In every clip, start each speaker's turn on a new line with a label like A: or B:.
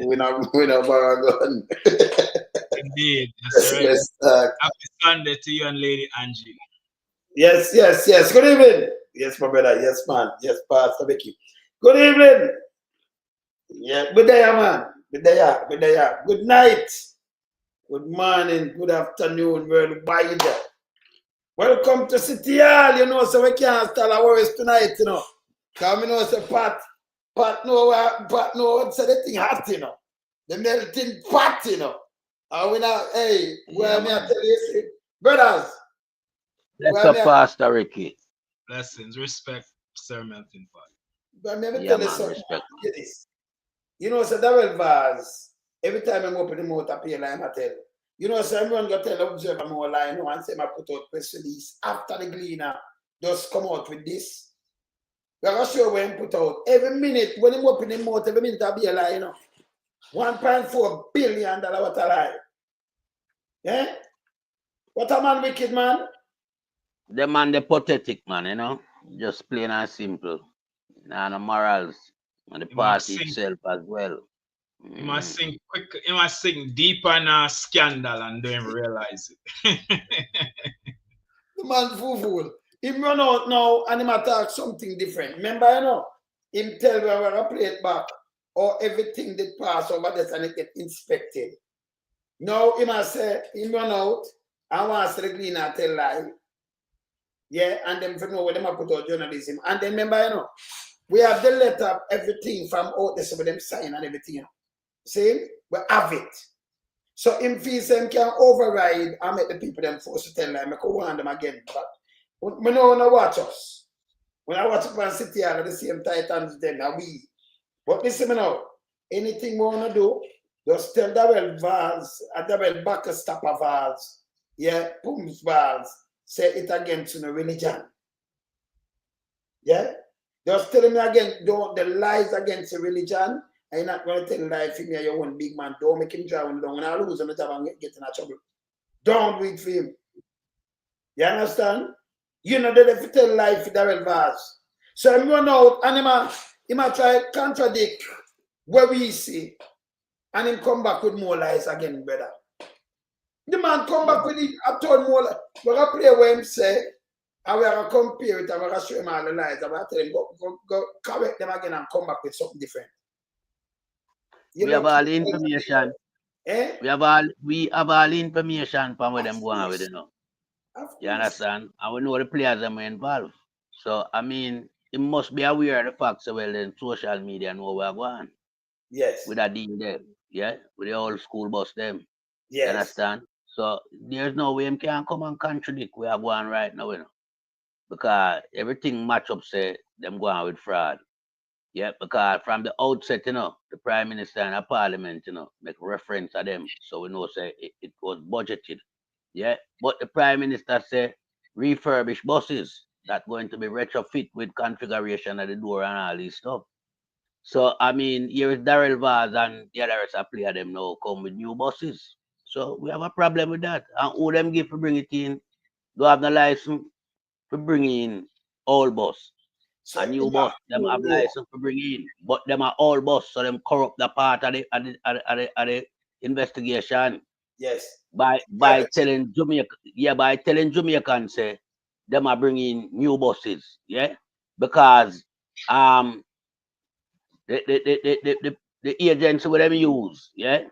A: we not borrow gun.
B: Indeed, that's right.
A: Let's
B: Happy Sunday to you and Lady Angie.
A: yes. Good evening. Yes, my brother. Yes, man. Yes, Pastor Vicky. Good evening. Yeah, good day, man. Good day. Good night. Good morning. Good afternoon, worldwide. Welcome to City Hall. You know, so we can't start our worries tonight, you know. Because we know, say, Pat know, say the thing hot, you know. The melting pot, you know. And we now, hey, where me I tell you, see, brothers.
C: That's a Pastor Ricky.
B: Blessings, respect, Sir Melting Pot.
A: But me tell you something. Get this. You know, so Daryl Vaz, every time I open the mouth, I pay line, I tell. You know, so everyone got to tell observer more line, and say I put out press release after the Gleaner just come out with this. We're going to show when put out every minute, when him open the mouth, every minute I'll be a lie, you know. $1.4 billion, what a lie. Yeah? What a man, wicked man.
C: The man, the pathetic man, you know. Just plain and simple. And the morals. And the party itself as well.
B: You must sing quick, you must sing deeper in a scandal and don't even realize it.
A: The man fool. Him run out now and him attack something different. Remember, you know, him tell me we're gonna play it back or everything that pass over this and it get inspected. Now he must say him run out and wants to clean and tell lie. Yeah, and then for know where them put out journalism. And then remember, you know, we have the letter, everything from out there, so them sign and everything. See? We have it. So him feels him can override and make the people them forced to tell them, I could warn them again. But we know no watch us. When I watch up on City Hall, the same Titans then are we. But listen me now, anything we wanna do, just tell Daryl Vaz, Daryl back a stopper Vaz, yeah, Pums Vaz, say it against the religion. Yeah? Just tell me again, don't the lies against the religion. I'm not going to tell lie for me, your own big man. Don't make him drive him down. When I lose on the job and get in trouble. Don't do it for him. You understand? You know that if you tell lie for Daryl Vaz. So I'm run out and he might try to contradict what we see. And him come back with more lies again, brother. The man come back with it, I told more lies. We're going to play what him say. And we're going to compare it and we're going to show him all the lies. And we're going to tell him, go correct them again and come back with something different.
C: We have all the information. We have all the information from where them going with, you know. You understand? And we know the players that are involved. So I mean, it must be aware of the facts well then social media know where we're going.
A: Yes.
C: With a deal there. Yeah? With the old school bus them.
A: Yes.
C: You understand? So there's no way him can come and contradict where we're going right now, you know. Because everything match up say them going with fraud. Yeah, because from the outset, you know, the Prime Minister and the Parliament, you know, make reference to them. So we know say it was budgeted. Yeah. But the Prime Minister say refurbish buses that going to be retrofit with configuration of the door and all this stuff. So I mean, here is Daryl Vaz and the other rest of player them now come with new buses. So we have a problem with that. And who them give to bring it in? Do have no license to bring in old bus. So a new bus, them have license to bring in, but them are all bus, so them corrupt the part of the investigation.
A: Yes.
C: By telling Jamaican say them are bringing new buses, yeah, because the agency what them use, yeah,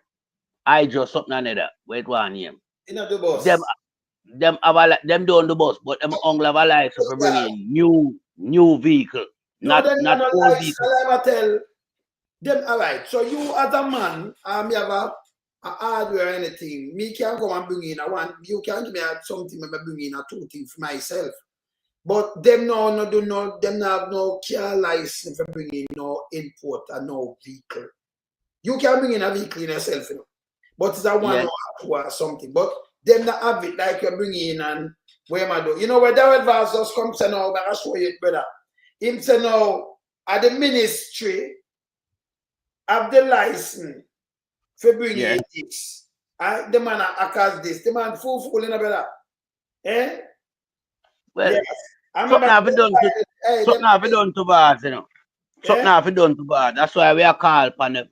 C: I just something another. Wait one name.
A: You know the bus.
C: Them don't the bus, but them only have a license for bringing new vehicle. Not old vehicle.
A: I tell them, all right. So you as a man, you have a hardware or anything. Me can come and bring in you can give me something I bring in a two things for myself. But them them have no car license for bringing no import and no vehicle. You can bring in a vehicle in yourself, you know. But it's a one or something. But them not have it like you're bringing in and where am I do? You know where Daryl Vaz just comes to now, but I'll show you it, brother. Him say now at the ministry have the license for bringing this. The man accuse this. The man fool in a brother. Eh?
C: Well, yes. Something have been done to Vaz, you know. Something have been done to Vaz. That's why we are called upon them.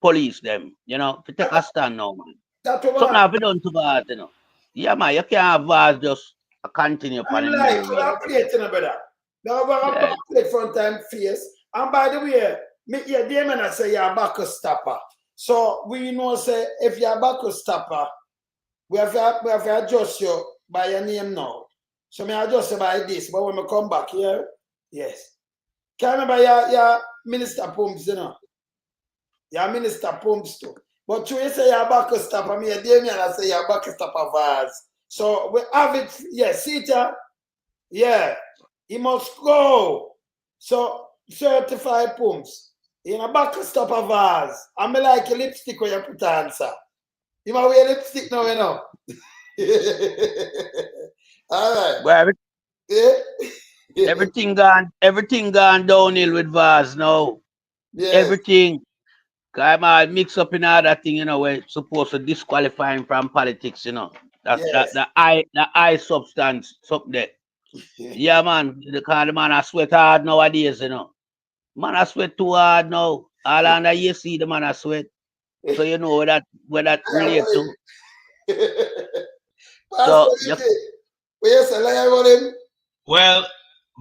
C: police them, you know, to take a stand now, man.
A: That's
C: Something
A: what
C: have been done to Vaz, you know. Yeah, man, you can't have Vaz just continue upon
A: I'm
C: him
A: like,
C: new
A: well,
C: way.
A: I play it, you know, brother. Now, I'm
C: Yeah.
A: play front time face. And by the way, me, yeah, they man say you're a back stopper. So we know say if you're a back stopper, we have to adjust you by your name now. So me adjust you by this, but when we come back here, yes. Can remember your Minister Pumps, you know. Your Minister Pumps too. But you say you're a back stopper, me and Damien I say you're a back stopper Vaz. So we have it, yes, see it, yeah. He must go. So 35 pumps. In a back stop of Vaz. I me like a lipstick when you put on, sir. You might wear lipstick now, you know. All right.
C: Well,
A: Yeah.
C: everything gone downhill with Vaz now.
A: Yes.
C: Everything. I'm all mix up in all that thing, you know, we're supposed to disqualify him from politics, you know. That's
A: Yes.
C: the eye substance, something there. Yeah, man, because the man I sweat hard nowadays, you know. Man I sweat too hard now. All under you see the man I sweat. So you know where that relate to. So
A: Yes, I lie about him.
B: Well,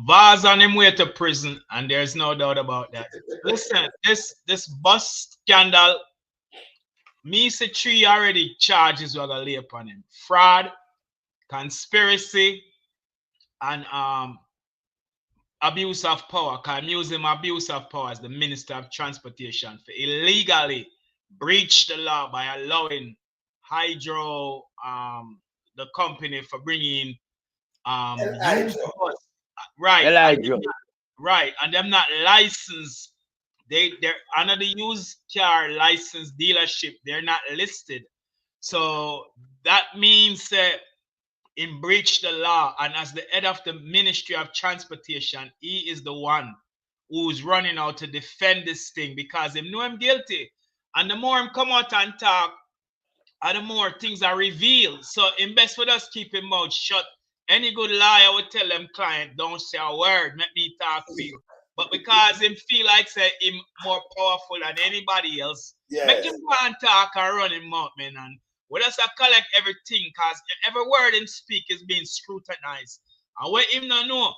B: Vaz on him way to prison, and there's no doubt about that. Listen, this bus scandal, me say 3 already charges were gonna lay upon him: fraud, conspiracy, and abuse of power. Can use him abuse of power as the Minister of Transportation for illegally breach the law by allowing Hydro, the company, for bringing used bus, right?
C: Elijah.
B: Right, and them not licensed. They're under the used car license dealership. They're not listed, so that means that in breach the law. And as the head of the Ministry of Transportation, he is the one who's running out to defend this thing because him know him guilty. And the more him come out and talk, and the more things are revealed. So in best for us keep him mouth shut. Any good liar would tell them client, don't say a word, let me talk for you. But because him feel like say him more powerful than anybody else, make him go and talk and run him mouth, man. And we just collect everything because every word him speak is being scrutinized. And what him not know,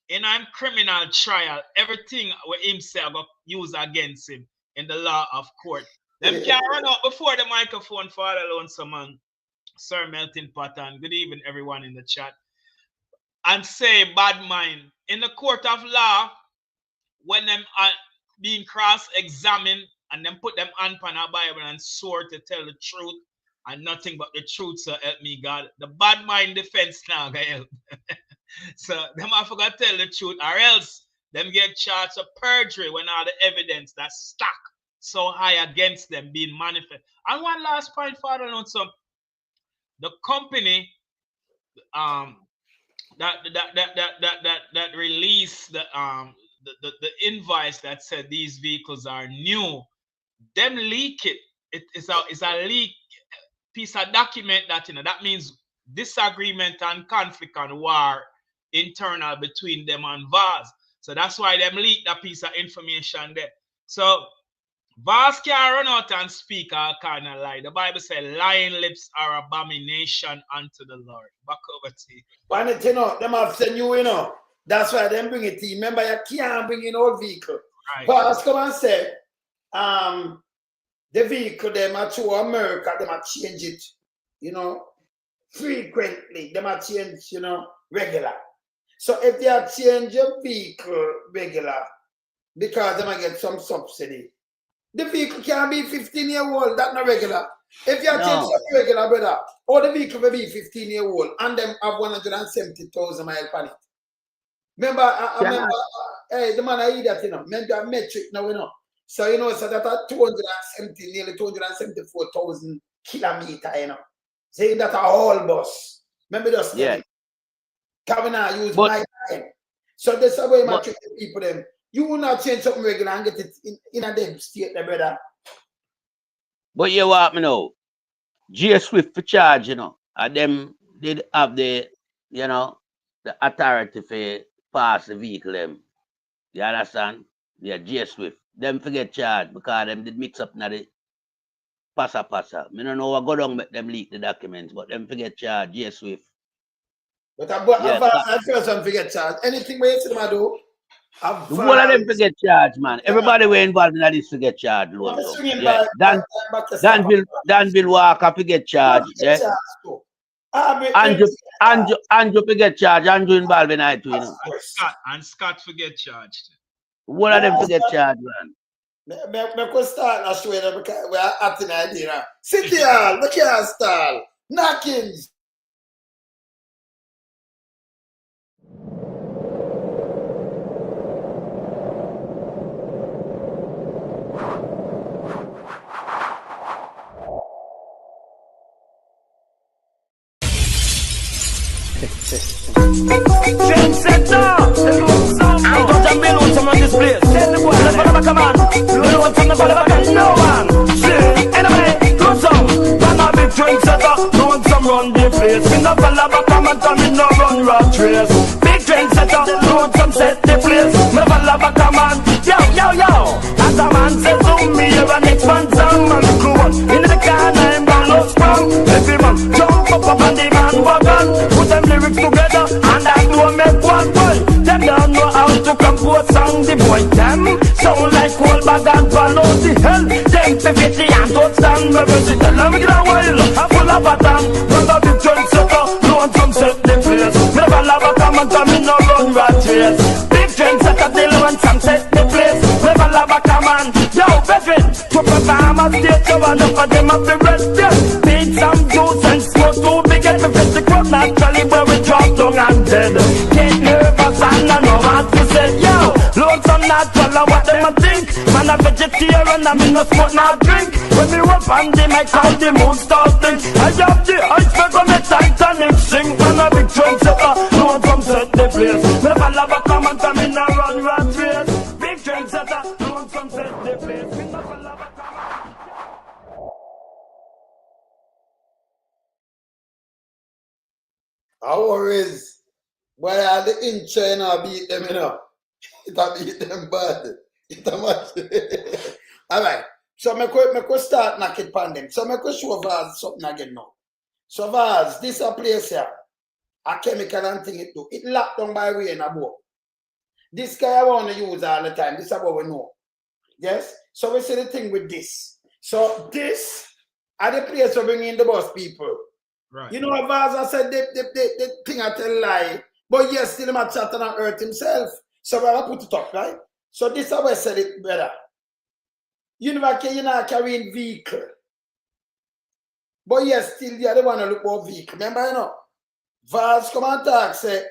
B: in a criminal trial, everything what him say I go use against him in the law of court. Them can't run out before the microphone for all alone, so man. Sir Melting Pot, and good evening everyone in the chat. And say bad mind. In the court of law, when them are being cross-examined and then put them on a Bible and swore to tell the truth and nothing but the truth, so help me God. The bad mind defense now, guys. So them I forgot to tell the truth, or else them get charged of perjury when all the evidence that's stuck so high against them being manifest. And one last point, Father, on some the company that released the invoice that said these vehicles are new, them leak it. It's a leak piece of document that that means disagreement and conflict and war internal between them and Vaz. So that's why them leak that piece of information there. So Vaz can't run out and speak all kind of lie. The Bible says lying lips are abomination unto the Lord. Back over to you.
A: When it, you know, them have sent you know. That's why them bring it to you. Remember, you can't bring in old vehicle.
B: Right.
A: But come and say, the vehicle, them are to America, them are change it, you know, frequently. Them are change, you know, regular. So if they are change your vehicle regular, because they might get some subsidy, the vehicle can be 15-year-old, that's not regular. If you are change something regular, brother, or the vehicle will be 15-year-old and them have 170,000 miles on it. Remember, I remember, hey, the man I eat that, you know, remember a metric now, you know. So, you know, so that are 270, nearly 274,000 kilometers, you know. Saying that a whole bus. Remember just coming and use my time. So that's the way I treat the people them. You will not change something regular and get it in a damn state there, brother.
C: But you want me know, J Swift for charge, you know, and them did have the, you know, the authority for pass the vehicle them. You understand? Yeah, J Swift. them forget charge because them did mix up na the passa. Me don't know what go down make them leak the documents, but them forget charge. Yes, Swift.
A: But I
C: Yeah,
A: first one forget charge. Anything where you see them I do,
C: the whole of them forget charge, man. Everybody were involved in this forget charge. Yeah, Danville Walker forget charge. Yeah, Andrew forget charge. Andrew involved in it too, you know.
B: Scott forget charged.
C: One of them forget charge, man.
A: Me could start a show them because we are acting idea. Sit here, look here, style. Knockings.
D: I'm gonna build on some of this place. Tell the boy, let's follow come on. You know what's on the follow back and no one. See, anyway, go some. Run a big train setter. No one some run the place. Me no follow back come and me no run rat race. Big train setter. No one some set the place. Me follow back come on. Yo. As a man says to me, you're an expansion man. Crew on. In the car, I'm gonna sprung. Every man jump up on the man wagon. Put them lyrics together and I know make one boy. Them don't know how to compose song. The boy them sound like cold bag and follow the hell. Them 50 and touchdown. Maybe see tell them get a while. I'm full of pattern. Run a big trend setter. No one come set the place. Me never love a come and come in no run rat race. Big trend setter. They want some set the place. Never love a come on. Yo, veteran. To perform a stage show and enough of them have the rest. Beat some juice and smoke too big at the fest. The crowd naturally where we drop down and dead. Get nervous and I know what to say. Yo, loads of natural what them a think. Man a vegetarian and me no smoke no drink. When me up on the mic how the moon starting. I have the iceberg on the Titanic sing. Man a big trend setter. No one come set the place. Never love a come and come in a run rat race. Big trend setter. No one come set the place. Me never love a come on.
A: Our is why are the inch and I beat them, you know? It a beat them bad. It a much. Alright. So me could start knocking upon them. So me could show Vaz something again now. So Vaz, this a place here. A chemical and thing it do. It locked down by rain above. This guy I want to use all the time. This is what we know. Yes? So we see the thing with this. So this are the place we bring in the bus people.
B: Right.
A: You know what Vaz said the thing I tell lie. But yes, still him a chat and hurt himself. So we're gonna put it up, right? So this is how I said it better. You know carrying vehicle. But yes, still the other one to look for vehicle. Remember, you know? Vaz come and talk, say.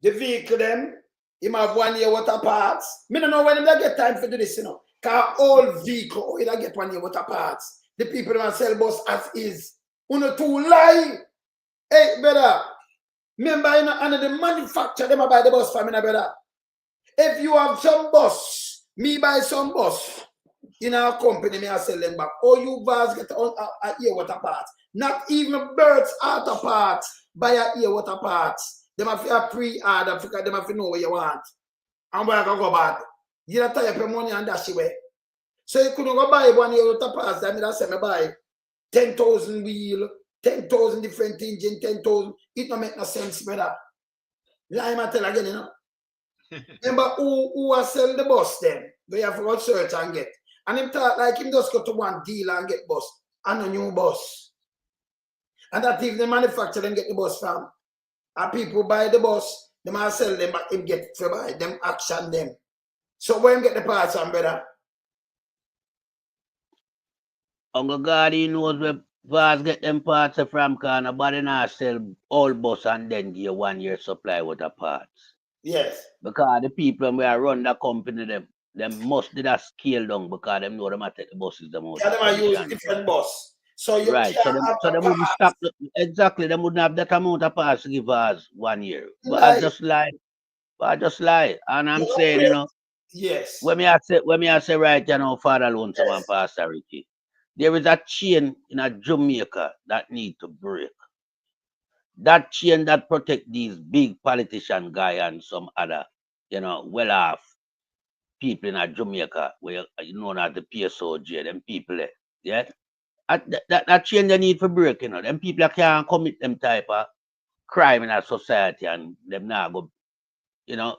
A: The vehicle them, him have 1 year water parts. Me don't know when they get time for do this, you know. Cause all vehicle, they get 1 year water parts. The people that sell bus as is. Uno too lie. Hey, brother. Remember, you know, and the manufacturer, them buy the bus for me, brother. If you have some bus, me buy some bus. In our company, me I sell them back. All you Vaz get a ear water parts. Not even birds auto parts buy a ear water parts. Them have to pre-order because them have to know what you want. And where I can go bad. You don't tie up your money and dash away. So you couldn't go buy 1 year water parts. That means I say me buy 10,000 wheel, 10,000 different engine, 10,000. It don't make no sense, brother. Lie I tell again, you know. Remember who sell the bus then? We have to go search and get. And him thought like him just go to one dealer and get bus and a new bus. And that if the manufacturer then get the bus from. And people buy the bus, they might sell them, but him get to buy them, action them. So where him get the parts from, brother?
C: Uncle God, he knows where Vaz get them parts from, because nobody not sell all bus and then give you 1 year supply with the parts.
A: Yes.
C: Because the people when we are run the company, them must did a scale down because them know them a take the buses the most.
A: Yeah, them are use different bus. So you
C: right. So them would stop exactly. Them wouldn't have that amount of parts to give us 1 year. But I just lie. And I'm saying, you know.
A: Yes.
C: When me I say right, you know, Father Alone, someone Pastor Ricky. There is a chain in a Jamaica that need to break. That chain that protect these big politician guy and some other, well off people in Jamaica, where you know that the PSOJ, them people there. Yeah. That change the need for break, Them people can't commit them type of crime in our society and them now go,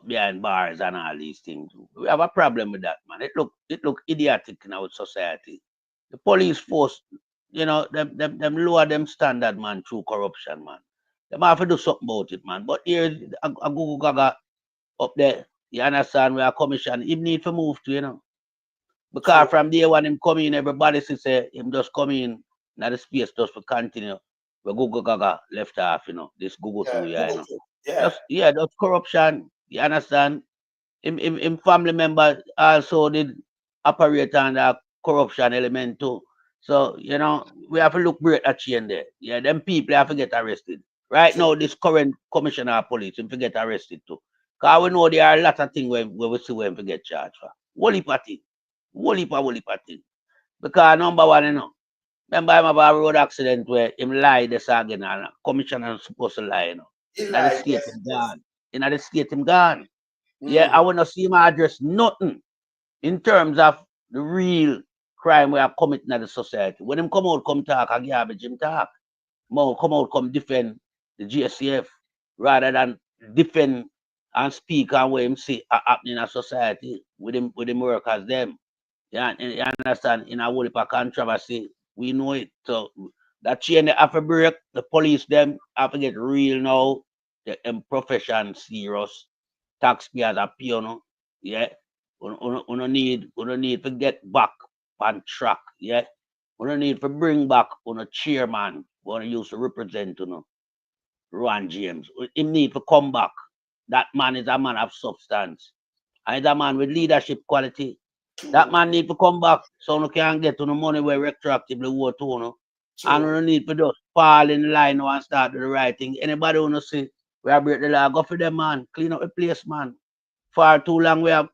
C: behind bars and all these things. We have a problem with that, man. It look idiotic in our society. The police force, them lower them standard, man, through corruption, man. Them have to do something about it, man. But here, a Google Gaga up there, you understand, where a commission, him need to move to, Because from day one him come in, everybody say him just come in the space just for continue. Where Google Gaga left off, this Google through, that's corruption. You understand? Him family member also did operate on the corruption element too. So, we have to look great at change there. Yeah, them people have to get arrested. Right now, this current commissioner of police, him to get arrested too. Because we know there are a lot of things where we see when we get charged for. Whole heap of things. Because number one, remember him have a road accident where him lie the Saga and commissioner supposed to lie, In the state him gone. In the state him gone. Yeah, I wanna see him address nothing in terms of the real crime we are committing in the society. When him come out, come talk, and garbage him talk. Come out, come defend the GSCF rather than defend and speak on what him see happening in a society with him workers them. Yeah, you understand? In a whole heap of controversy, we know it. So that chain they have to break. The police them have to get real now. The profession serious. Taxpayers are pay, yeah. We need to get back on track, yeah. We need to bring back chairman who used to represent, Ron James. He need to come back. That man is a man of substance. And he's a man with leadership quality. That man need to come back so we can get the money where retroactively vote to, And we need to just fall in line now and start do the right thing. Anybody wanna see we have break the law, go for them, man. Clean up the place, man. For too long we have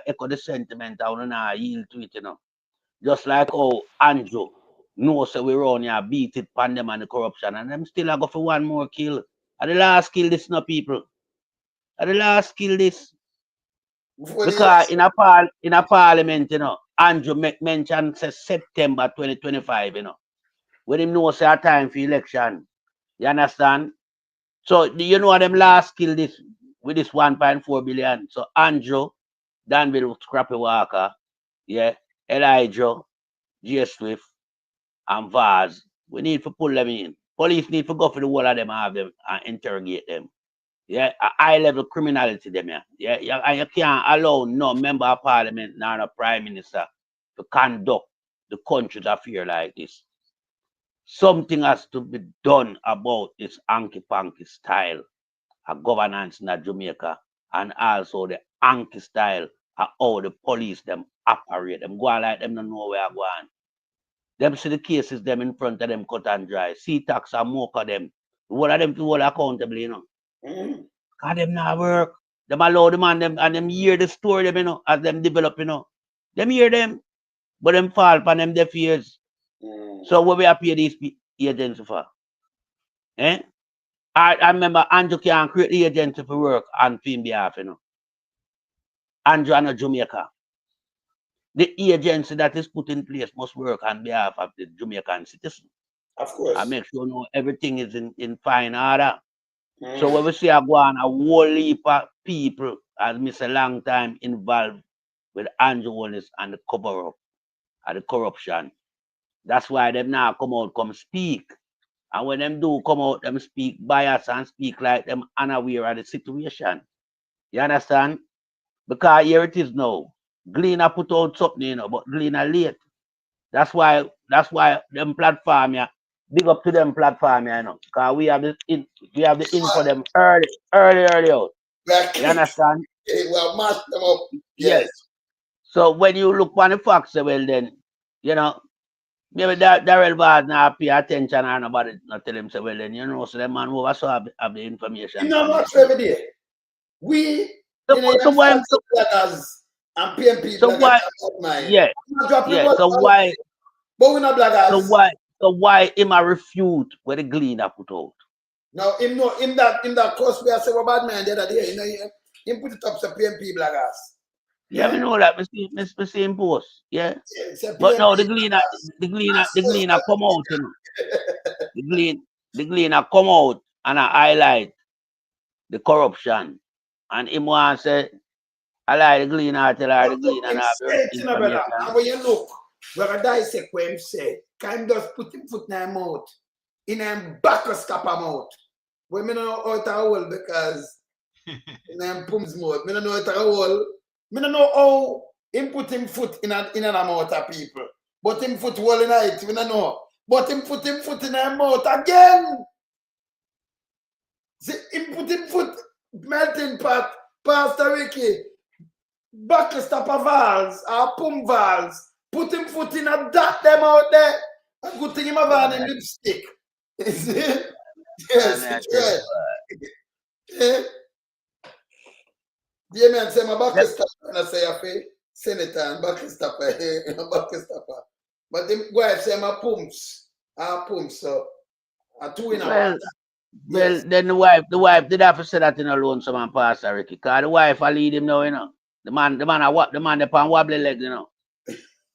C: echo the sentiment and we not yield to it, Just like how Andrew knows we run here, beat it pan them and the corruption, and them still go for one more kill. And the last kill this, people. And the last kill this. Because in a parliament, Andrew make mention say September 2025, When him know say a time for election. You understand? So them last kill this with this 1.4 billion. So Andrew, Danville, Scrappy Walker, yeah, Elijah, J. Swift, and Vaz. We need to pull them in. Police need to go for the whole of them and have them and interrogate them. Yeah, a high level criminality them, yeah. And you can't allow no member of parliament nor a prime minister to conduct the country's affair like this. Something has to be done about this hanky-panky style of governance in Jamaica and also the hanky style of how the police them operate. Them go on like them don't know where they're going. Them see the cases them in front of them cut and dry. See tax and mocha them. One of them to hold accountable, Cause them not work. Them allow them and them hear the story them, as them develop, Them hear them, but them fall upon them deaf ears. So what we have pay these agents for? I remember Andrew can create the agency for work on film behalf, Andrew and Jamaica. The agency that is put in place must work on behalf of the Jamaican citizen.
A: Of course.
C: I make sure everything is in fine order. So when we see a whole heap of people has missed a long time involved with Andrew Holness and the cover-up and the corruption. That's why them now come speak. And when them do come out, them speak bias and speak like them unaware of the situation. You understand? Because here it is now. Gleaner put out something, but Gleaner late. That's why them platform, big up to them platform, Because we have the info them early out. You understand?
A: We have matched them up.
C: Yes. So when you look on the facts, well then, maybe Daryl Vaz now pay attention and nobody not tell him, so well then, so the man who also have the information.
A: No, not every day. We, bloggers and PMP bloggers.
C: Yeah. So why?
A: But we're not bloggers.
C: So why him a refute where the Gleaner put out?
A: No, in that course we are saying about bad man the other day, He put it up to PMP bloggers.
C: Yeah, me know that. Me see him post. Yeah.
A: It's a
C: But now the
A: PMP
C: gleaner come out, you know. The gleaner come out and I highlight the corruption. And him want say, I like the gleaner, tell her the gleaner and have the information.
A: And when you look, where I dissect what him say, can him just put him foot in his mouth, in him back or stop him out. But me don't know how to hold because in him pumps mouth. Me don't know how to hold. Me don't know how him put him foot in and mouth of people. But him foot wall in it, we don't know. But him put him foot in his mouth again. See, him put him foot melting pot, Pastor Ricky. Buckle stopper valves or pump valves. Put him foot in and dot them out there. A good thing him have on him lipstick. Is it? Yes, yes. Yeah. The man say my buckle stopper and I say I pay senator and buckle stopper. Buckle stopper. But the wife say my pumps. Pumps, so I two in a
C: Well, then the wife did have to say that in alone, some man Pastor Ricky. Because the wife I lead him now, you know. The man upon wobbly leg, you know.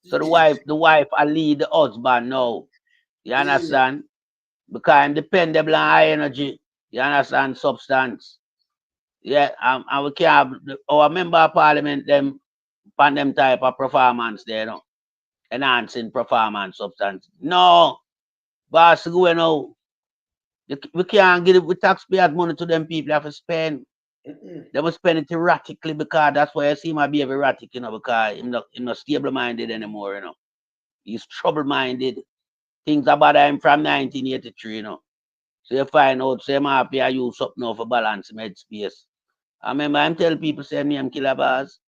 C: So the wife I lead the husband now. You understand? Because I'm dependable on high energy. You understand? Substance. Yeah, and we can't have our member of parliament them upon them type of performance there, you know. Enhancing performance substance. No. Boss go now. We can't give the taxpayers money to them people have to spend. They must spend it erratically because that's why I see my behave erratic, you know, because he's not stable minded anymore, you know. He's trouble minded. Things about him from 1983, you know. So you find out, say, I'm happy I use something now for balance my head space. I remember I'm telling people, say, me, I'm Killer Vaz.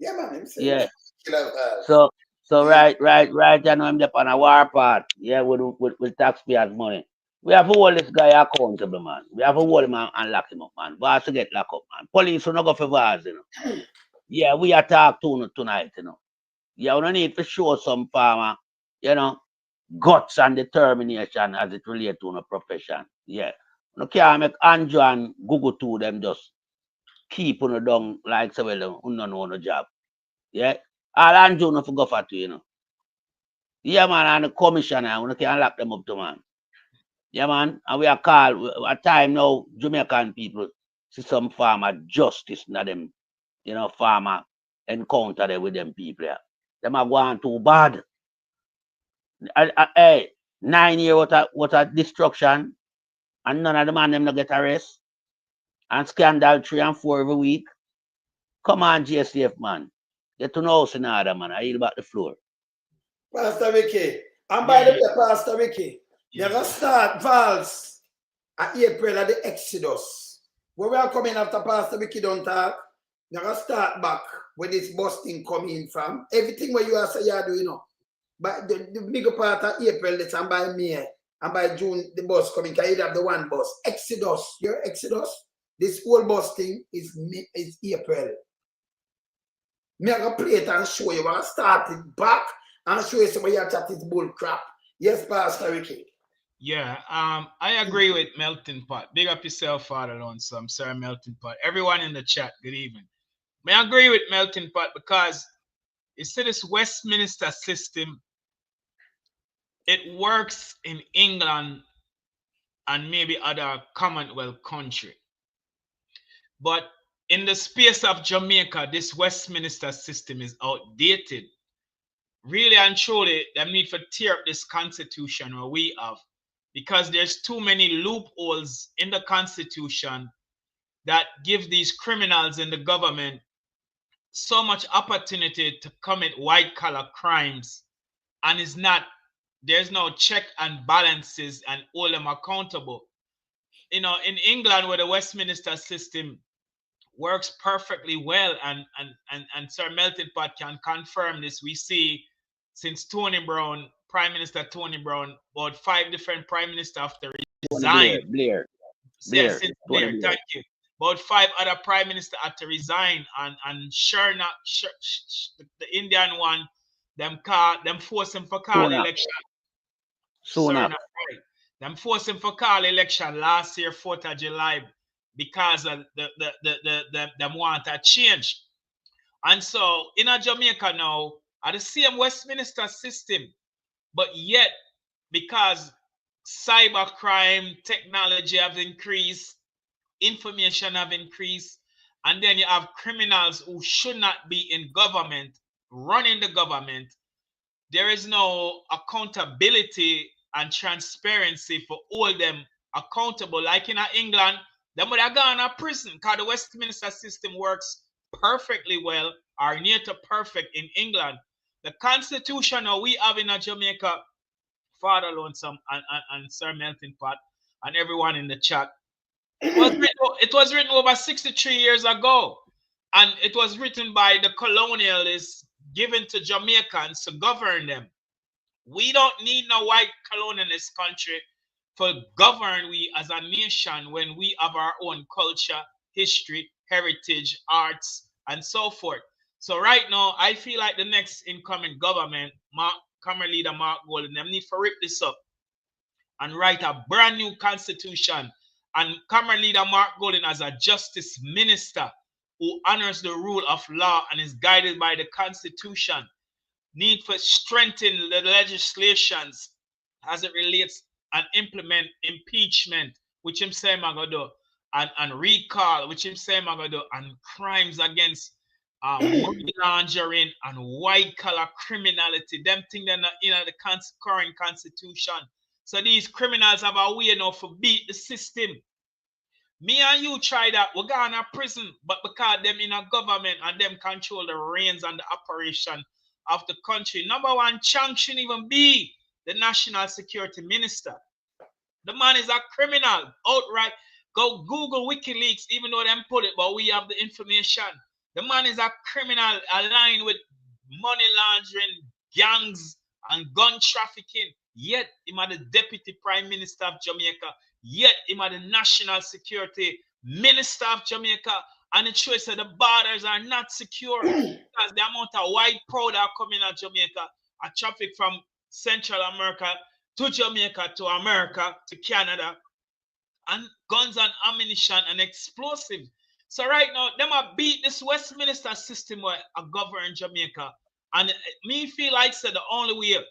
A: Yeah, man.
C: Yeah.
A: Killer Vaz.
C: So right, you know, I'm up on a war part, yeah, with taxpayers' money. We have to hold this guy accountable, man. We have to hold him and lock him up, man. Vaz to get locked up, man. Police will not go for Vaz, you know. Yeah, we attack tonight, you know. Yeah, we don't need to show some farmer, you know, guts and determination as it relates to a profession. Yeah. You can't make Andrew and Google to them just keep on down like so well, no no job. Yeah. All Andrew no for go for to, you know. Yeah, man, and the commissioner, we can't lock them up to, man. Yeah, man, and we are called at time now, Jamaican people see some farmer justice in them, you know, farmer encounter there with them people. Yeah. Them are going too bad. Hey, 9 years what a destruction, and none of the man them not get arrest, and scandal 3 and 4 every week. Come on, GSF man, get to know us in order, man. I yield back the floor.
A: Pastor Ricky, and by the way, Pastor Ricky, you're going to start Vals at April at the Exodus. When we are coming after Pastor Ricky don't talk, you're going to start back where this busting coming from. Everything where you are saying you do, you know. But the bigger part of April, that's and by May, and by June, the bus coming, because you have the one bus. Exodus, your Exodus, this whole bus thing is April. Me going to play it and show you. We're going to start it back and show you some of your chat is bull crap. Yes, Pastor Ricky.
B: Yeah, I agree with Melting Pot. Big up yourself, Father Lonesome. Sir Melting Pot. Everyone in the chat, good evening. I agree with Melting Pot because you see this Westminster system, it works in England and maybe other Commonwealth country. But in the space of Jamaica, this Westminster system is outdated. Really and truly, they need to tear up this constitution where we have, because there's too many loopholes in the constitution that give these criminals in the government so much opportunity to commit white collar crimes, and there's no check and balances and hold them accountable. You know, in England, where the Westminster system works perfectly well, and Sir Melting Pot can confirm this, we see since Tony Brown, Prime Minister Tony Brown, about 5 different prime ministers after resign.
C: Blair.
B: Yes, Blair. Thank you. About 5 other prime ministers had to resign, and the Indian one, them force him for call election.
C: Soon up.
B: Right. Them force him for call election last year, 4th of July. because of them want a change. And so in a Jamaica now, are the same Westminster system, but yet because cybercrime technology have increased, information have increased, and then you have criminals who should not be in government running the government. There is no accountability and transparency for all them accountable. Like in England, them would have gone to prison because the Westminster system works perfectly well, or near to perfect in England. The constitution now we have in Jamaica, Father Lonesome and Sir Melting Pot and everyone in the chat, it was written over 63 years ago, and it was written by the colonialists given to Jamaicans to govern them. We don't need no white colonialist country to govern we as a nation when we have our own culture, history, heritage, arts, and so forth. So right now, I feel like the next incoming government, Cameron leader Mark Golden, them need to rip this up and write a brand new constitution. And Cameron leader Mark Golden as a justice minister who honors the rule of law and is guided by the constitution, need for strengthen the legislations as it relates and implement impeachment, which him say do, and recall, which him say do, and crimes against money laundering and white collar criminality. Them things that are in the current constitution. So these criminals have a way now for beat the system. Me and you try that, we're going to prison, but because them in a government and them control the reins and the operation of the country, number one chunk shouldn't even be the national security minister. The man is a criminal, outright. Go Google WikiLeaks, even though them put it, but we have the information. The man is a criminal aligned with money laundering, gangs, and gun trafficking. Yet, him are the deputy prime minister of Jamaica. Yet, him are the national security minister of Jamaica. And it shows that the borders are not secure because the amount of white powder coming out of Jamaica, a traffic from Central America to Jamaica to America to Canada, and guns and ammunition and explosive. So right now, them are beat this Westminster system where I govern Jamaica. And me feel like said the only way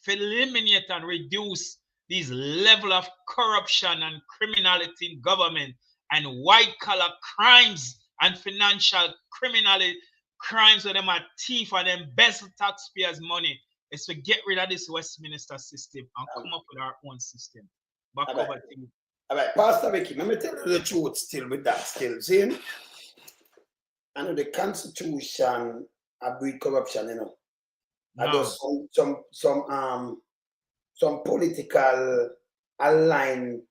B: to eliminate and reduce these level of corruption and criminality in government and white collar crimes and financial criminality crimes where them are thief and them embezzle taxpayers' money is to get rid of this Westminster system and come up with our own system. Back over to you.
A: All right, Pastor Vicky, let me tell you the truth still with that still. See? I know the Constitution breed corruption, you know. No. I know some political aligned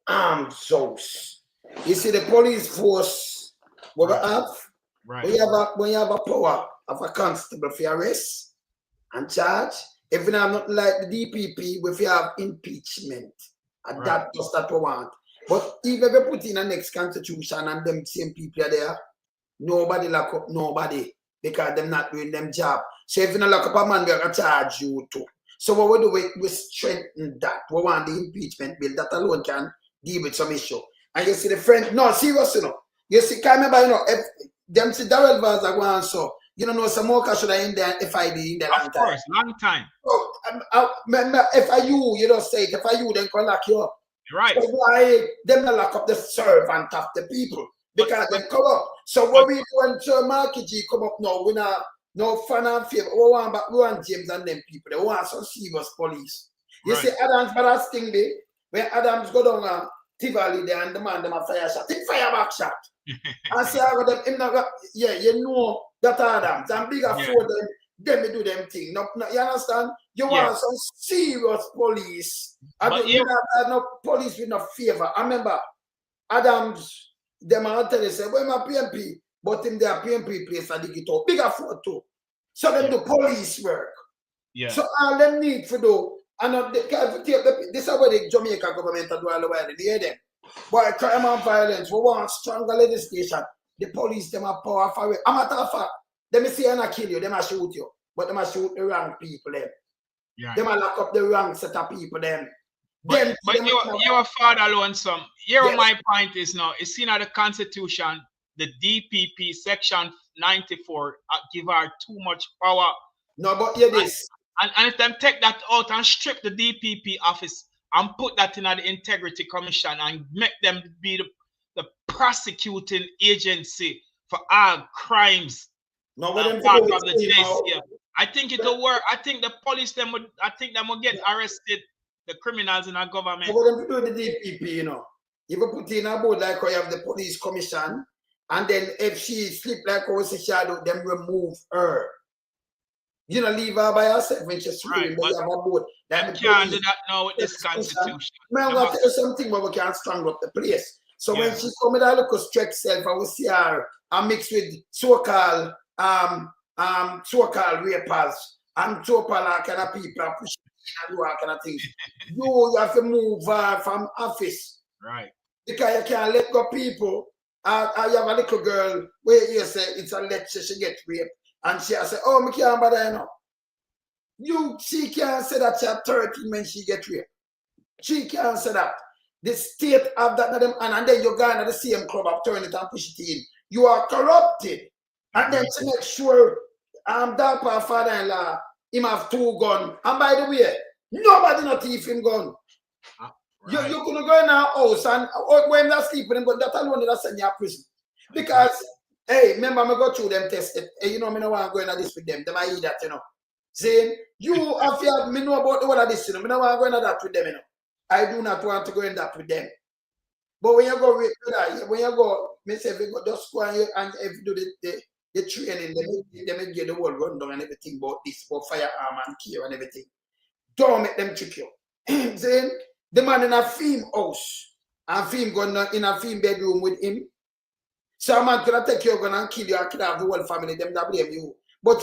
A: armed source. You see the police force what right. We have? Right. When you have a power of a constable for arrest and charge, if you are not like the DPP, if you have impeachment. And right. That's what we want. But even if we put in the next constitution and them same people are there, nobody lock up nobody because they're not doing them job. So if you don't lock up a man, we're going to charge you too. So what we do, we strengthen that. We want the impeachment bill that alone can deal with some issue. And you see the friend, no, seriously, no. You see, can't remember, you know, if them see Daryl Vaz are going so, you don't know, some more cash should have in there FID in there.
B: Of course, long time.
A: So, remember, if I you don't say it, if I you, then can lock you up.
B: Right.
A: So why them not lock up the servant of the people? Because they come up. So what we do when Sir Marky G come up now, we not no fan and favor. We want James and them people. They want some serious police. You right. See Adams for that thing there, when Adams go down Tivoli there and the man them a fire shot. Take fire back shot. And say I got them him not yeah, you know that Adams and bigger for them do them thing. No, you understand? You want some serious police. I don't no police with no favor. I remember Adams, them are tell you say, well, my PMP, but in their PMP place I dig it up. Bigger for too. So them do police work.
B: Yeah.
A: So all them need for do, and this is what the Jamaica government do all the while. They hear them. Boy, crime and violence, we want stronger legislation. The police, them are powerful. A matter of fact, them say they not kill you, they might shoot you. But they might shoot the wrong people them. Yeah. They might lock up the wrong set of people them. Them
B: But
A: them
B: you're a father alone, some. Here
A: Yes.
B: my point is now, it's seen at the Constitution, the DPP section 94 give her too much power.
A: no, but hear this.
B: And if them take that out and strip the DPP office and put that in the Integrity Commission and make them be the prosecuting agency for all crimes
A: No, what them
B: part
A: do
B: of the
A: is, you know,
B: JCF, I think it'll work. I think the police them would get arrested, the criminals in our government.
A: So what them do with the DPP, you know, you will put in a board like how you have the police commission, and then if she sleep like how she shadow, them remove her. You know, leave her by herself when she's sleeping, but
B: Right,
A: you have a board.
B: Them
A: the
B: can't do
A: police-
B: that now with this Constitution.
A: Man, I'm
B: Them
A: gonna tell you something, but we can't strangle up the place. So when
B: Yeah.
A: she come with her little stretch self, I will see her and mix with so-called rapers and so-called kind of people and push and do all kind of things. You have to move her from office
B: Right.
A: because you can't let go people. I have a little girl where you say it's a lecture, she gets raped, and she say, "Oh, me can't bother you." She can't say that she's 13 when she gets raped. She can't say that. The state have that and then you go into the same club and turn it and push it in. You are corrupted. And then to make sure that father-in-law, him have 2 guns. And by the way, nobody not thief him gun.
B: Right.
A: You could go in our house and when they're sleeping, but that alone is send you to prison. Because, hey, remember, I go through them tests. Hey, you know, I don't want to go into this with them. They might eat that, you know. Saying, you have to me know about all of this, you know. I don't want to go into that with them, you know. I do not want to go in that with them. But when you go, me say, if you go, just go and if you do the training, they may get the whole rundown and everything about this, about firearm and care and everything. Don't make them trick you. Saying, the man in a film house, and film going in a film bedroom with him. So a man could take your gun and kill you and kill off the whole family, them that blame you. But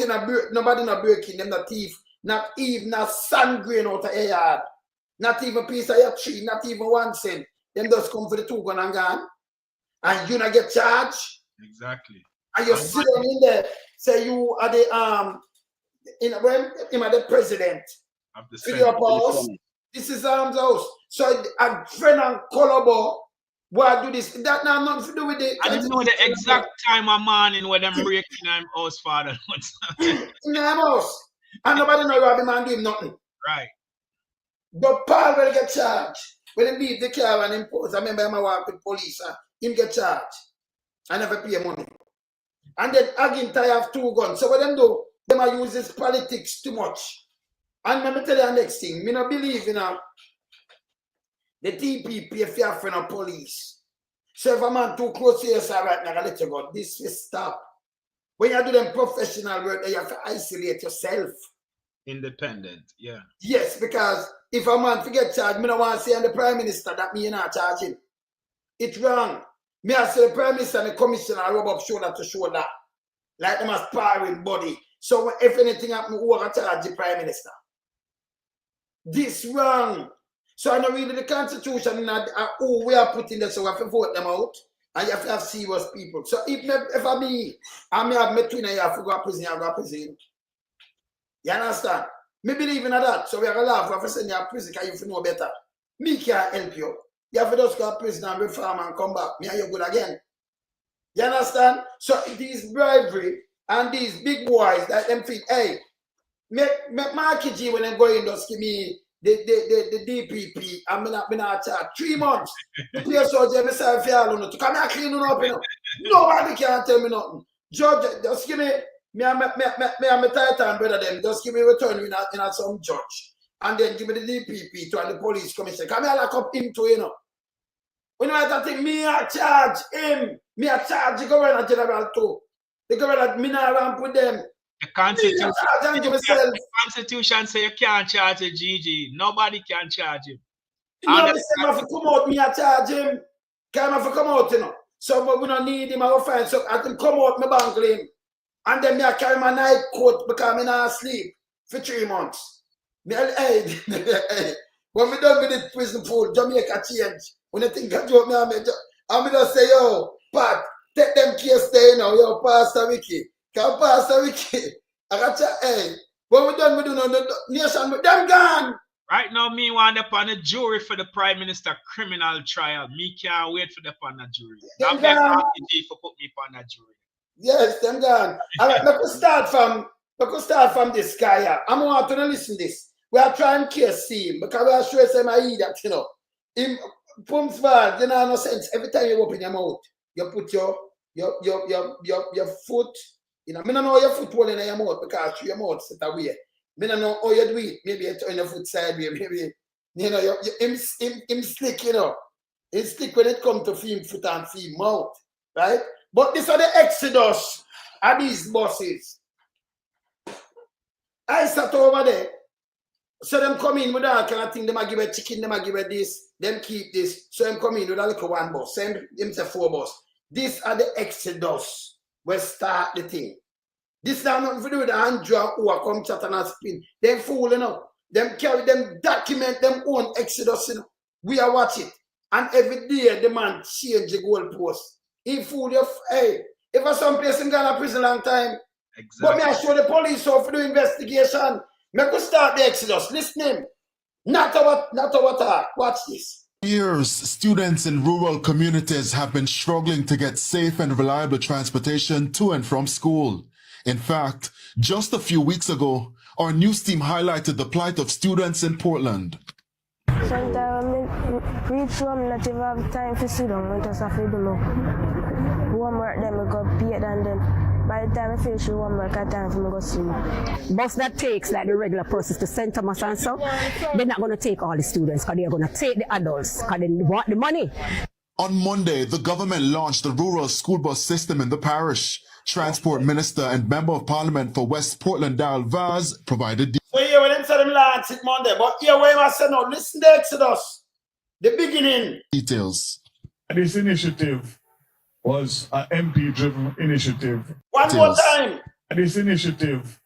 A: nobody not breaking them, not thief, not even a sand grain out of a yard, not even a piece of your tree, not even 1 cent. Them just come for the 2 gun and gone. And you not get charged.
B: Exactly.
A: And you sit down in there, say you are the the president.
B: Of the
A: Video
B: Senate.
A: house. This is house. So a friend and collabo, why do this? That now nothing to do with it.
B: I didn't know the exact time of morning when them breaking them house, father.
A: In the house. And nobody know what the man doing nothing.
B: Right.
A: But Paul will get charged. When he leave the car and impose, I remember him work with police, him get charged. I never pay money. And then again, I have 2 guns. So what them do, them are use this politics too much. And let me tell you the next thing. Me not believe in the TPP if you have friend of police. So if a man too close to you, right now, I let you go. This will stop. When you do them professional work, you have to isolate yourself.
B: Independent, yeah.
A: Yes, because if a man forget charge, me don't want to say I'm the prime minister that me not charge him. It's wrong. Me I say the prime minister and the commissioner rub up shoulder to shoulder. Like them a sparring body. So if anything happen, who are charge the prime minister? This wrong. So I know really the Constitution who we are putting there, so we have to vote them out. And you have to have serious people. So if I me have me twin and you have to go to prison, you go to prison. You understand? Me believe in that. So we are going to laugh. We have to send you to prison because you know better. Me can't help you. You have to just go to prison and reform and come back. Me and you good again. You understand? So these bribery and these big boys that them think, hey, make Marky G when them go in, just give me the DPP. I'm not charge 3 months. The place soldier, I say, if you all to come here clean up, you know. Nobody can tell me nothing. Judge, just give me I'm a titan brother them. Just give me return in some judge. And then give me the DPP to and the police commissioner. Come here, lock up him too, you know. When you that thing, me I charge him. Me I charge the governor general too. The governor, me not around with them.
B: The Constitution say you can't charge a GG. Nobody can charge him.
A: Nobody say I have to come out, me I charge him. Can I have to come out, you know. So we don't need him, I will find so I can come out my bank claim. And then me I carry my night coat because I not sleep for 3 months. Me, hey, when we done with the prison food, Jamaica change. When you think I joke me, I'm just say, yo, Pat, take them case there, you know, yo, Pastor Ricky. Because Pastor Ricky, I got to, hey, when we done with the nation, them gone.
B: Right now, me want up on a jury for the Prime Minister criminal trial. Me can't wait for the on a jury. Not me RPG for put me on a jury.
A: Yes, them gone. All right, let us start from this guy here. I'm going to listen to this. We are trying to see him because we are sure some I eat that, you know. Him Pumps Vaz, you know, no sense. Every time you open your mouth, you put your foot, you know. I don't know your foot holding in your mouth because your mouth set away. I don't know how you do it. Maybe you turn your foot sideways. Maybe, you know, him slick, you know. He slick when it comes to film foot and film mouth, right? But these are the exodus of these bosses. I sat over there. So them come in with all kind of thing. Them a give a chicken, them a give a this, them keep this. So them come in with a little one bus. Same them say 4 bus. These are the exodus where start the thing. This is nothing to do with the Andrew who are come chat and spin. Them fool, you know. Them carry them document them own exodus, you know. We are watching. And every day the man change the goalpost. He fool you. Hey, if I some place in Ghana prison long time. Exactly. But me I show the police how to do investigation. Make us start the exodus. Listen, not our talk. Watch this.
E: For years, students in rural communities have been struggling to get safe and reliable transportation to and from school. In fact, just a few weeks ago, our news team highlighted the plight of students in Portland.
F: Sometimes I reach home, not even have time to sit down. I just have to do homework, then I go pay it, and then by the time I finish homework, I have time for me to go sleep.
G: Bus that takes like the regular process to St. Thomas and so, they're not going to take all the students because they're going to take the adults because they want the money.
E: On Monday, the government launched the rural school bus system in the parish. Transport Minister and Member of Parliament for West Portland, Daryl Vaz, provided
A: So here when them say them launch it Monday, but here where I say no, listen to Exodus, the beginning.
E: details.
H: This initiative was an MP-driven initiative.
A: One more time.
H: This initiative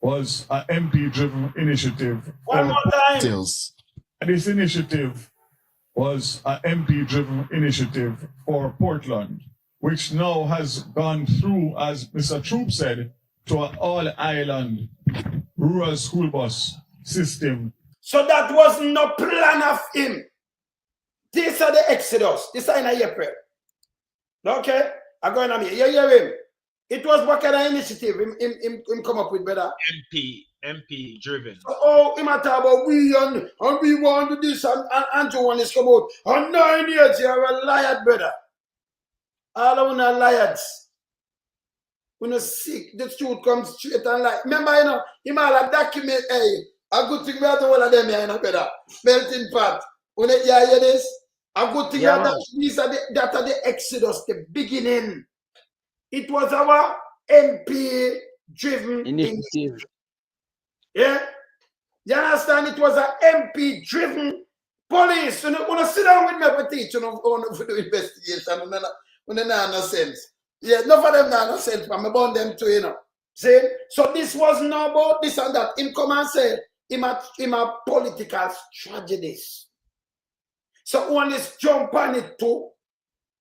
H: was an MP-driven initiative.
A: One more time.
E: Details.
H: This initiative was an MP-driven initiative for Portland, which now has gone through, as Mr. Troop said, to an all-island rural school bus system.
A: So that was no plan of him. These are the Exodus. This is in April. Okay? I'm going on here. You hear him? It was what kind of initiative him come up with, brother?
B: MP driven.
A: Oh, him talk about we and we want to do this and Andrew want this come out. And 9 years, you're a liar, brother. All of them are liars. When you're sick, the truth comes straight and like. Remember, you know, him all a document, hey, a good thing we have to all of them here, you know, brother. Melting pot. When you hear this, a good thing these are that are the Exodus, the beginning. It was our MP driven initiative. Yeah? You understand? It was an MP driven police. You know, sit down with me for teach, you know, for the investigation. When they not no sense. Yeah, none of them not no sense, but I born them too, you know. See? So this was not about this and that. Him come and say, him a political strategist. So one is jump on it too.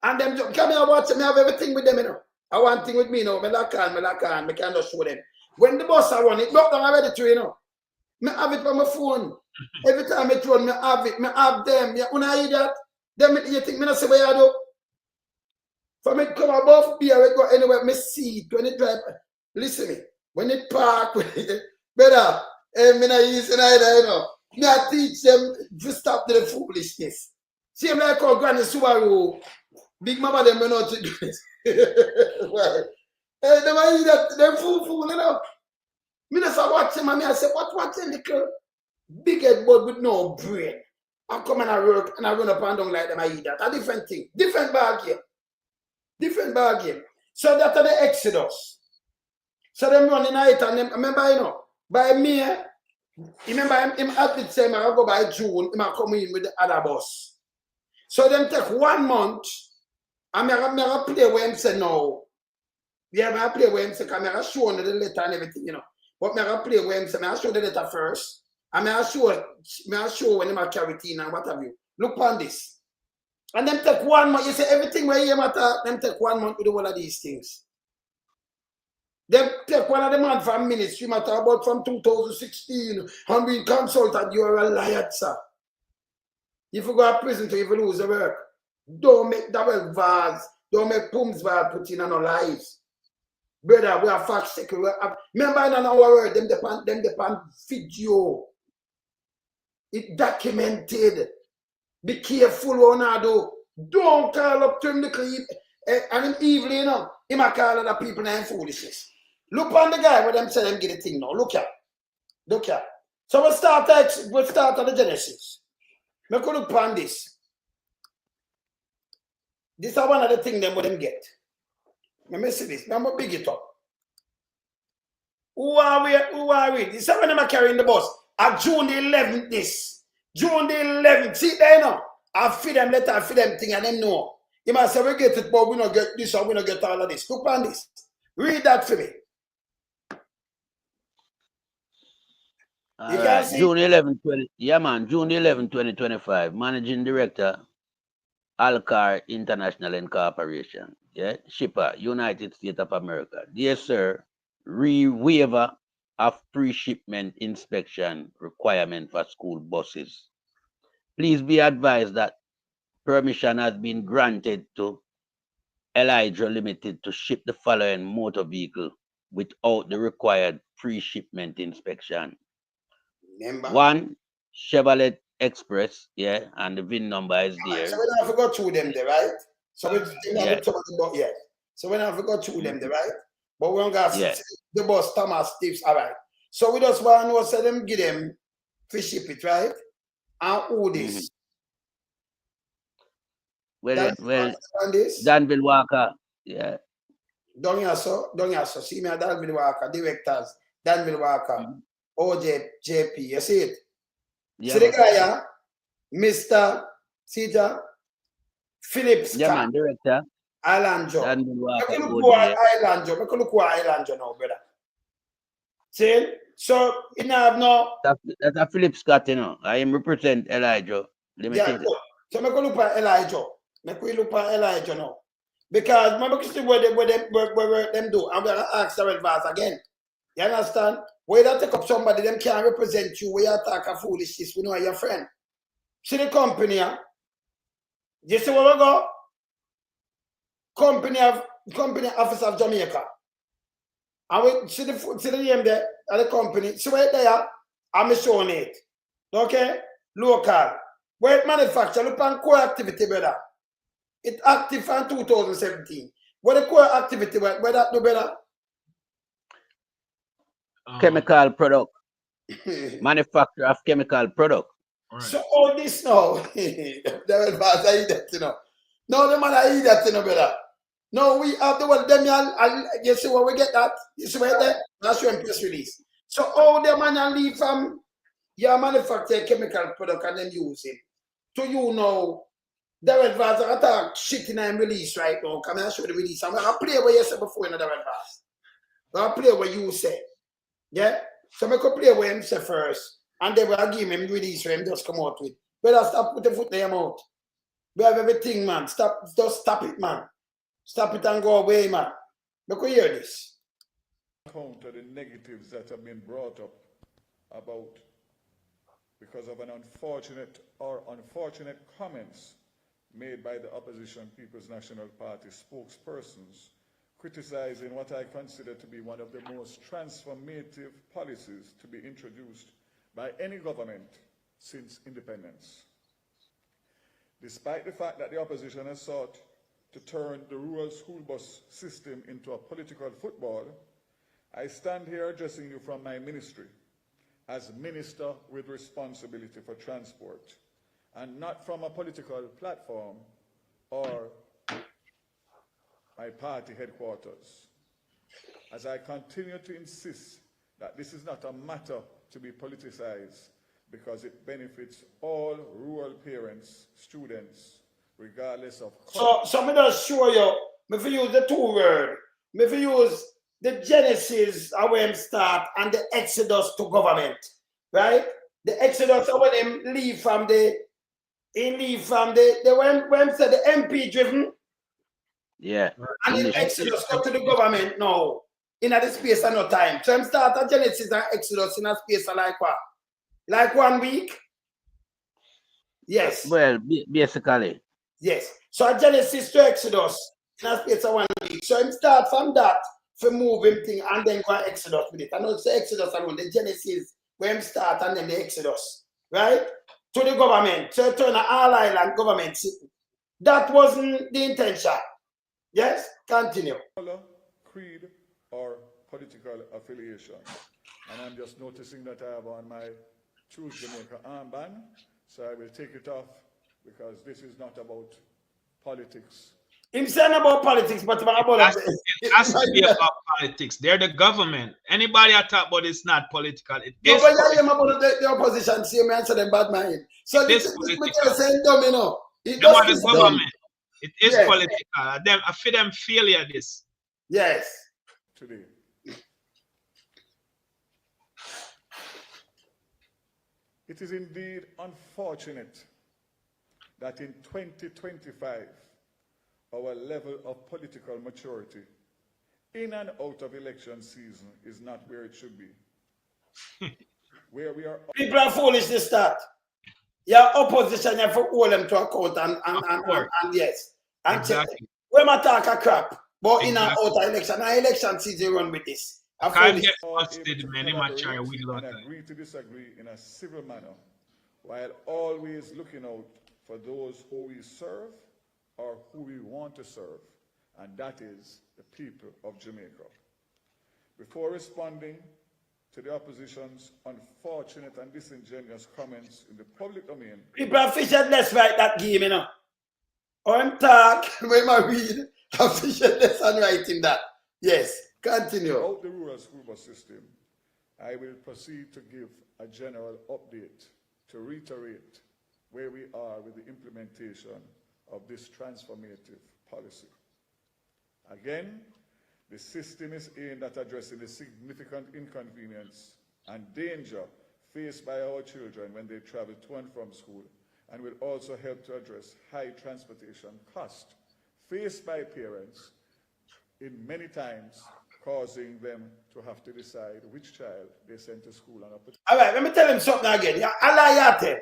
A: And them jump. Come here, watch me have everything with them, you know. I want thing with me now. I can just show them. When the boss I run it, look down already too, you know. I have it on my phone. Every time I run, I have it. I have them. When I hear that, them you think me not say what I do? For me to come above beer, I go anywhere, me see it when it drive. Listen me, when it park, better, me not using either, you know. Me I teach them to stop the foolishness. See them like our Granny Subaru, Big Mama them know to do this. Well, hey, them I hear that, them fool, you know. Me just watch him and me I say, what a little big head bud with no brain. I come and I work and I run up and down like them, I eat that. A different thing, different bag here. Different ball game. So that are the Exodus. So them running night and them, remember, you know, by me, remember him at the time I go by June, him come in with the other bus. So them take 1 month, and I play where him say no. Yeah, I play where him say, because I show the letter and everything, you know. But I play where him say, I show the letter first, and I show when him carry it in and what have you. Look on this. And them take 1 month. You say everything where you matter, them take 1 month to do all of these things. Them take one of the man from ministry matter about from 2016 and being consulted. You're a liar, sir. If you go to prison to even lose the work, don't make Daryl Vaz, don't make Pums Vaz put in no lies. Brother, we are fact check. Remember in our word, them depend video. It documented. Be careful what I do. Don't call up to him the clip and him evil, you know. He might call other people and foolishness. Look on the guy where them say them get the thing now. Look here. Look here. So we start at the Genesis. Look on this. This is one of the things them what them get. Let me see this. I'm going to big it up. Who are we? This is when them are carrying the bus. At June the 11th, this. June the 11th. See there now. I feed them letter, I feed them thing, and them know. You must say, we get it, but we don't get this or we don't get all of this. Look on this. Read that for me. You can see?
C: June 11, 20, yeah, man, June 11, 2025, Managing Director, Alcar International Incorporation, yeah, shipper, United States of America. Dear sir, waiver of pre-shipment inspection requirement for school buses. Please be advised that permission has been granted to Elijah Limited to ship the following motor vehicle without the required pre-shipment inspection.
A: Remember.
C: 1 Chevrolet Express, yeah, and the VIN number is there.
A: So we don't have to go through them there, right? So we
C: Yeah.
A: have to talk about yeah. So we don't have to go through them there, right? But we don't got
C: Yeah.
A: the boss Thomas tips, all right. So we just want to know, so them give them to ship it, right? And who this?
C: Well,
A: And this?
C: Danville Walker, yeah.
A: Down here, so. See me at Danville Walker, directors, Danville Walker, OJP, you see it?
C: Yeah,
A: See the guy, yeah? Mr. Caesar Philip Scott,
C: yeah, man, director.
A: Island Joe.
C: Danville Walker,
A: Look who
C: OJ.
A: Island Joe. Look who Island Joe now, brother. See? So, you know, have no.
C: That's a Philip Scott, you know. I am represent Elijah
A: Yeah,
C: Limited.
A: good. So, I look at Elijah. I look at Elijah now. Because, remember, see what them do. I'm going to ask Daryl Vaz again. You understand? Where you take up somebody, them can't represent you, where you attack a foolishness, we know your friend. See the company, huh? You see where we go? Company Office of Jamaica. And we see the name there at the company. See right there, I'm showing it. Okay? Local. Where it manufacture, look on core activity, brother. It active from 2017. What the core activity, where that do, brother?
C: Chemical product. Manufacturer of chemical product.
B: Right.
A: So all this now, Daryl Vaz, I eat that, you know. No, the man I eat that, you know, brother. No, we have the one, them, you see where we get that? You see right there? That's your press release. So all the man leave from your manufacture chemical product and then use it. So you know, Daryl Vaz, I talk shit in and release right now. Come and show the release. I'm going to play what you said before in the Daryl Vaz. I'm going to play what you said. Yeah? So I could play what him say first. And then we'll give him release for him just come out with. Better stop putting foot in your mouth. We have everything, man. Just stop it, man. Stop it and go away, man. Look, we hear this.
H: Counter the negatives that have been brought up about because of an unfortunate comments made by the opposition People's National Party spokespersons criticizing what I consider to be one of the most transformative policies to be introduced by any government since independence. Despite the fact that the opposition has sought to turn the rural school bus system into a political football, I stand here addressing you from my ministry as minister with responsibility for transport, and not from a political platform or my party headquarters, as I continue to insist that this is not a matter to be politicized because it benefits all rural parents, students, regardless of...
A: So I'm going to show you, if you use the two words, if you use the Genesis of when start and the Exodus to government, right? The Exodus of when them leave from the when said the MP driven.
C: Yeah.
A: And the Exodus go to the government now. in the space of no time. So I'm start a Genesis and Exodus in a space of like what? Like 1 week? Yes.
C: Well, basically.
A: Yes. So Genesis to Exodus in a space of 1 week. So him start from that for move him thing and then go Exodus with it. I know it's the Exodus alone, the Genesis where him start and then the Exodus. Right? To the government. So turn an all island government. That wasn't the intention. Yes? Continue.
H: Color, creed, or political affiliation. And I'm just noticing that I have on my Choose Jamaica armband, so I will take it off because this is not about politics.
A: Him saying about politics, but about
B: it has to be about politics. They're the government. Anybody I talk about it's not political. It
A: no,
B: is
A: but
B: political.
A: about the opposition, see me answer them bad mind. So this is
B: political.
A: saying dumb, you know. It
B: Them are
A: does
B: the
A: is
B: government. It is
A: Yes.
B: political. I feel them failure this.
A: Yes.
H: Today. It is indeed unfortunate that in 2025, our level of political maturity in and out of election season is not where it should be. Where we are.
A: People are foolish to start. Your opposition, you have to hold them to account and yes. And
B: Exactly.
A: we might talk a crap, but in and
B: Exactly.
A: out of election, our election season run with this.
B: Can't get busted, man. They might try to wiggle out
H: and
B: that.
H: agree to disagree in a civil manner, while always looking out for those who we serve or who we want to serve, and that is the people of Jamaica. Before responding to the opposition's unfortunate and disingenuous comments in the public domain,
A: people are fishing less right that game, you know. Or I'm talk, when I read, I'm fishing less and writing that. Yes, continue.
H: about the rural school bus system, I will proceed to give a general update to reiterate where we are with the implementation of this transformative policy. Again, the system is aimed at addressing the significant inconvenience and danger faced by our children when they travel to and from school, and will also help to address high transportation costs faced by parents in many times causing them to have to decide which child they send to school on a particular.
A: All right, let me tell him something again. Yeah, Alayate.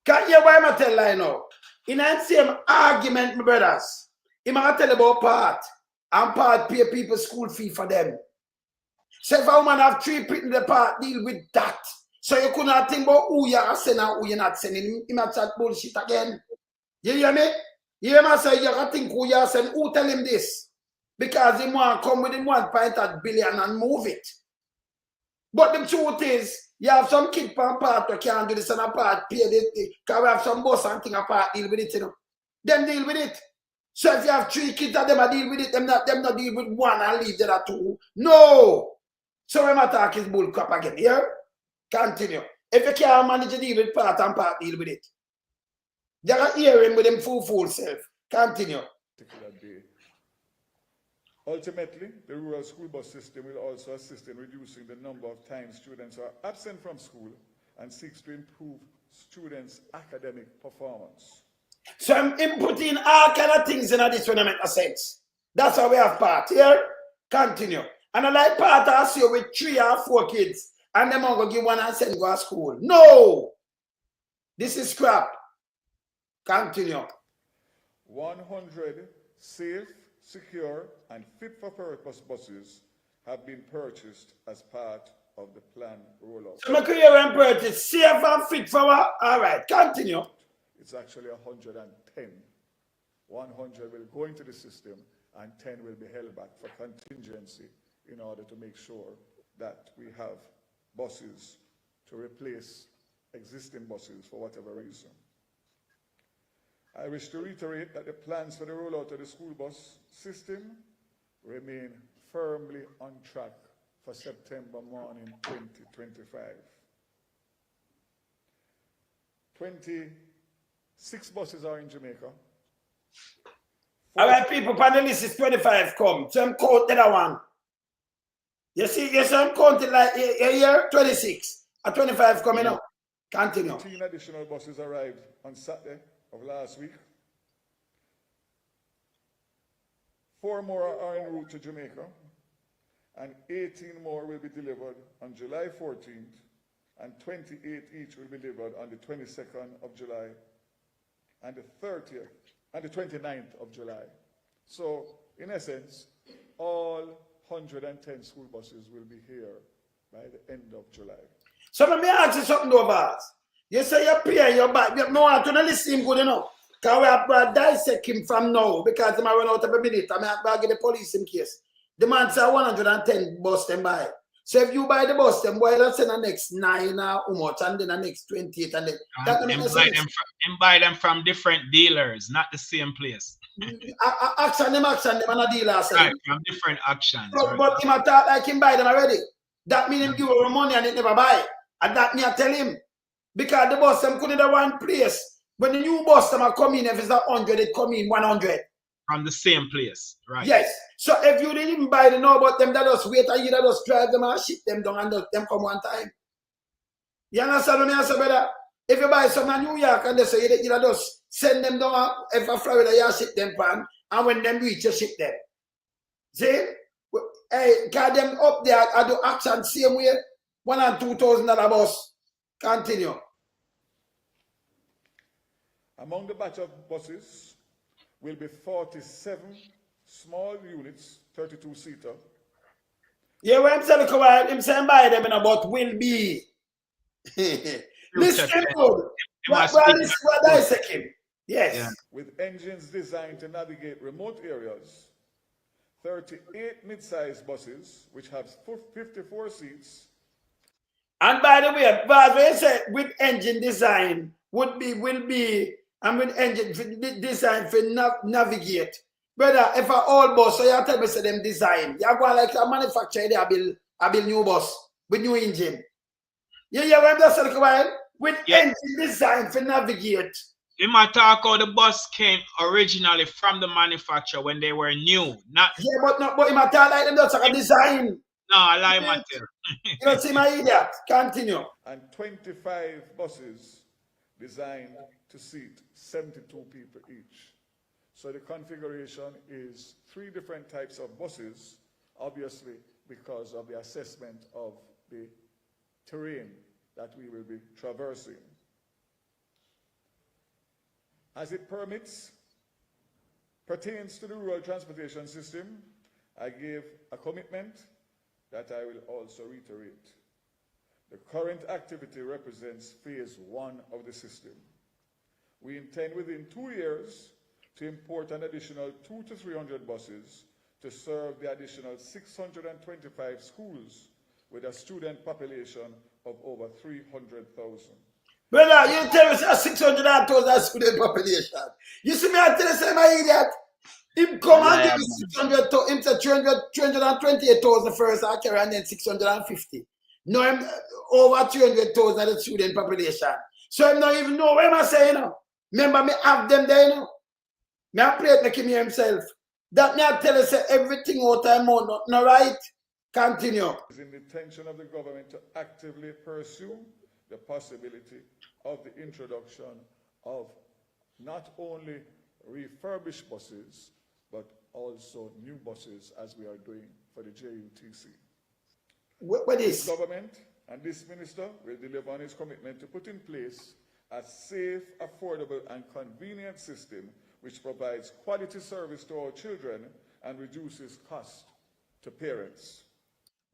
A: Can't hear why I'm tell lie now. In that same argument, my brothers, I'm going to tell about part, and part pay people school fee for them. So if a woman have 3 people in the part, deal with that. So you could not think about who you are sending and who you're not sending. You might chat bullshit again. You hear me? You hear me say you got to think who you are sending. Who tell him this? Because he want to come with him 1.8 billion and move it. But the truth is, you have some kid per part who can't do this and a part pay this. Because we have some boss and thing apart deal with it, you know. Them deal with it. So if you have 3 kids that them deal with it, them not deal with 1 and leave the other 2. No. So when I talk is bull crap again. Yeah? Continue. If you can't manage to deal with part and part deal with it. You got to hear him with them fool self. Continue.
H: Day. Ultimately, the rural school bus system will also assist in reducing the number of times students are absent from school and seeks to improve students' academic performance.
A: So I'm inputting all kind of things in this when I make a sense. That's how we have part here. Continue. And I like part I see with 3 or 4 kids and them going to give 1 and send go to school. No! This is crap. Continue.
H: 100 safe, secure, and fit-for-purpose buses have been purchased as part of the planned rollout.
A: So my career and purchase safe and fit for what? All right, continue.
H: It's actually 110. 100 will go into the system and 10 will be held back for contingency in order to make sure that we have buses to replace existing buses for whatever reason. I wish to reiterate that the plans for the rollout of the school bus system remain firmly on track for September morning 2025. 26 buses are in Jamaica.
A: All right, people, panelists is 25 come. So I'm counting that one. You see, I'm counting like a year, 26. A 25 coming up. Continue.
H: 18 additional buses arrived on Saturday of last week. 4 more are en route to Jamaica. and 18 more will be delivered on July 14th, and 28 each will be delivered on the 22nd of July, and the 30th, and the 29th of July. So, in essence, all 110 school buses will be here by the end of July.
A: So let me ask you something, though, Vaz. You say you pay your back. You know what? You don't listen good enough. Because we have to dissect him from now. Because they might run out of a minute. I have to get the police in case. The man say 110 bus them buy. So if you buy the bus, them boy, let's say the next 9 or how much, and then the next 28, and then that
B: buy them from different dealers, not the same place.
A: Action them, and a dealer.
B: Right, from different actions.
A: But him a talk like him buy them already. That means him give him money and it never buy. And that me I tell him. Because the bus them couldn't have one place. When the new bus them are coming, if it's 100, it come in 100.
B: From the same place, right?
A: Yes. So if you didn't even buy the know about them, that just wait and you just drive them and ship them down and them come one time. You understand what I say, brother? If you buy some in New York and they say you just send them down, if a Florida, you ship them pan, and when them reach, you ship them. See? Hey, got them up there, I do action same way, $1,000 and $2,000 bus. Continue.
H: Among the batch of buses will be 47 small units, 32-seater.
A: Yeah, when I'm saying him saying buy them in about will be. Listen good. What I say, yes.
B: Yeah.
H: With engines designed to navigate remote areas, 38 mid-sized buses, which have 54 seats.
A: And by the way, Vaz, when you say with engine design will be, and with engine design for navigate. Brother, if I old bus, so you tell me say them design. You go like a manufacturer, I build new bus with new engine. You hear what I'm just saying? With engine design for navigate.
B: You might talk how the bus came originally from the manufacturer when they were new. Not
A: but you might talk like them just like a design.
B: No, I lie, Matthew.
A: You don't see my idiot. Continue.
H: And 25 buses designed to seat 72 people each. So the configuration is 3 different types of buses, obviously because of the assessment of the terrain that we will be traversing. As it pertains to the rural transportation system, I gave a commitment that I will also reiterate. The current activity represents phase 1 of the system. We intend within 2 years to import an additional 200 to 300 buses to serve the additional 625 schools with a student population of over 300,000.
A: Brother, you tell us 600,000 student population. You see me, I tell you, my idiot. Him come and give me 600, him say 328,000 first, I carry and then 650. No, him over 300,000 the student population. So him don't even know what am I saying now. Remember me have them there, you know. Me I play it make him hear himself. That me I tell you say everything out time more not right. Continue.
H: It's in the intention of the government to actively pursue the possibility of the introduction of not only refurbished buses, but also new buses as we are doing for the JUTC.
A: What is?
H: The government and this minister will deliver on his commitment to put in place a safe, affordable, and convenient system which provides quality service to our children and reduces cost to parents.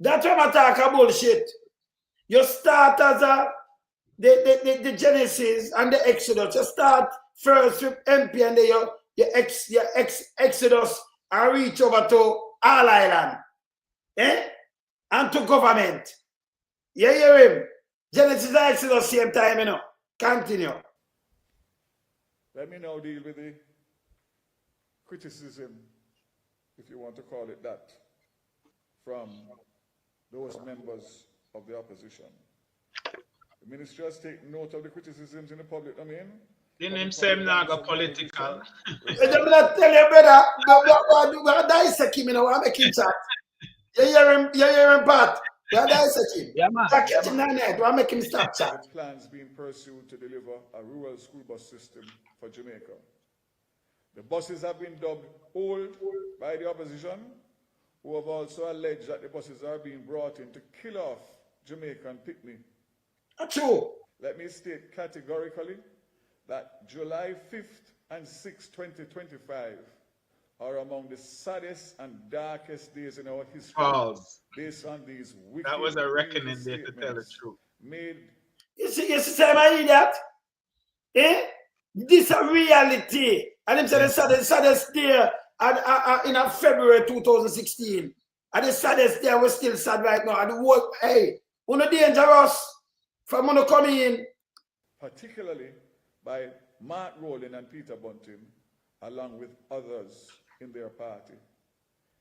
A: That's what I talk about bullshit. You start as the Genesis and the Exodus. You start first with MP and then your Exodus and reach over to All Island. And to government. You hear him? Genesis and Exodus same time, you know. Continue.
H: Let me now deal with the criticism, if you want to call it that, from those members of the opposition. The ministry has taken note of the criticisms in the public domain.
B: Didn't him say him not go political?
A: I'm not tell you, brother. I'm dissect him, you know. I'm making chat. You hear him, Pat. I'm dissect him.
C: Yeah, man.
A: I'm making him stop chat.
H: With plans being pursued to deliver a rural school bus system for Jamaica. The buses have been dubbed old by the opposition, who have also alleged that the buses are being brought in to kill off Jamaican picnic.
A: True.
H: Let me state categorically that July 5th and 6th, 2025 are among the saddest and darkest days in our history.
B: Pause.
H: Based on these wicked,
B: That was a
H: evil
B: reckoning day, to tell the
H: statements
B: truth.
H: made.
A: You see, Sam, that? Eh? This a reality. And him said the saddest day in February 2016. And the saddest day we're still sad right now. And the world, hey, we're not dangerous from when come in.
H: Particularly by Mark Rowland and Peter Bunting, along with others in their party.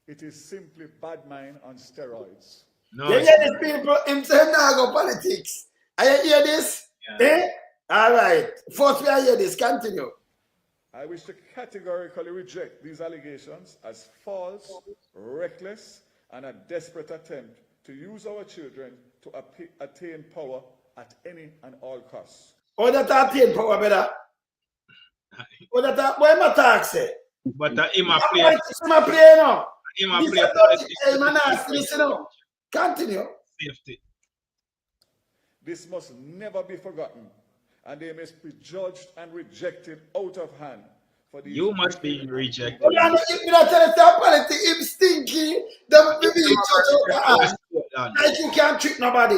H: It is simply bad mind on steroids.
B: No,
A: You hear these people, him say now go politics. Are you hear this?
B: Yeah.
A: Eh? All right. First we hear this. Continue.
H: I wish to categorically reject these allegations as false, reckless, and a desperate attempt to use our children to attain power at any and all costs.
A: Oh, that attain power, brother. Oh, that why my talk say?
B: but him a play.
A: Him a play now.
B: Him a
A: This
B: play.
A: is not hey, man, listen now. Continue.
B: Safety.
H: This must never be forgotten, and they must be judged and rejected out of hand. For these
B: You must be rejected.
A: But if you don't tell us that politics, him stinky, the judge out like you can't trick nobody.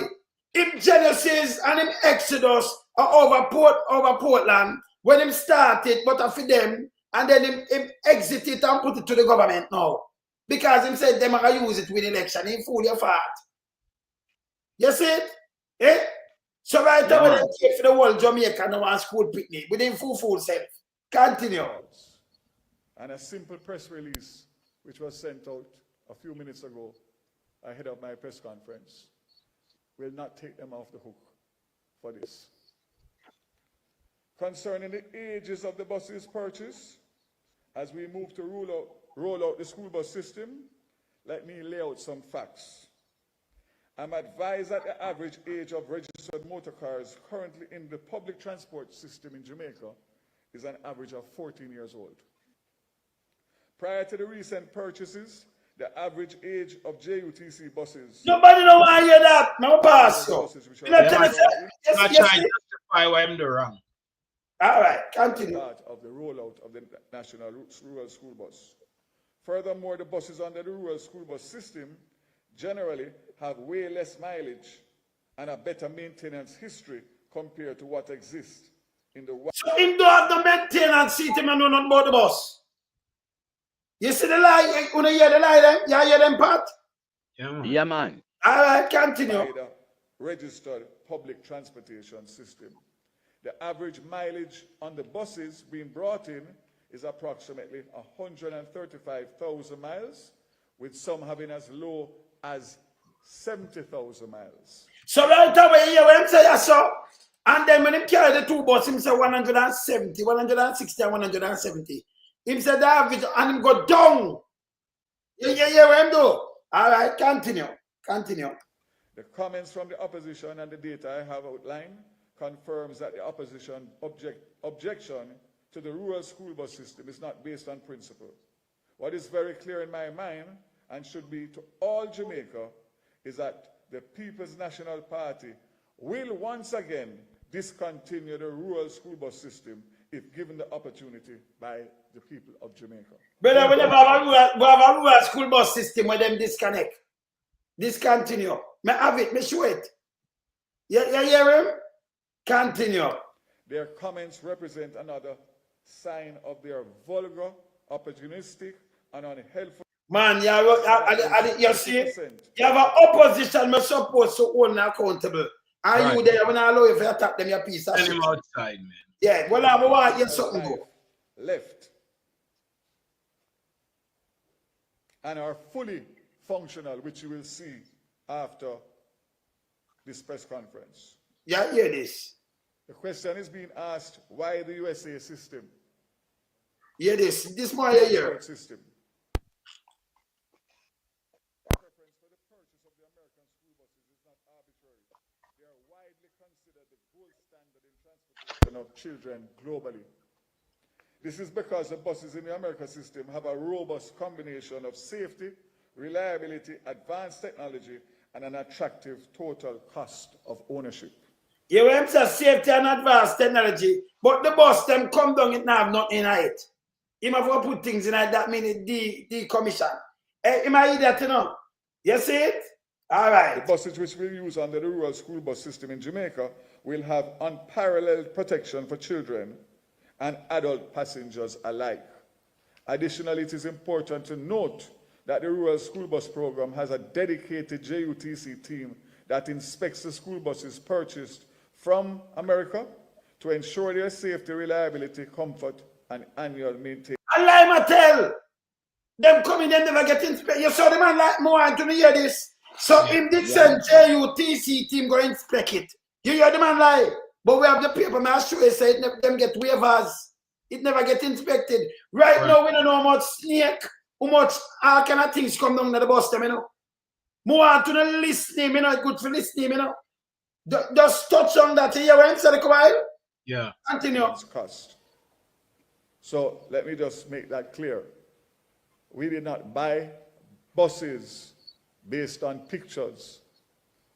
A: Him Genesis and him Exodus are over Portland when him started, but for them, and then him exit it and put it to the government now. Because him said them are going to use it with election. He fool your fart. You see it? Eh? So right now, when they take for the whole Jamaica now and school picnic, with him fool self. Continue.
H: And a simple press release, which was sent out a few minutes ago ahead of my press conference, will not take them off the hook for this. Concerning the ages of the buses purchased, as we move to roll out the school bus system, let me lay out some facts. I'm advised that the average age of registered motor cars currently in the public transport system in Jamaica is an average of 14 years old. Prior to the recent purchases, the average age of JUTC buses.
A: Nobody don't want to hear that. No pass.
B: I'm not trying to justify why I'm doing wrong.
A: All right, continue.
H: Part of the rollout of the National Rural School Bus. Furthermore, the buses under the Rural School Bus system generally have way less mileage and a better maintenance history compared to what exists in the...
A: So him don't have the maintenance seat, him and know nothing about the bus. You see the lie? You hear the lie then? You hear them part?
B: Yeah, man.
C: Yeah, man.
A: All right, continue.
H: By the registered public transportation system. The average mileage on the buses being brought in is approximately 135,000 miles, with some having as low as 70,000 miles.
A: So right away, you hear him say yes, so. And then when him carry the two buses, him say 170, 160, and 170. Him say the average, and him go down. You hear what him do? All right, continue. Continue.
H: The comments from the opposition and the data I have outlined confirms that the opposition objection to the rural school bus system is not based on principle. What is very clear in my mind, and should be to all Jamaica, is that the People's National Party will once again discontinue the rural school bus system if given the opportunity by the people of Jamaica.
A: Brother, we never have a rural school bus system where them disconnect. Discontinue. Me have it, me show it. You hear him? Continue.
H: Their comments represent another sign of their vulgar, opportunistic, and unhelpful.
A: Man, you see, you have an opposition me supposed to hold accountable. And right. You there, when I allow you to attack them, your piece of shit.
B: Send him outside, man.
A: Yeah, well, I want you something go.
H: Left. And are fully functional, which you will see after this press conference.
A: Yeah, hear this.
H: The question is being asked, why the USA system?
A: Hear this. This more here.
H: System. Preference for the purchase of the American school buses is not arbitrary. They are widely considered the gold standard in transportation of children globally. This is because the buses in the American system have a robust combination of safety, reliability, advanced technology, and an attractive total cost of ownership.
A: You want to safety and advanced technology, but the bus them come down, it now have nothing in it. Him have to put things in it that mean it decommission. Hey, him I that, you know. You see it? All right.
H: The buses which we use under the rural school bus system in Jamaica will have unparalleled protection for children and adult passengers alike. Additionally, it is important to note that the rural school bus program has a dedicated JUTC team that inspects the school buses purchased from America to ensure their safety, reliability, comfort, and annual maintenance.
A: Allah tell them coming, they never get inspected. You saw the man like more to hear this. So in this sense, JUTC team go inspect it. You hear the man lie. But we have the paper, man, show you say them get waivers. It never get inspected. Right now, we don't know how much snake, how much all kind of things come down to the bus, them, you know. More to the listening, you know, it's good for listening, you know. Just touch on that here when say the while.
B: Yeah.
A: Continue.
H: Cost. So let me just make that clear. We did not buy buses based on pictures.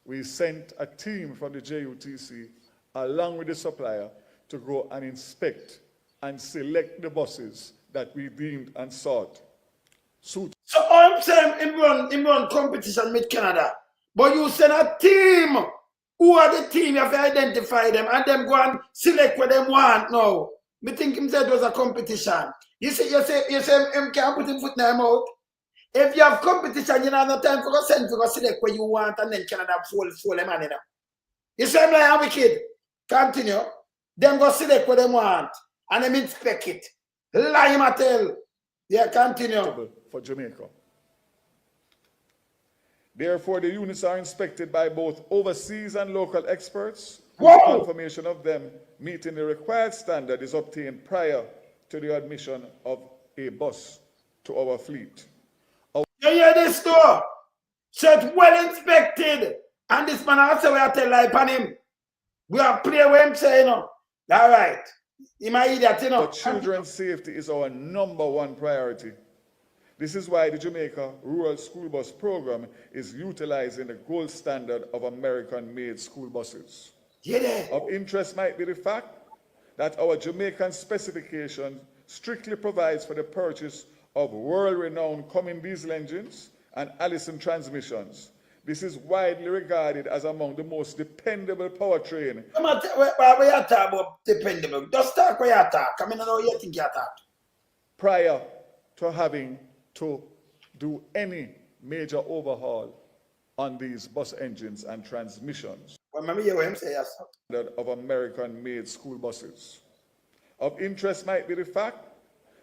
H: We sent a team from the JUTC along with the supplier to go and inspect and select the buses that we deemed and sought. So
A: I'm saying him run competition with Canada. But you send a team. Who are the team? You have to identify them and them go and select what them want now. Me think him said it was a competition. You say him can't put him foot in him out. If you have competition, you don't have no time for go send to go select what you want and then Canada fool them on it. You say I'm like a wicked. Continue. Them go select what they want and them inspect it. Lie him a tell. Yeah, continue.
H: For Jamaica. Therefore, the units are inspected by both overseas and local experts. Confirmation of them meeting the required standard is obtained prior to the admission of a bus to our fleet.
A: You hear this too? So it's well inspected. And this man also we have to lie upon him. We are play with him saying, you know. All right. He might idiot, you know.
H: But children's safety is our #1 priority. This is why the Jamaica Rural School Bus Program is utilizing the gold standard of American-made school buses.
A: Yeah.
H: Of interest might be the fact that our Jamaican specification strictly provides for the purchase of world-renowned Cummins diesel engines and Allison transmissions. This is widely regarded as among the most dependable powertrain.
A: Come on, we are talking about dependable. Just talk where you talk. I mean, I know you think you talk.
H: Prior to having to do any major overhaul on these bus engines and transmissions of American-made school buses. Of interest might be the fact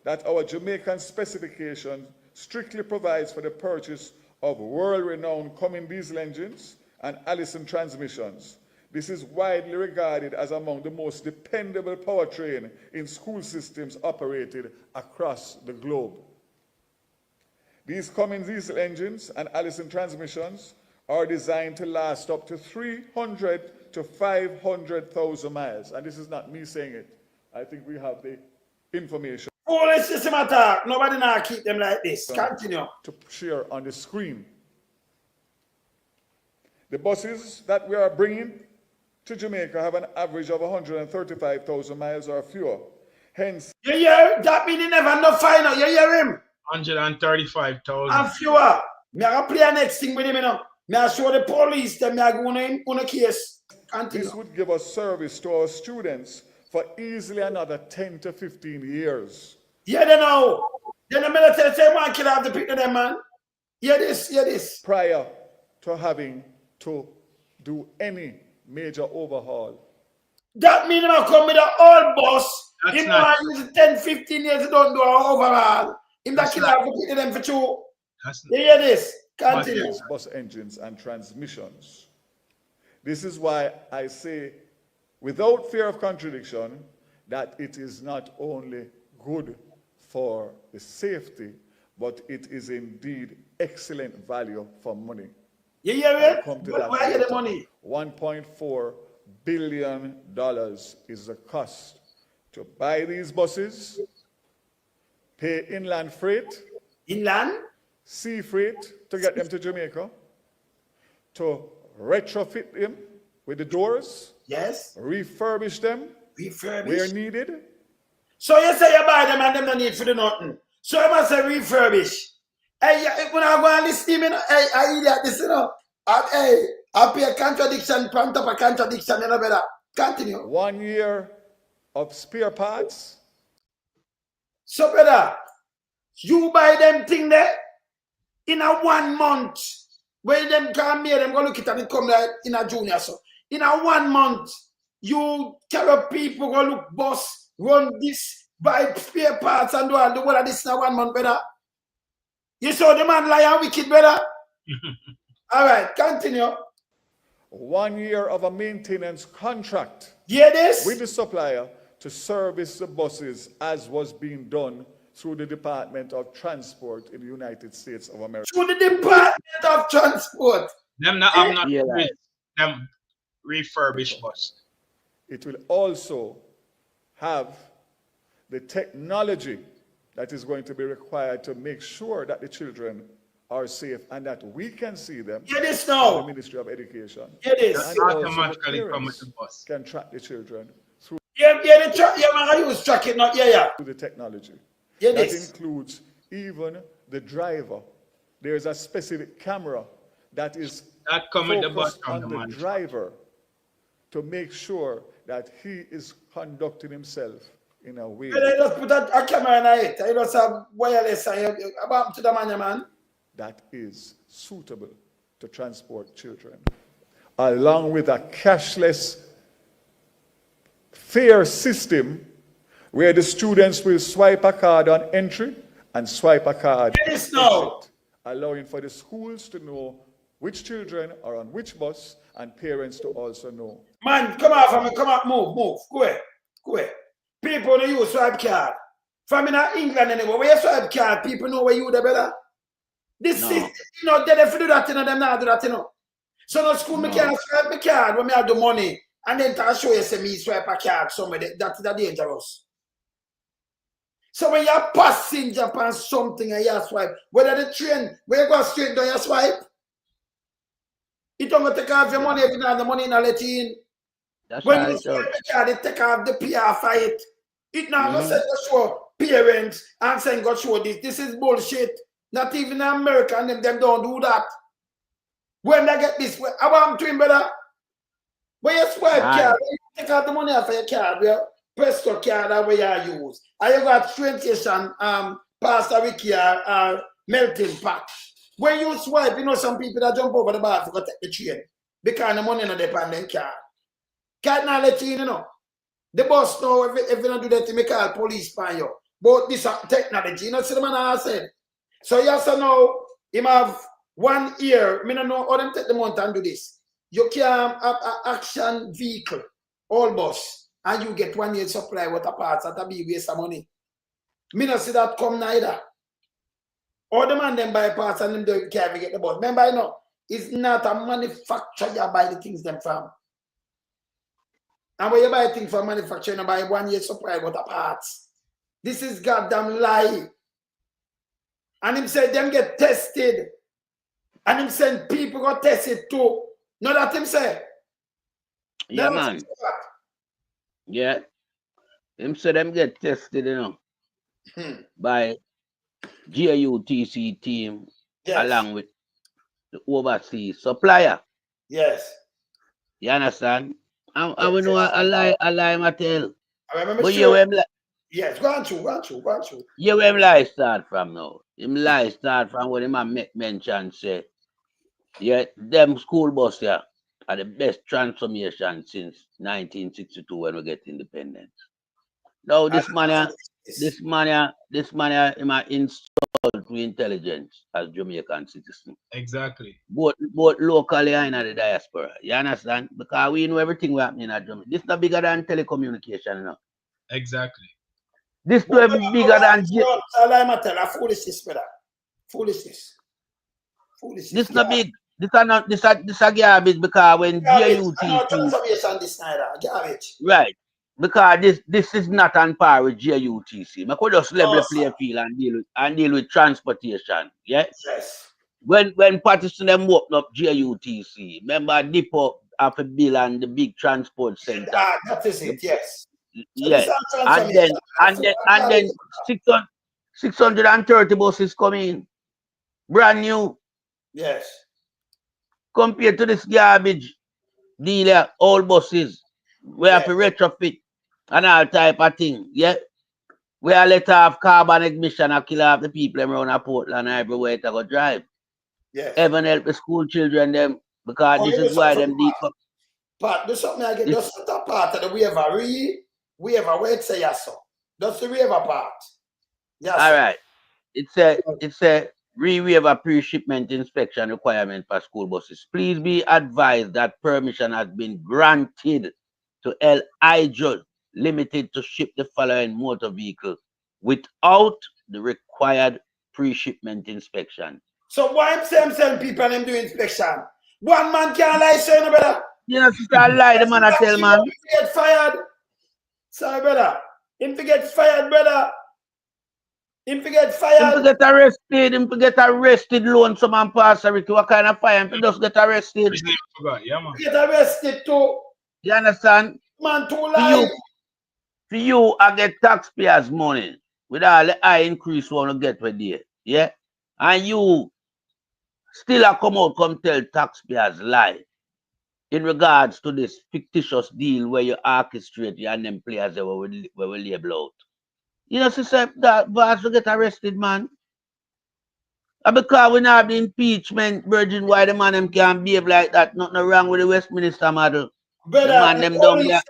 H: that our Jamaican specification strictly provides for the purchase of world-renowned Cummins diesel engines and Allison transmissions. This is widely regarded as among the most dependable powertrain in school systems operated across the globe. These Cummins diesel engines and Allison transmissions are designed to last up to 300 to 500,000 miles. And this is not me saying it. I think we have the information.
A: Foolish system attack. Nobody now keep them like this. Continue.
H: To share on the screen. The buses that we are bringing to Jamaica have an average of 135,000 miles or fewer. Hence,
A: you hear? That means he never no final. You hear him?
B: 135,000.
A: And fewer. Me I play the next thing with him, you know. Me I show the police them. Me I go on a case. Continue.
H: This would give us service to our students for easily another 10 to 15 years.
A: Yeah, they know. Then the military say, man, kill have to pick them, man. Hear this, hear this.
H: Prior to having to do any major overhaul.
A: That means I come with an old bus.
B: That's
A: Him
B: not-
A: use 10, 15 years to don't do an overhaul. Him that kill have to pick them for two.
B: That's
A: You hear this? Continue.
H: Bus engines and transmissions. This is why I say, without fear of contradiction, that it is not only good for the safety, but it is indeed excellent value for money.
A: You hear it?
H: Come to
A: But
H: that
A: where get the
H: later.
A: money?
H: $1.4 billion is the cost to buy these buses, pay inland freight,
A: Inland?
H: sea freight to get them to Jamaica, to retrofit them with the doors,
A: Yes.
H: refurbish them where needed.
A: So you say you buy them and them don't need for the nothing. So you must say refurbish. Hey, when I go and listen, you know, hey, I idiot this, you know. Hey, I pay a contradiction, front up a contradiction, you know better. Continue.
H: 1 year of spare parts.
A: So brother, you buy them thing there in a 1 month. Where them come here, them go look it and it come like in a junior. So in a 1 month, you carry people go look boss, run this, buy spare parts and do all the whole of this in a 1 month, brother. You saw the man lie and wicked, brother. All right, continue.
H: 1 year of a maintenance contract.
A: Hear this?
H: With the supplier to service the buses as was being done through the Department of Transport in the United States of America.
A: Through the Department of Transport.
B: Them not have not them refurbished bus.
H: It will also have the technology that is going to be required to make sure that the children are safe and that we can see them.
A: Hear this now.
H: The Ministry of Education.
A: Hear this.
H: And also
B: Automatically
H: the
B: come with
H: parents
B: the bus.
H: can track the children through
A: Yeah, man, I use track it, not yeah.
H: the technology.
A: Hear
H: That
A: this.
H: includes even the driver. There's a specific camera that is
B: That come with the bus
H: focused
B: from
H: on
B: the
H: the
B: man.
H: driver to make sure that he is conducting himself in a way
A: When I just put a camera in it, I just have wireless about to the man.
H: that is suitable to transport children, along with a cashless fare system where the students will swipe a card on entry and swipe a card
A: Hear this
H: on
A: now.
H: exit, allowing for the schools to know which children are on which bus and parents to also know.
A: Man, come out from me, come out, move. Go away. People don't use swipe card. From in England anyway, where you swipe card, people know where you the better. This
C: No.
A: is, you know, they if you do that, you know, them not do that, you know. So no school, me can't swipe my card when me have the money, and then to show you say me swipe a card somewhere, that's dangerous. So when you're passenger upon something and you swipe, whether the train, where you go straight down, you swipe, it don't take off your money if you don't have the money in a let you in.
C: That's
A: When
C: how
A: you
C: it
A: swipe
C: does.
A: the card, it take off the PR for it. It now go say go show parents and saying go show this. This is bullshit. Not even in America and them don't do that. When they get this, I want to him, brother. When you swipe card, when you take out the money off of your card, well, Presto card that way you use. And you got train station, Pastor Ricky or melting pot. When you swipe, you know some people that jump over the bar to go take the train because the money not depend on their card. Card not let you in, you know. The boss know if you don't do that, you make call police for you. But this technology, you know, see the man I said. So you have to know him have 1 year. I don't know how them take the month and do this. You can have an action vehicle, all bus, and you get 1 year supply with a parts at a big waste of money. Me not see that come neither. All the man them buy parts and them don't care if you get the bus. Remember, you know, it's not a manufacturer you buy the things them from. And when you buy things from manufacturer, you buy 1 year supply with a parts. This is goddamn lie. And him said them get tested. And him send people go test it too. Know that him say?
C: Yeah, man. Yeah. Him say them get tested, you know, by GAUTC team along with the overseas supplier.
A: Yes.
C: You understand? And we know a lie I tell.
A: I remember
C: But you him
A: yes, go on through.
C: You him lie start from now. Him lie start from when him a make mention say, yeah, them school bus here are the best transformation since 1962 when we get independence. Now this man him a insult to intelligence as Jamaican citizen.
B: Exactly.
C: Both locally and in the diaspora. You understand? Because we know everything we happening in Jamaica. This is not bigger than telecommunication, you know.
B: Exactly.
C: This is bigger than
A: Foolishness, brother. Foolishness.
C: This not big. This a garbage because when
A: Garbage.
C: GUT
A: I know transformation this Snyder. Garbage.
C: right. because this is not on par with JUTC. I could just level
A: No,
C: the playing field and deal with transportation. Yeah.
A: yes.
C: When Patterson them open up JUTC, remember Depot have a bill and the big transport center.
A: That is it, yes. So
C: Yeah.
A: this is
C: And then 630 buses coming. Brand new.
A: yes.
C: Compared to this garbage dealer, old buses. We have to retrofit and all type of thing. Yeah. We are let off carbon emission and kill off the people around a Portland everywhere to go drive.
A: Yes.
C: Even help the school children them because this is why them decouple.
A: But do something again, that's the part of the waiver. We have a way to say yes, sir. That's the waiver part. Yes.
C: All right. It's a re-waiver pre-shipment inspection requirement for school buses. Please be advised that permission has been granted to L.I.J. Limited to ship the following motor vehicle without the required pre-shipment inspection.
A: So why I'm saying people and them do inspection? One man can't lie, so no better.
C: You know, sister, I lie, the man I tell man.
A: Him to get fired. Sorry, brother. Him to get fired, brother. Him to get fired.
C: Him to get arrested. Him to get arrested. Loan someone pass a Ricky. What kind of fire? Him to just get arrested.
B: Yeah, man.
A: Get arrested too.
C: You understand?
A: Man, too lie.
C: For you, I get taxpayers' money with all the high increase you want to get with there. Yeah? And you still a come out, come tell taxpayers lie in regards to this fictitious deal where you orchestrate and them players that we label out. You know, sister, that Vaz will get arrested, man. And because we not have the impeachment, Virgin, why the man them can't behave like that? Nothing wrong with the Westminster model.
A: Brother,
C: the man them down there.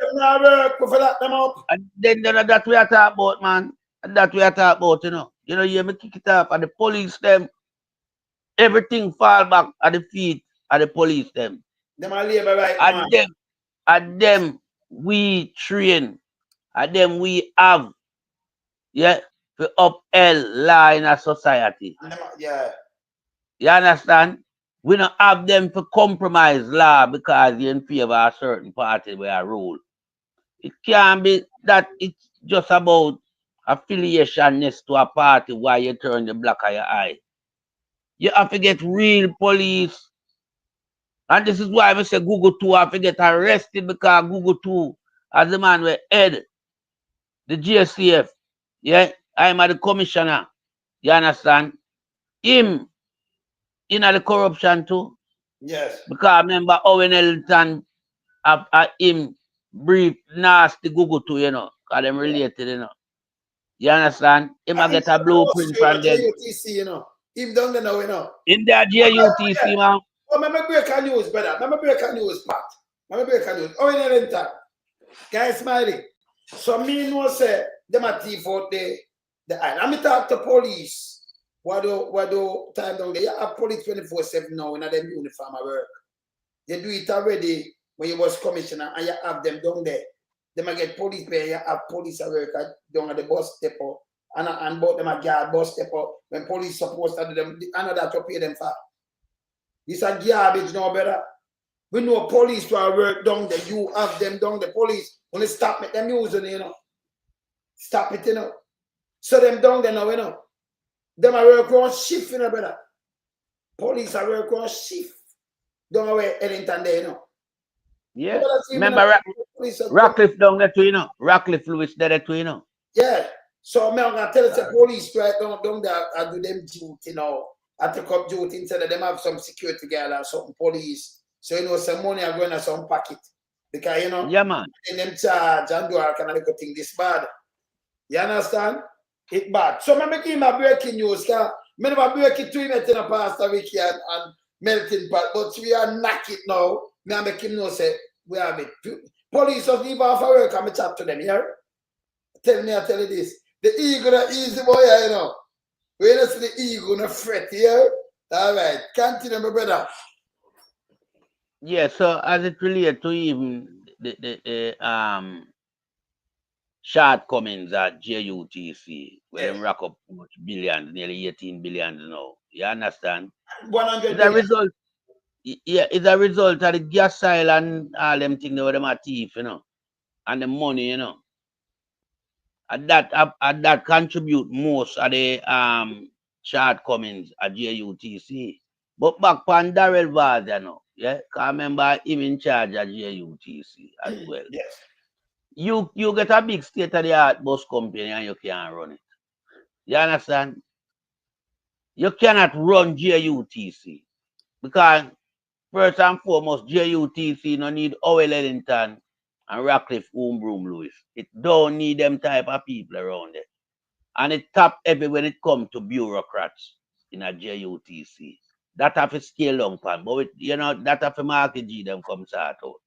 A: Them up.
C: And then that we are talking about, man. And that we are talking about, you know. You know, you me kick it off and the police them. Everything fall back at the feet of the police them.
A: Them are labor right,
C: and them we train. And them we have, yeah, to uphold law in a society.
A: Yeah.
C: You understand? We don't have them to compromise law because you're in favor of a certain party where I rule. It can't be that it's just about affiliationness to a party while you turn the black of your eye. You have to get real police. And this is why I say Google 2 have to get arrested because Google 2 as the man where head the GSCF. Yeah, I'm the commissioner. You understand? Him in the corruption too.
A: Yes.
C: Because remember Owen Elton have him brief nasty Google too, you know, because them related, you know. You understand? Him a get a blueprint from them.
A: You know. Him down there now, you know.
C: In their JUTC, man.
A: Oh, let me break a news, brother. Let me break a news, Pat. Let me break a news. Owen Elton. Guys, smiling. So me know say them a thief out the island. Let me talk to police. What do time down there? You have police 24/7 now in them uniform at work. You do it already when you was commissioner and you have them down there. They might get police pay, you have police at work down at the bus depot and both them a guard bus depot. When police supposed to do them, I know that to pay them for. This a garbage now, brother. We know police to work down there. You have them down the police. When they stop it, them using it, you know. Stop it, you know. So them down there now, you know. Them are work on shift, you know, brother. Police are work on shift. Don't know where Ellington there, you know.
C: Yeah. Remember Rockcliffe down there too, you know. Rockcliffe Lewis there too, you know.
A: Yeah. So I'm gonna tell the police right down there and do them duty, you know. I take up duty instead of them have some security guard or something police. So you know some money are going to some pocket. Because you know,
C: yeah, man.
A: In them charge and do all kind of thing this bad. You understand? It bad. So I'm making my breaking news, because I never break it to him in a pastor wiki and melting pot, but we are knock it now. I make him know say we have it. Police just leave off of work and I chat to them here. Tell me, I tell you this. The eagle is easy boy, you know. We don't see the eagle no fret here. All right. Continue, my brother.
C: Yeah, so as it relates to even the shortcomings at JUTC, where them rack up much billions, nearly 18 billions now. You understand?
A: 100
C: it's a result. Yeah, it's a result of the gas sale and all them things where them are thief, you know. and the money, you know. And that contribute most of the shortcomings at JUTC. But back on Daryl Vaz, you know, yeah, 'cause I remember him in charge at JUTC as well.
A: Yes.
C: You get a big state-of-the-art bus company and you can't run it. You understand? You cannot run JUTC because first and foremost, JUTC no need Owen Ellington and Ratcliffe Broom Lewis. It don't need them type of people around it. And it tap every when it comes to bureaucrats in a JUTC. That have to scale down pan, but with, you know, that have to market G them come start out.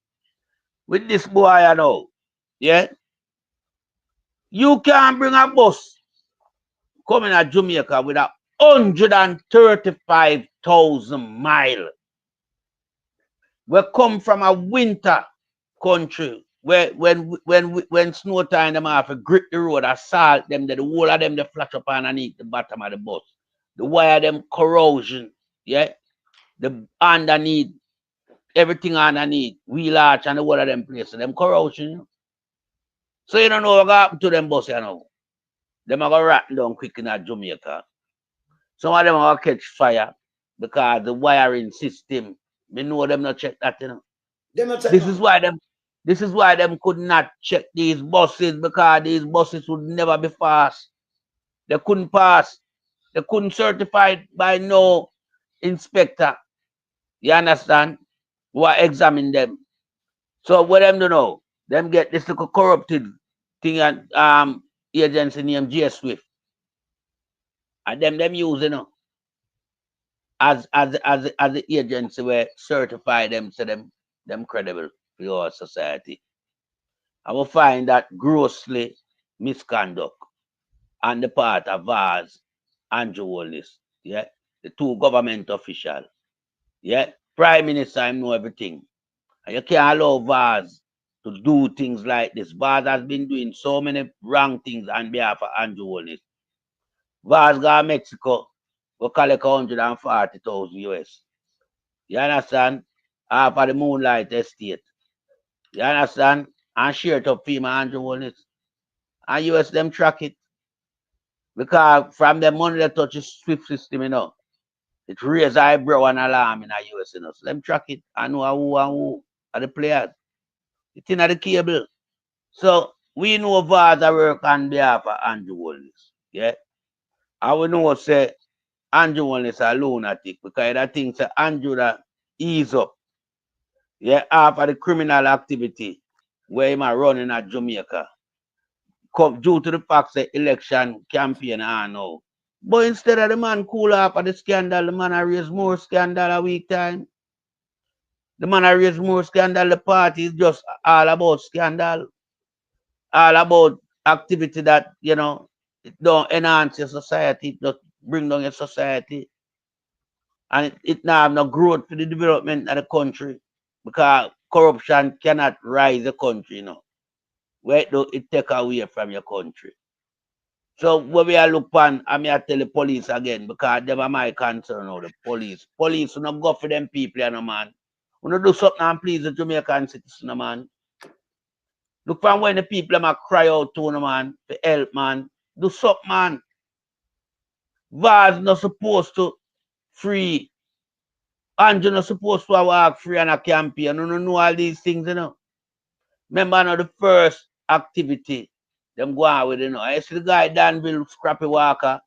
C: With this boy, you know, yeah, you can bring a bus coming to Jamaica with 135,000 miles. We come from a winter country where when snow time them have to grip the road, assault them, the whole of them they flash up underneath the bottom of the bus. The wire them corrosion, yeah. The underneath, everything underneath, wheel arch and the whole of them places, them corrosion. You know? So you don't know what happened to them bus, you know. Them are gonna rat down quick in Jamaica. Some of them are gonna catch fire because the wiring system, me know them not check that, you know. This is why them could not check these buses because these buses would never be fast. They couldn't pass. They couldn't certify by no inspector. You understand? Who are examining them. So what them do know? Them get this little corrupted thing and agency named J Swift. And them use, you know, as the agency where certify them to them credible for your society. I will find that grossly misconduct on the part of Vaz and Joelness, yeah, the two government officials, yeah, Prime Minister, I know everything, and you can't allow Vaz to do things like this. Vaz has been doing so many wrong things on behalf of Andrew Holness. Vaz got Mexico, go collect 140,000 US. You understand? Half of the Moonlight Estate. You understand? And share it up for my Andrew Holness. And US them track it. Because from the money that touches Swift system, you know, it raises eyebrow and alarm in the US, you know. So them track it and know who and who are the players. It's in the cable. So we know Vaz work on behalf of Andrew Holness. Yeah. And we know say Andrew Holness a lunatic because that thing say Andrew that ease up. Yeah, after the criminal activity where him are running at Jamaica. Due to the fact that election campaign I know. But instead of the man cool off at the scandal, the man raise more scandal a week time. The man raise more scandal. The party is just all about scandal. All about activity that, you know, it don't enhance your society, it just bring down your society. And it now have no growth for the development of the country. Because corruption cannot rise the country, you know. Where it take away from your country. So when we are look on, I may tell the police again because they are my concern now, the police. Police will not go for them people, you know, man. We don't do something and please the Jamaican citizens, you know, man. Look from when the people them cry out to, you know, man, for help, man. Do something, man. Vaz not supposed to free. Andrew not supposed to walk free on a campaign. You don't know all these things, you know. Remember now the first activity, them go on with, you know. I see the guy Danville Scrappy Walker.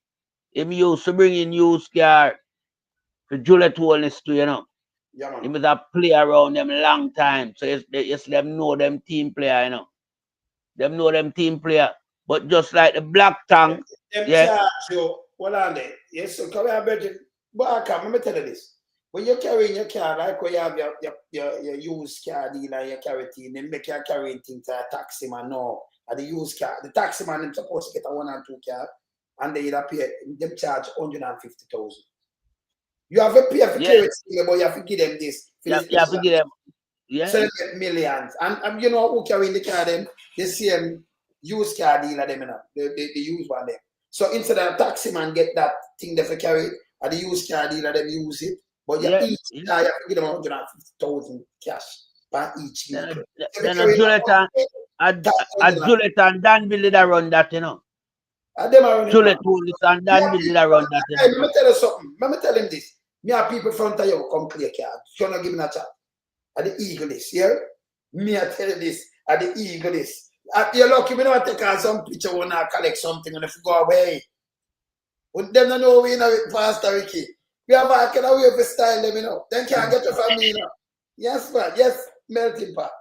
C: Him used to bring in used car for Juliet Holness too, you know.
A: Yeah, man.
C: He was a play around them long time. So yes, them know them team player, you know. Them know them team player. But just like the Black Tongue,
A: Them
C: yeah.
A: charge you, hold on there. Yes, so come here, Bridget. But let me tell you this. When you're carrying your car, like when you have your used car dealer, you carry thing, then make you carrying things to a taxi man now. And the used car, the taxi man is supposed to get a 1 and 2 car, and they pay them charge 150,000. You have to pay for carry it, but you have to give them this.
C: You have to give them, yeah.
A: So they get millions. And you know who carrying the car them? The same used car dealer them, you know, the used one them. So instead of a taxi man get that thing they for carry, and the used car dealer them use it. But you have to give them 150,000 cash by each vehicle.
C: Juliet and Danville did a run that, you know.
A: Them are running
C: Juliet
A: around.
C: Willis and Danville did a run that, you
A: Hey,
C: know.
A: let me tell you something. Let me tell him this. Me have people front of you come play card. You're not giving a chat. At the Eagle is here. Me I tell you this. At the Eagle is. You're lucky we don't take on some picture when I collect something and if you go away. When them don't know we know it faster, Ricky. We have a kind of way of style them, you know. Then can't get your family, you know. Yes, man. Yes, melting pot.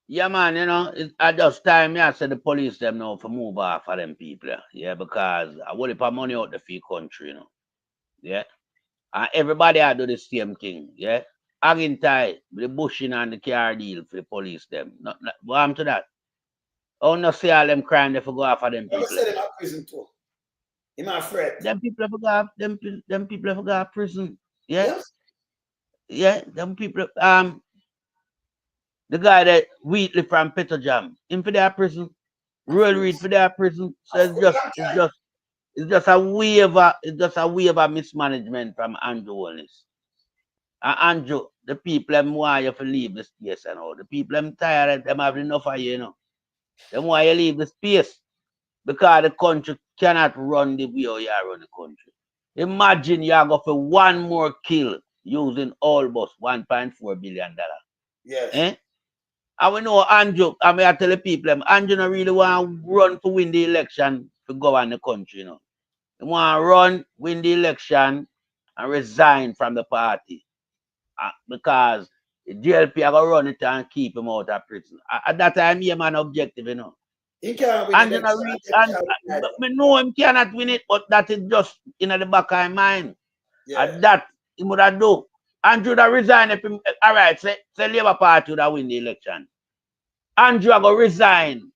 C: Yeah, man, you know, at just time, I said the police them now for move off of them people. Yeah, because I want to put money out the free country, you know. Yeah. And everybody I do the same thing, yeah. Hanging tight, the bushing and the car deal for the police them. What happened to that? Oh, no, see all them crime they for go after them
A: I
C: people.
A: said him at prison too. Him afraid.
C: Them people for go them people for go prison. Yeah.
A: Yes.
C: Yeah, them people the guy that Wheatley from Petrojam, him for their prison. Royal Reed for their prison. So it's just a waiver mismanagement from Andrew Wallace. And Andrew, the people them want you to leave the space and all. The people them tired, them have enough of you, you know. Them want you leave the space. Because the country cannot run the way you run the country. Imagine you are going for one more kill using almost $1.4 billion.
A: Yes.
C: Eh? And we know Andrew, I mean, I tell the people, Andrew don't really want to run to win the election to govern the country, you know. He want to run, win the election, and resign from the party. Because the GLP are going to run it and keep him out of prison. At that time, he man objective, you know.
A: He can't win
C: Andrew me know him cannot win it, but that is just in the back of his mind.
A: Yeah.
C: And that he would have do. Andrew that resign if him, all right, say Labour Party would have win the election. Andrew going to resign.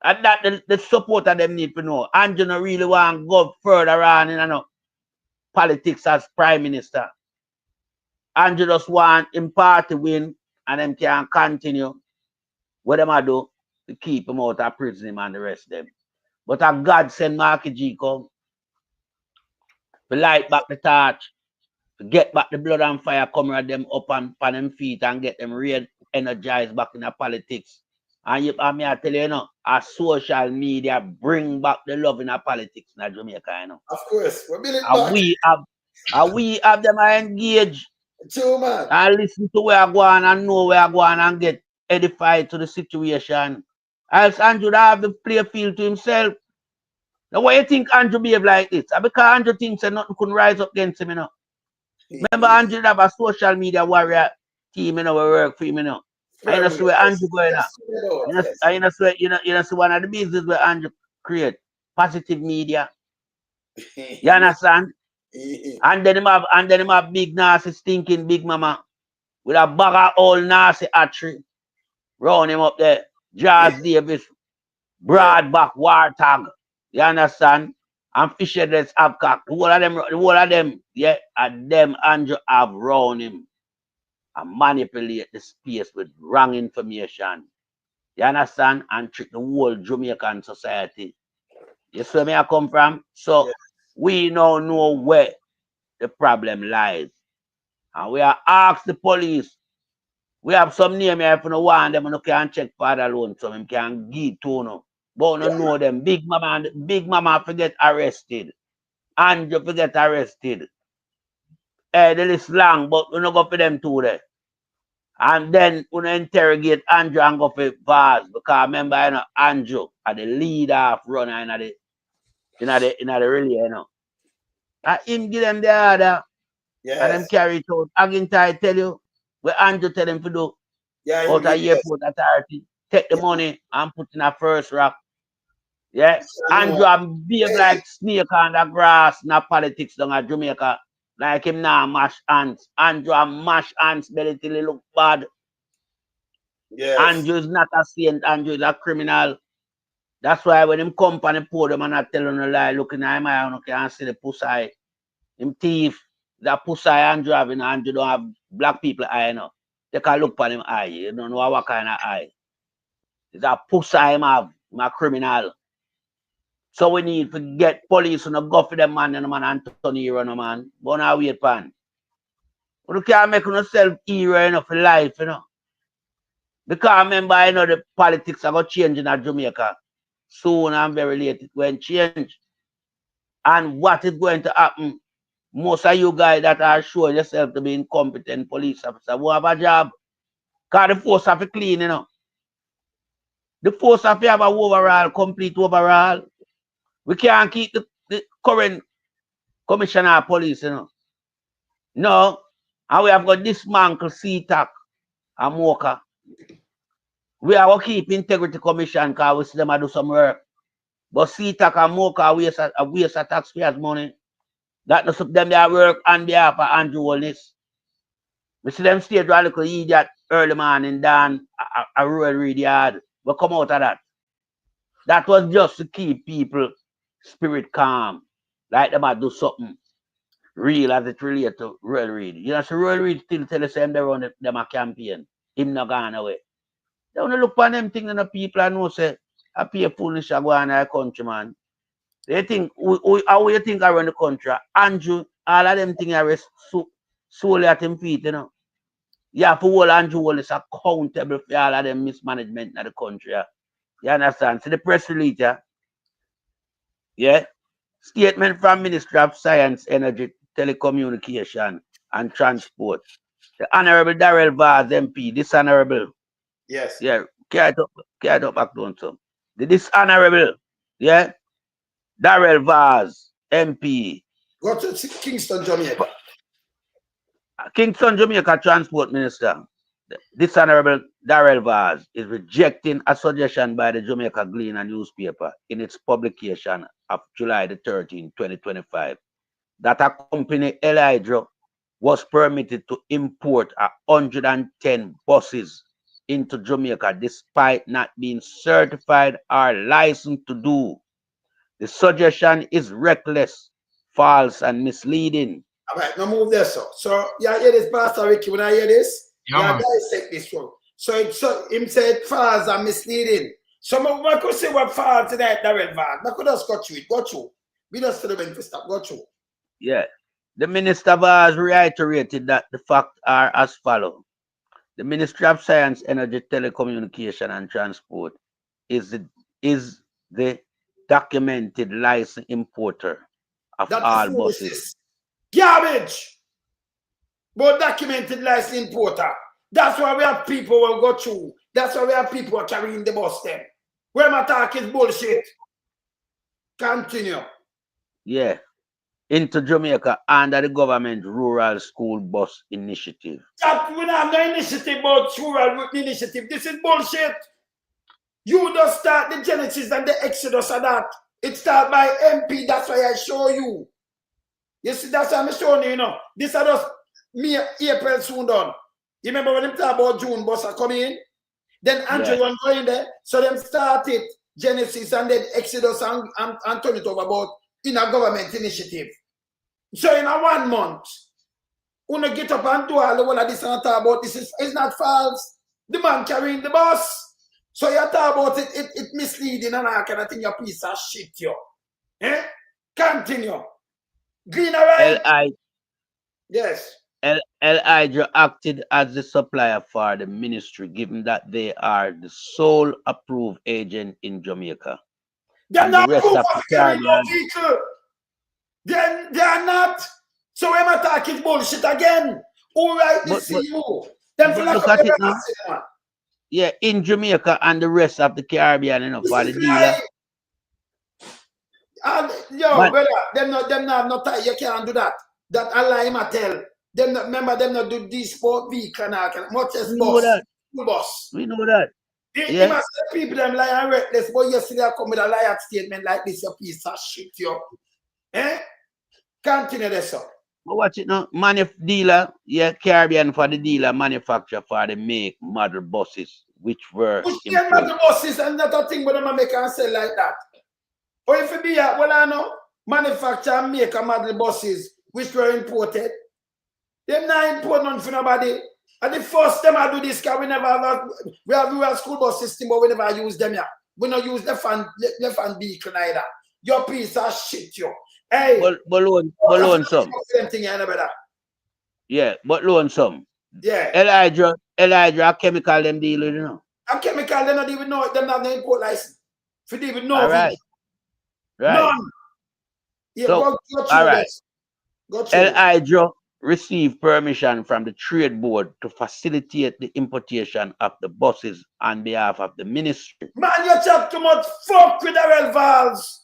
C: And that the support of them need to know. Andrew don't really want to go further on in politics as Prime Minister. Andrew just want him party win and them can continue what them I do to keep him out of prison him and the rest of them. But a God send Marky G come to light back the torch, to get back the blood and fire, come at them up on them feet and get them re-energized back in the politics. And I tell you, our social media bring back the love in our politics in Jamaica, you know.
A: Of course. We're building
C: and we have them engaged.
A: True, man.
C: And listen to where I go on and know where I go on and get edified to the situation. Else Andrew have to play a field to himself. Now why you think Andrew behave like this? Because Andrew thinks that nothing couldn't rise up against him, you know. Remember Andrew have a social media warrior team, you know, we work for him, you know. I know see where Andrew going now. I know see you see one of the business where Andrew create positive media. You understand? And then him have big nasty stinking big mama with a bag of old nasty hatchery. Round him up there. Jazz Davis, Broadback, Warthog. You understand? And Fisherless Abcock. The whole of them, yeah, and them Andrew have round him and manipulate the space with wrong information. You understand? And trick the whole Jamaican society. You see where I come from? So we now know where the problem lies. And we are asked the police. We have some name here if you don't want them and you can check father alone, so him can give to no. But you know them. Big Mama forget arrested. Andrew forget arrested. The list long, but we don't go for them two there. And then we interrogate Andrew and go for Vaz. Because remember, you know, Andrew are the leader of runner in the relay, you know. And him give them the order.
A: Yes.
C: And them carry it out. Again, I tell you, what Andrew tell them to do. Out of airport authority, take the money and put in a first rack. Yeah. Andrew behave like snake on the grass in the politics down at Jamaica. Like him now mash ants. Andrew mash ants belly till he look bad.
A: Yes.
C: Andrew is not a saint, Andrew is a criminal. That's why when him come on the podium and not telling a lie, looking at him eye, you can see the pussy. Him thief. That pussy Andrew having, Andrew don't have black people eye, you know. They can look on him eye. You don't know what kind of eye. It's a pussy him have. Him a criminal. So we need to get police and go for them man and man and turn hero no man. But now wait pan. You can't make yourself hero enough for life, you know. Because remember, I know the politics are going to change in Jamaica. Soon and very late, it will change. And what is going to happen? Most of you guys that are showing yourself to be incompetent police officers will have a job. Because the force have to clean, you know. The force have to have a overall, complete overall. We can't keep the current commissioner of police, you know. No. And we have got dismantle CTAC and Mocha. We are going to keep integrity commission because we see them do some work. But CTAC and Mocha waste of taxpayers' money. That does them their work on behalf of Andrew Holness. We see them stage a little idiot early morning down a rural read yard. But come out of that. That was just to keep people spirit calm. Like them do something real as it relates to rural read. You know, so rural read still tell the same they run them a campaign. Him not gone away. They want to look on them things and the people and know say I pay foolish to go on our country, man. They think how you think around the country? Andrew, all of them things are solely at him feet, you know. You have to hold Andrew Wallace accountable for all of them mismanagement in the country. You understand? So the press release, yeah. Statement from Ministry of Science, Energy, Telecommunication and Transport. The Honorable Daryl Vaz, MP, dishonorable.
A: Yes.
C: Yeah, carry it up back down some. The dishonorable, yeah. Daryl Vaz, MP.
A: Go to Kingston, Jamaica.
C: Kingston, Jamaica Transport Minister. This Honorable Daryl Vaz is rejecting a suggestion by the Jamaica Gleaner newspaper in its publication of July the 13th, 2025, that a company, Elijah, was permitted to import 110 buses into Jamaica despite not being certified or licensed to do. The suggestion is reckless, false, and misleading.
A: All right, now move there, so. So, you hear this, Pastor Ricky, when I hear this,
B: Yeah,
A: you dissect this one. So him said false and misleading. So, I could say what false tonight, Daryl Vaz. I could just go through it, go through. We just still went to stop, go through.
C: Yeah. The Minister has reiterated that the facts are as follows. The Ministry of Science, Energy, Telecommunication and Transport is the documented licensed importer of
A: That's
C: all
A: foolishness.
C: buses.
A: Garbage. But documented license importer. That's why we have people who will go through. That's why we have people who are carrying the bus then. Where my talk is bullshit. Continue.
C: Yeah. Into Jamaica under the government rural school bus initiative.
A: That we don't have no initiative about rural initiative. This is bullshit. You just start the genesis and the exodus of that. It starts by MP. That's why I show you. You see, that's why I'm showing you, you know. This is just me April soon done. You remember when them talk about June bus are coming in? Then Andrew one going there. So them started Genesis and then Exodus and turn it over about in a government initiative. So in a 1 month, when you get up and do all the whole of this and talk about this is not false. The man carrying the bus. So you talk about it misleading and all kind of thing, your piece of shit, yo. Eh? Continue. Green alright? Yes.
C: Elijah acted as the supplier for the ministry, given that they are the sole approved agent in Jamaica.
A: They're
C: And
A: not
C: the rest
A: proof
C: of
A: of
C: the
A: carrying no
C: Caribbean.
A: vehicle. They are not. So when I talk is bullshit again. Who write the CEO? Them feel like
C: look at it now. Yeah, in Jamaica and the rest of the Caribbean, you know, for the dealer.
A: And yo, brother, them not no tie. You can't do that. That I lie him tell. Them not, remember them not do this sport vehicle and much as bus. Bus.
C: We know that.
A: You must say people them lie and reckless, but yesterday I come with a liar statement like this, a piece of shit, yo. Eh? Continue this up.
C: But watch it now. Dealer, yeah, Caribbean for the dealer, manufacturer for the make model buses, which were
A: model buses and not a thing, but them make and sell like that. Or if it be well, I know, manufacture and make a model buses which were imported. Them not import none for nobody. And the first time I do this, because we have a school bus system, but we never use them here. We don't use left hand vehicle neither. Your piece of shit, yo. Hey,
C: but loan some.
A: Same thing, brother.
C: Yeah, but loan some.
A: Yeah.
C: Elijah, a chemical them deal with, you know.
A: A chemical, they not even know it. Them not the import license. If they even know
C: All
A: of
C: right.
A: it.
C: Right.
A: None. Yeah,
C: So,
A: go
C: all
A: through
C: right.
A: this. Go through.
C: Elijah received permission from the trade board to facilitate the importation of the buses on behalf of the ministry.
A: Man, you chat too much fuck with Daryl Vaz.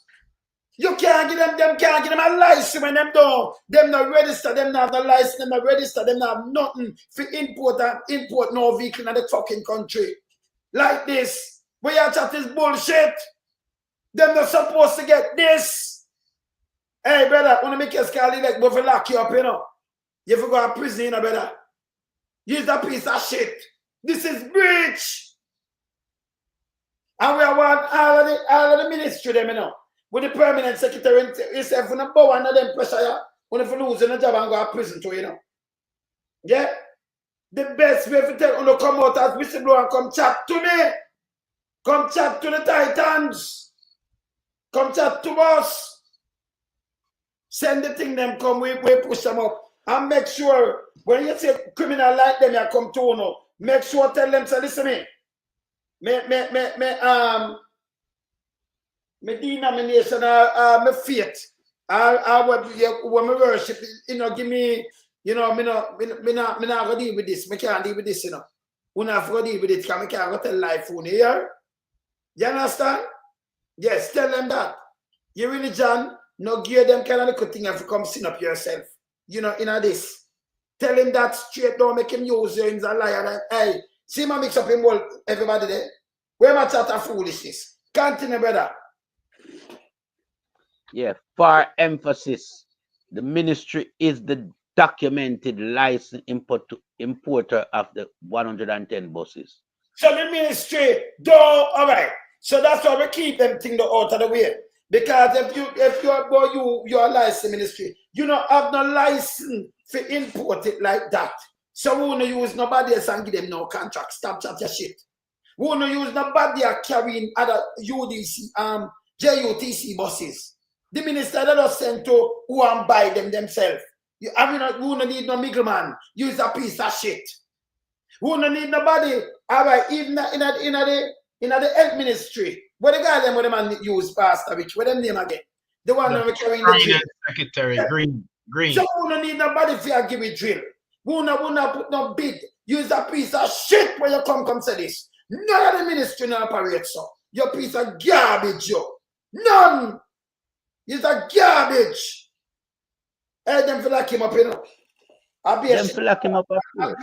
A: You can't give them can't give them a license when them don't. Them not register, them not have the license, them not register, them not have nothing for import no vehicle in the fucking country. Like this. Where you chat is bullshit. Them not supposed to get this. Hey brother, when I make your scally like but lock you up, you know. You have to go to prison, you know, brother. Use a piece of shit. This is breach. And we want all of the ministry them, you know. With the permanent secretary himself, when a bow and them pressure you, when if you lose in a job and go to prison too, you know. Yeah? The best way to tell you to come out as whistleblower and come chat to me. Come chat to the Titans. Come chat to us. Send the thing them come, we push them up. And make sure, when you say criminal like them, you come to you, make sure tell them, say, listen me. My denomination, my faith, what me worship, you know, give me, you know, me not go deal with this. Me can't deal with this, you know. We not go deal with it, because me can't go tell life on here. You understand? Yes, tell them that. Your religion, no give them kind of little thing if you come sin up yourself. You know, in this. Tell him that straight, don't make him use you in a liar. Like, hey, see my mix up him all, everybody there. Where my chat of foolishness? Continue, brother.
C: Yeah, for emphasis, the ministry is the documented licensed importer of the 110 buses.
A: So the ministry, all right. So that's why we keep them things out of the way. Because if you're a licensed ministry, you don't have no license to import it like that. So we won't use nobody else and give them no contract. Stop chat your shit. We won't use nobody carrying other UDC, JUTC buses. The minister that are sent to who and buy them themselves. We don't need no middleman. Use a piece of shit. We don't need nobody. All right, even in the health ministry. What the guy them what the man use Pastor Rich? What them name again? The one that we carrying the drill.
B: Secretary,
A: yeah.
B: Green.
A: So we don't need nobody for give it drill. We not put no bid. Use a piece of shit when you come say this. None of the ministry not operate so. Your piece of garbage, yo. None. It's a garbage. Hey, them feel like him up, you know. I be
C: Them feel like him up.
A: I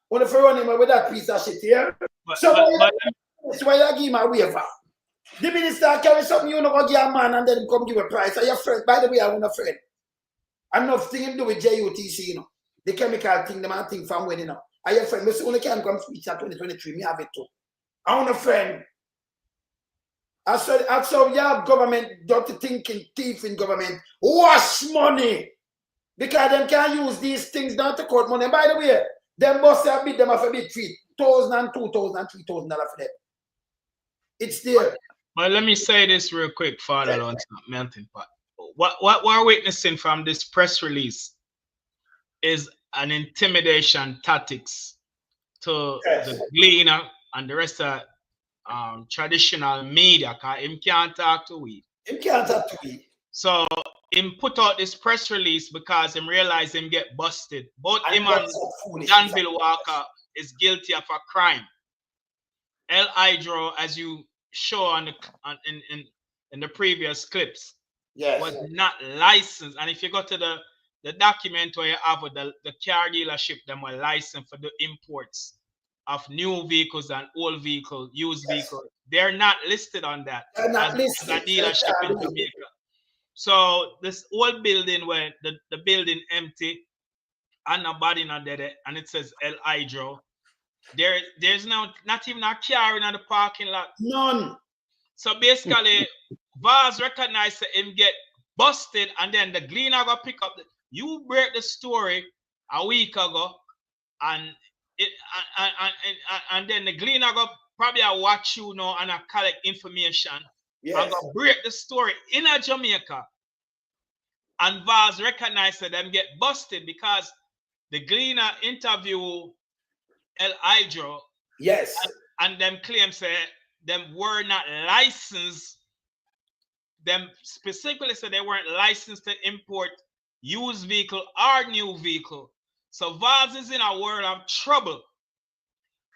A: want to run him with that piece of shit here. So that's why you give him a waiver. The minister carry something, you know, go give a man and then come give a price. Are your friend? By the way, I want a friend. Enough thing to do with JUTC, you know. The chemical thing, the man thing from when, you know. Are your friend? Only can come speech at 2023. Me have it too. I want a friend. I saw you have government, dirty thinking, thief in government, wash money. Because them can't use these things not to court money. And by the way, them must have bid them off a big fee. $1,000, $2,000, $3,000 for them. It's there.
B: But let me say this real quick, Father Melting Pot. What we're witnessing from this press release is an intimidation tactics to the Gleaner and the rest of traditional media, because him can't talk to we.
A: Him can't talk to we.
B: So him put out this press release because him realize him get busted. Both him and Danville Walker is guilty of a crime. El Hydro, as you show in the previous clips, was not licensed. And if you go to the document where you have the car dealership, them were licensed for the imports of new vehicles and old vehicles, used vehicles. They're not listed on that as a dealership in Jamaica. So this old building where the building empty and nobody not there, and it says El Hydro. There's not even a car in the parking lot.
A: None.
B: So basically, Vaz recognized that him get busted, and then the Gleaner go pick up. You break the story a week ago, and then the Gleaner go probably watch you now and collect information.
A: Yes.
B: And go break the story in a Jamaica. And Vaz recognized that them get busted because the Gleaner interview El Hydro.
A: Yes.
B: And them claims say them were not licensed. Them specifically said they weren't licensed to import used vehicle or new vehicle. So Vaz is in a world of trouble.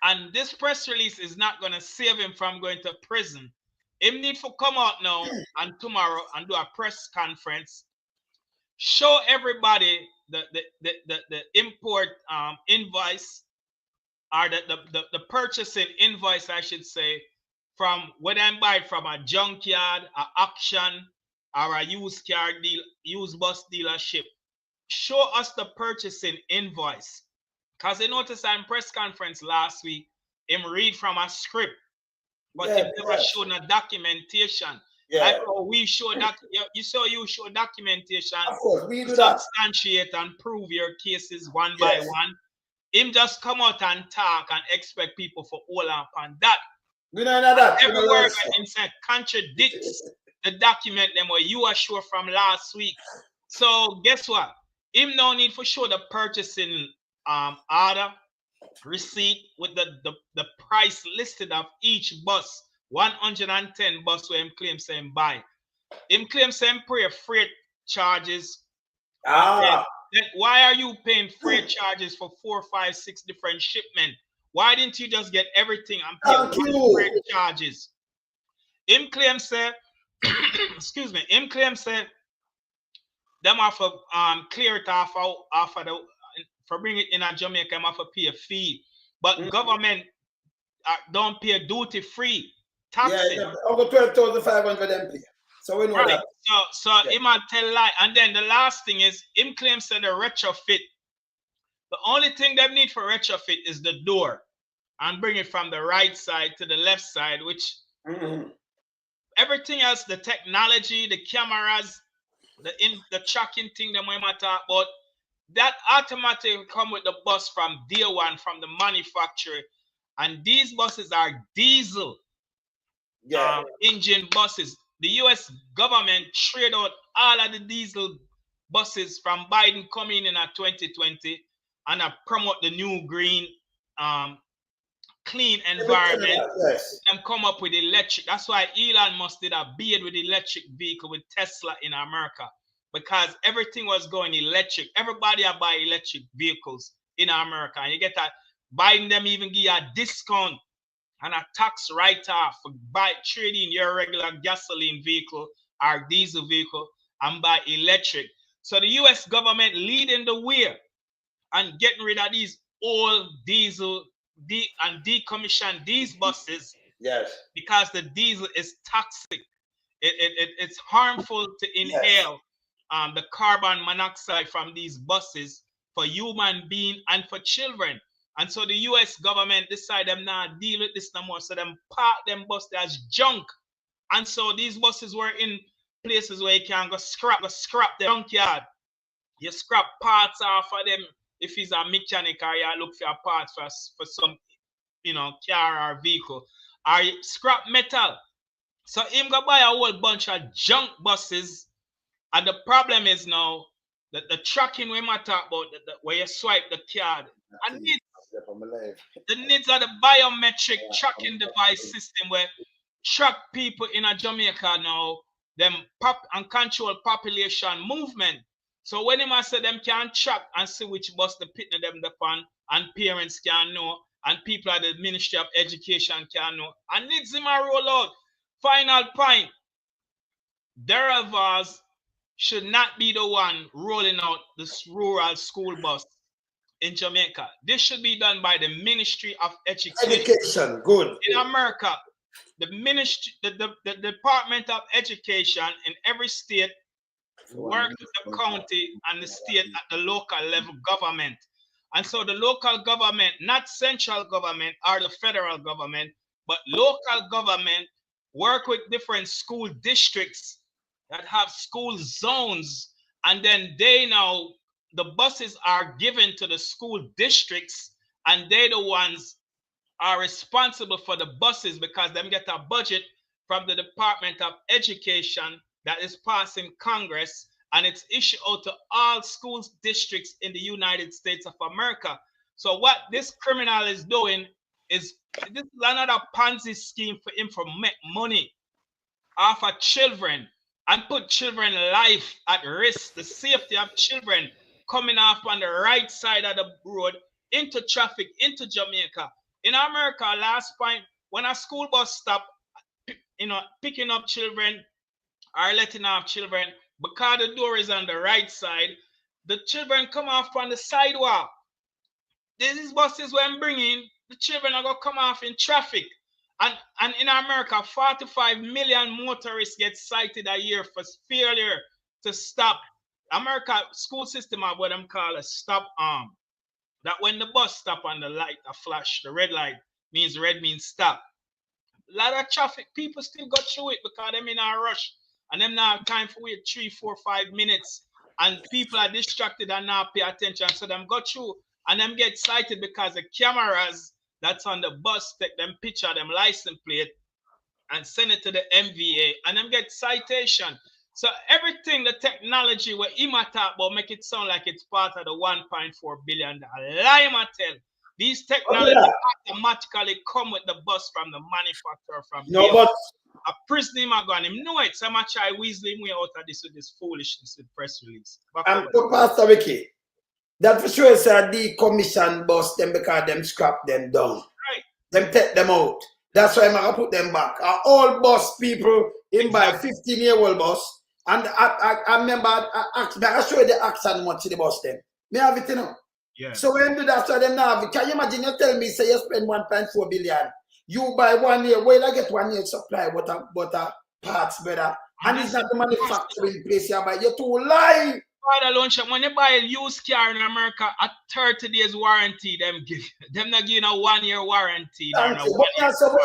B: And this press release is not going to save him from going to prison. Him need to come out now and tomorrow and do a press conference. Show everybody the import invoice, or the purchasing invoice, I should say, from when I buy from a junkyard, a auction, or a used car deal, used bus dealership. Show us the purchasing invoice. Because I noticed in press conference last week, him read from a script, but he never showed a documentation. Like how we show that you show documentation
A: Of course, we do
B: to
A: that.
B: substantiate and prove your cases one by one. Him just come out and talk and expect people for all up on that.
A: We don't know that.
B: Every word that him said contradicts the document them what you are sure from last week. So guess what? Him no need for sure the purchasing order receipt with the price listed of each bus. 110 bus where him claim saying buy. Him claim saying pay freight charges. Then why are you paying freight charges for 4, 5, 6 different shipment? Why didn't you just get everything and pay one freight charges? Him claim say, excuse me, him claim say them have to clear it off of the for bring it in a Jamaica, them have to pay a fee. But government don't pay duty free taxes.
A: Yeah, over 12,500 MP. So we know that.
B: So him might tell lie. And then the last thing is him claims that the retrofit. The only thing they need for retrofit is the door and bring it from the right side to the left side, which everything else, the technology, the cameras, the tracking thing that we might talk about, that automatically come with the bus from day one from the manufacturer. And these buses are diesel engine buses. The US government trade out all of the diesel buses from Biden coming in at 2020 and promote the new green clean environment and come up with electric. That's why Elon Musk did a bid with electric vehicle with Tesla in America, because everything was going electric. Everybody are buying electric vehicles in America. And you get that Biden them even give you a discount and a tax write-off for trading your regular gasoline vehicle or diesel vehicle and buy electric. So the US government leading the way and getting rid of these old diesel and decommission these buses.
A: Yes.
B: Because the diesel is toxic. It's harmful to inhale the carbon monoxide from these buses for human being and for children. And so the US government decided them not deal with this no more. So them park them buses as junk. And so these buses were in places where you can go scrap the junkyard. You scrap parts off of them. If he's a mechanic or you look for parts for some, car or vehicle. Or you scrap metal. So him go buy a whole bunch of junk buses. And the problem is now that the tracking we might talk about, where you swipe the card. And the needs of the biometric tracking device system where track people in a Jamaica now, them and control population movement. So when him say them can track and see which bus the pitting them upon, and parents can know, and people at the Ministry of Education can know, and needs him a roll out. Final point. Daryl Vaz should not be the one rolling out this rural school bus in Jamaica. This should be done by the Ministry of Education.
A: Good.
B: In America, the ministry, the Department of Education in every state work with the county and the state at the local level government. And so the local government, not central government or the federal government, but local government work with different school districts that have school zones. And then the buses are given to the school districts, and they the ones are responsible for the buses because them get a budget from the Department of Education that is passing Congress, and it's issued out to all school districts in the United States of America. So what this criminal is doing is this is another Ponzi scheme for him for make money off of children and put children's life at risk, the safety of children coming off on the right side of the road into traffic, into Jamaica. In America, last point, when a school bus stop, picking up children or letting off children, because the door is on the right side, the children come off on the sidewalk. These buses when bringing, the children are going to come off in traffic. And in America, 45 million motorists get cited a year for failure to stop. America school system have what them call a stop arm. That when the bus stop on the light, a flash, the red light means red means stop. A lot of traffic, people still go through it because them in a rush. And them now have time for wait 3, 4, 5 minutes. And people are distracted and not pay attention. So them go through and them get cited because the cameras that's on the bus take them picture, them license plate and send it to the MVA and them get citation. So everything, the technology what Ima talk about make it sound like it's part of the $1.4 billion. Lie, I tell. These technologies automatically come with the bus from the manufacturer from
A: No, but
B: a prison him going him know it. So much I weasel him way out of this with this foolishness with press release.
A: and to Pastor Ricky, that for sure is a decommission bus them because them scrap them down.
B: Right.
A: Them take them out. That's why I'm gonna put them back. All bus people in by 15-year-old bus. And I remember I show you the accent much in the bus them. Me have it, you know.
B: Yeah.
A: So when you do that, so them now, can you imagine you tell me say you spend 1.4 billion, you buy 1 year, well I get 1 year supply butter parts better. And it's not the manufacturing place you buy. You're too lie.
B: When you buy a used car in America, a 30 days warranty, them not giving a 1 year warranty.
A: So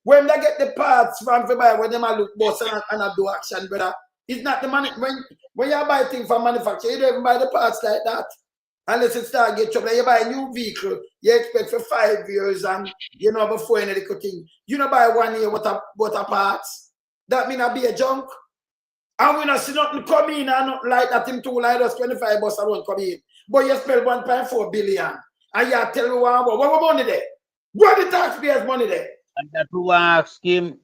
A: when they get the parts from buy when them look boss and I do action, brother. It's not the money when you buy things from manufacturer, you don't even buy the parts like that. Unless it start get trouble. You buy a new vehicle, you expect for 5 years and before any little thing. You don't buy 1 year water parts. That mean I be a junk. And we not see nothing come in and not like that him too like us 25 bus alone come in. But you spend 1.4 billion. And you tell me what money there? What the taxpayers' money there?
C: And that who ask him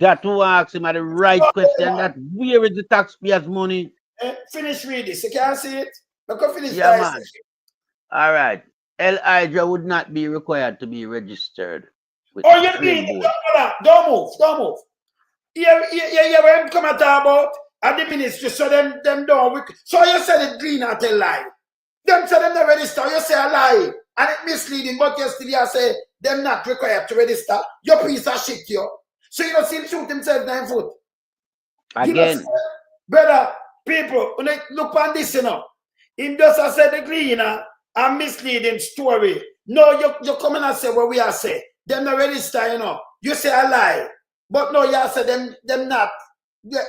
C: at the right question, that where is the taxpayers' money?
A: Finish read this. You can't see it? Look at finish
C: yeah, man. All right. Elijah would not be required to be registered.
A: Oh, you mean don't move. Yeah, when I'm coming to talk about at the ministry, so them don't. So you said it green at a lie. Them say them not register, you say a lie. And it misleading, but yesterday I say them not required to register. Your piece of shit, yo. So you don't see him shoot himself 9 foot.
C: Again.
A: Brother, people, when they look on this, him just said the cleaner a misleading story. No, you come in and say what we are say. Them not register, You say a lie. But no, you say them not. The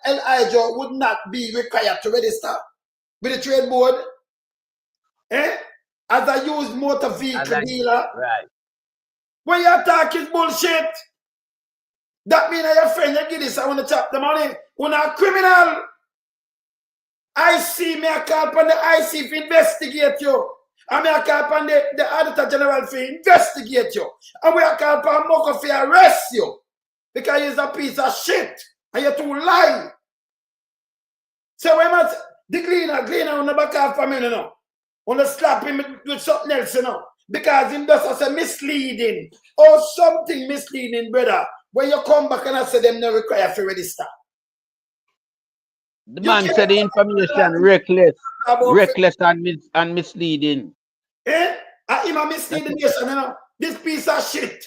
A: Elijah would not be required to register with the trade board. As a used motor vehicle dealer.
C: Right.
A: When you talk is bullshit. That means your friend, you give this, I want to chop the money. When a criminal, I see me, I call upon the IC to investigate you. And I call upon the Auditor General to investigate you. And we call upon Moko to arrest you. Because he's a piece of shit. And you're too lying. So when the cleaner on the back of family, want to slap him with something else, because him does say misleading or something misleading, brother. When you come back and I say them not require to register.
C: The man said the information reckless and misleading.
A: I'm a misleading nation, This piece of shit.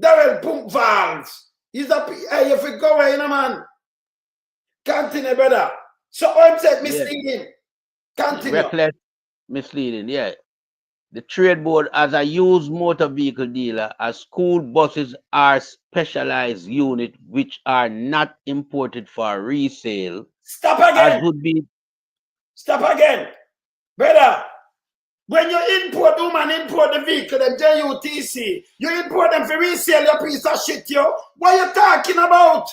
A: Daryl pump valves. He's a if we go away, man. Continue, brother. So I'm saying misleading. Continue.
C: Reckless, misleading, yeah. The trade board, as a used motor vehicle dealer, as school buses are specialized units which are not imported for resale.
A: Stop again.
C: As would be.
A: Stop again. Brother, when you import the vehicle, them JUTC, you import them for resale, your piece of shit, yo. What are you talking about?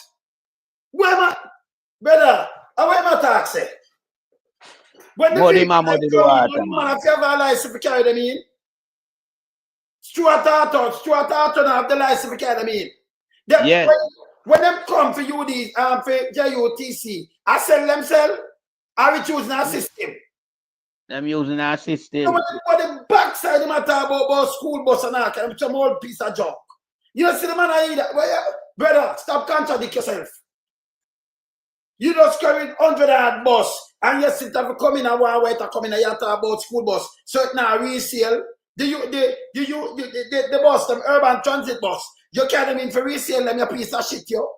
A: Brother, How am I taxing? When the
C: Muddy
A: vehicle
C: man, muddy the water, man.
A: have you ever a license to carry them in? Stuart Auto have the license to carry them in.
C: Yeah.
A: When them come for UD, for JUTC, I sell themselves, I will choose our system.
C: Them using our system.
A: So when the backside of my talk about school bus and all, I'm some old piece of junk. You don't see the man I eat that. Well, brother, stop contradict yourself. You just carry 100 bus and you sit and come in and one way to come in and you talk about school bus. So it now resale. The bus, them urban transit bus, you carry them in for resale, them you piece of shit, yo.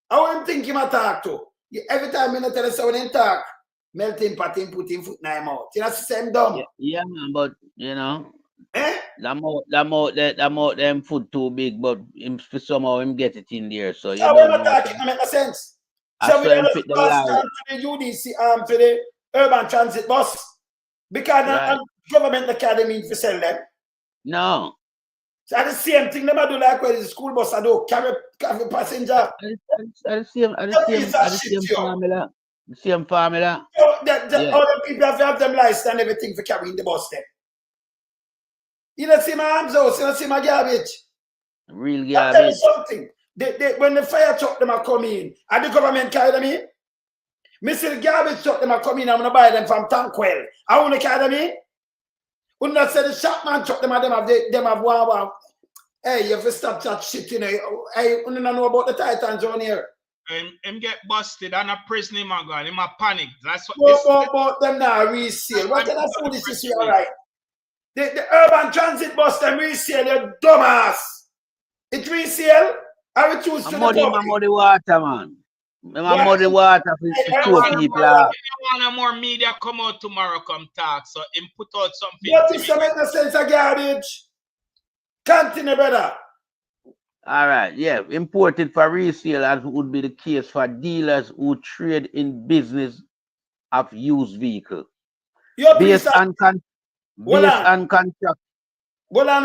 A: How am thinking I talk to? Every time I tell you someone talk, melting pot him, put him foot in my mouth. You know, it's the same dumb.
C: Yeah, man, but you know,
A: eh?
C: them foot too big, but him somehow him get it in there. So you
A: How
C: don't
A: am I
C: know.
A: talking? It make sense.
C: I
A: So we
C: saw him
A: just
C: fit the
A: pass
C: line.
A: to the UDC, to the urban transit bus. Because
C: Right.
A: government academy for sell them.
C: No.
A: So the same thing they do like where the school bus I do carry passenger.
C: At the same formula. The same formula.
A: So
C: Yeah.
A: all the people have to have them license and everything for carrying the bus then. You don't see my arms out, you don't see my garbage.
C: Real
A: I'll tell you
C: garbage.
A: something. When the fire truck them are coming in, and the government carry them in, me see the garbage truck them are coming in, I'm gonna buy them from Tankwell. I wanna carry them in. When I say the Shopman truck them have one. Hey, you have to stop that shit, you know. Hey, you don't know about the Titans on here.
B: Him get busted and a prison him a gone. Him a panic. That's what
A: But them now resale. What kind of foolishness is alright? The urban transit bus them resale, you dumbass. It resale. I will choose to the public.
C: Muddy water, man. Muddy water for two people.
B: Want more media come out tomorrow, come talk. So him put out something.
A: But this make no sense of garbage. Continue, brother.
C: All right, yeah. Imported for resale, as would be the case for dealers who trade in business of used vehicle. Based on contract.
A: Hold on,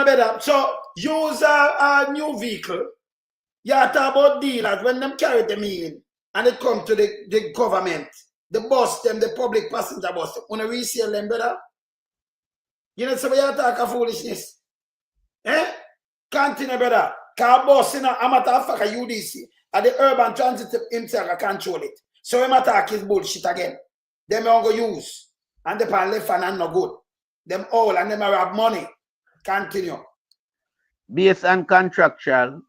A: brother. So use a new vehicle. You talk about dealers when them carry them in and it come to the government, the bus them, the public passenger bus. Want to resale them, brother? You know, so you talk of foolishness. Eh? Continue, brother. Car bus, you know, I'm a talk a UDC. And the urban transit himself I control it. So I'm attack is bullshit again. Them are going to use. And the pan left and no good. Them all and them have money. Continue.
C: Based on contractual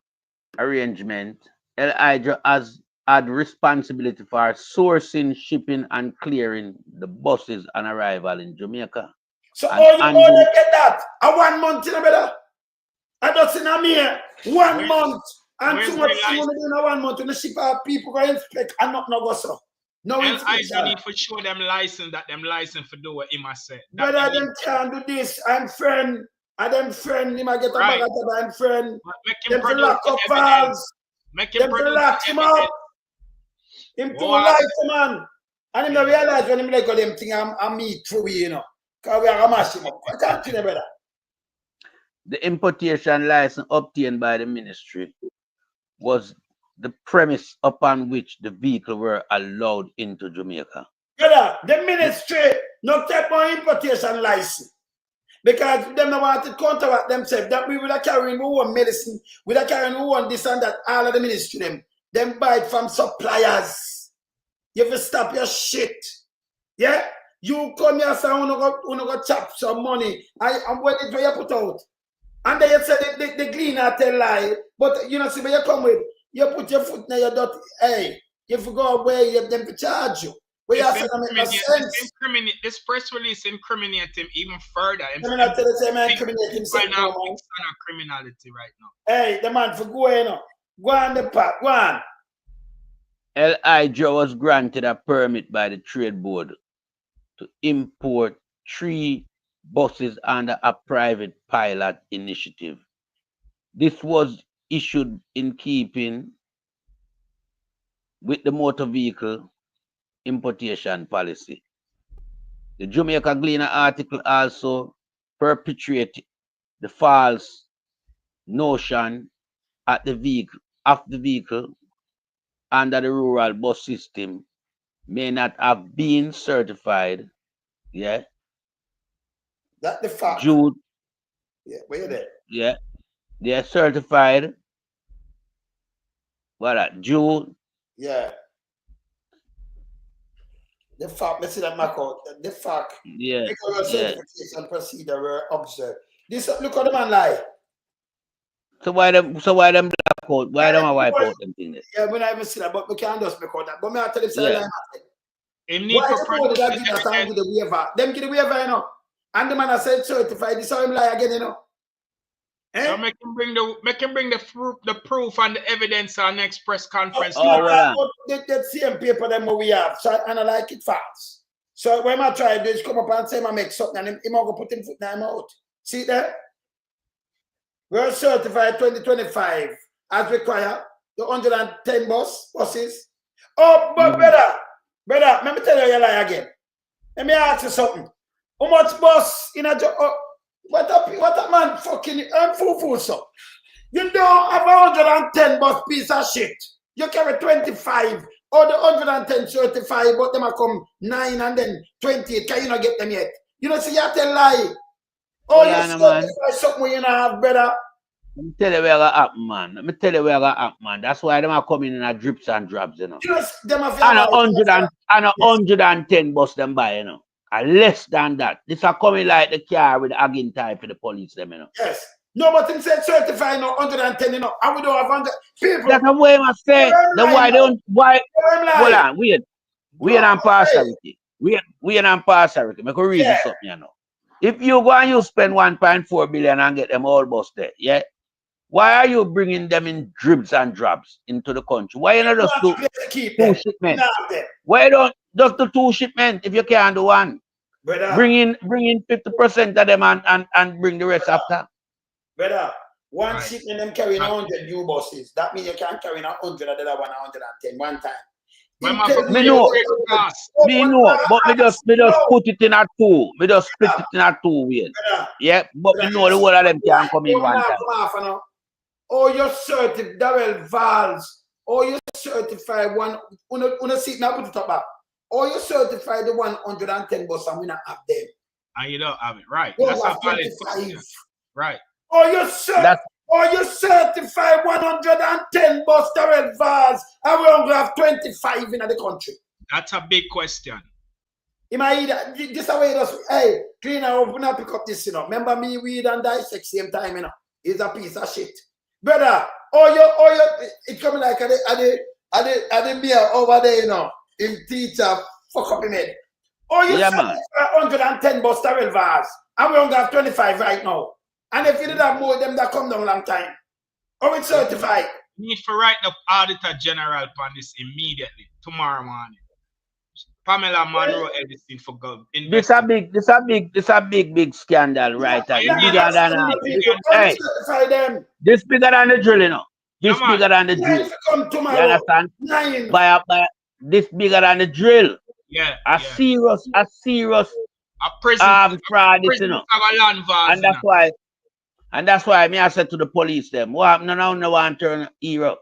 C: arrangement, LIJ has had responsibility for sourcing, shipping, and clearing the buses on arrival in Jamaica.
A: So all you get that? A 1 month, you know, brother? I just in a mere 1 month. And too much money in a 1 month when the ship people go inspect and not no go so. No inspection.
B: I need for sure them license for do what him said.
A: Brother, them can't do this. I'm friend. And them friend, him I get a bag of I'm friend. Them to lock up valves. Them to lock him up. Him too light, man. And him not realize when him like all them thing I'm me through, you know. Because we are a mash him up. I can't tell you, brother.
C: The importation license obtained by the ministry was the premise upon which the vehicle were allowed into Jamaica.
A: Brother, the ministry not take more importation license. Because them don't want to counteract themselves. That we will have carrying our own medicine, we will have carrying our own this and that, all of the ministry them buy it from suppliers. You have to stop your shit. Yeah? You come here and say, I'm going to chop some money. And when it's where you put out. And then you say the cleaner tell lie. But you know, see where you come with, you put your foot in your dirty. Hey, if you go away, you have them to charge you. But you have to make no sense.
B: This press release incriminate him even further.
A: I'm not telling the man incriminate himself.
B: Criminality right now.
A: Hey, the man for going on. Go on the path, go on.
C: LIJ was granted a permit by the Trade Board to import 3 buses under a private pilot initiative. This was issued in keeping with the motor vehicle importation policy. The Jamaica Gleaner article also perpetuated the false notion of the vehicle under the rural bus system may not have been certified, yeah,
A: That's the fact.
C: due,
A: Yeah, where you there?
C: yeah, they're certified, due,
A: Yeah. The fact, let's see that Marco, the fact,
C: yeah,
A: because
C: yeah.
A: certification procedure were observed. This look at the man lie.
C: So why them black out? Why them wipe out them thing there?
A: Yeah, we not even see that, but we can't just record that. But me I tell him say
C: Yeah.
A: lie.
B: Him need
A: Why
B: to
A: the board
B: produce
A: that
B: the
A: give us and
B: evidence.
A: give the waiver? Them give the waiver, you know. And the man I said certified, this how him lie again, you know.
B: So make him bring the proof and the evidence on next press conference.
C: Oh, well,
A: that same paper them what we have, so and I like it fast. So when I try this, come up and say I make something, and him go put him foot in him out. See that? We're certified 2025 as required. The 110 buses. Oh, but brother, let me tell you a lie again. Let me ask you something. How much bus in a job? What a man fucking fool so. You don't have 110 bus piece of shit. You carry 25 or the 110 certified, but them are come 9 and then 28. Can you not get them yet? You know, see, you have to lie. Oh, you certify something you don't have, brother.
C: Let me tell you where I happen, man. That's why them are coming in a drips and drabs, you know.
A: Them have
C: And 110 bus them buy, you know. And less than that. This are coming like the car with again type for the police, them, you know.
A: Yes. No, but him said certified no 110, you know. And we don't have 100 people.
C: That's the way I say. Then why don't hold on, wait on partiality. Wait on partiality. Make a reason something, you know. If you go and you spend 1.4 billion and get them all bus there, yeah. Why are you bringing them in dribs and drabs into the country? Why you not just do 2 shipments? Why don't just do 2 shipments if you can't do 1?
A: Brother,
C: Bring in 50% of them and bring the rest after.
A: Brother, one shipment them carrying 100 new buses. That means you can't carry 100 of the other 110 one time.
C: Me know, but me just put it in a 2. Me just split it in a 2 ways. Yeah, but me know the whole of them can come in one time.
A: Oh, you're certified, Daryl Vaz. Oh, you certified one. Una seat now put it up back. Oh, you certified the 110 bus and we not have them.
B: And you don't have it, right?
A: You
B: That's a
A: have
B: valid
A: 25.
B: question. Right.
A: Oh, you certified 110 bus, Daryl Vaz, and we only have 25 in the country.
B: That's a big question.
A: This is the way it does. Hey, cleaner, open up, pick up this, you know. Remember me, weed and dissect same time, you know. It's a piece of shit. Brother, it's coming like at the beer over there, you know. Him teacher, fuck up him head. Oh, you certified 110 bus, Daryl Vaz, and we only have 25 right now. And if you did have more of them that come down a long time, or it's certified.
B: You need to write the Auditor General on this immediately, tomorrow morning. Pamela Monroe Edison for government.
C: This a big scandal, right? Bigger than this bigger than the drill, you know. This bigger than the drill. You understand? By this bigger than the drill.
B: Yeah.
C: A serious
B: prison
C: fraud, you know. And that's why me I said to the police them, what happened now? No one turn hero.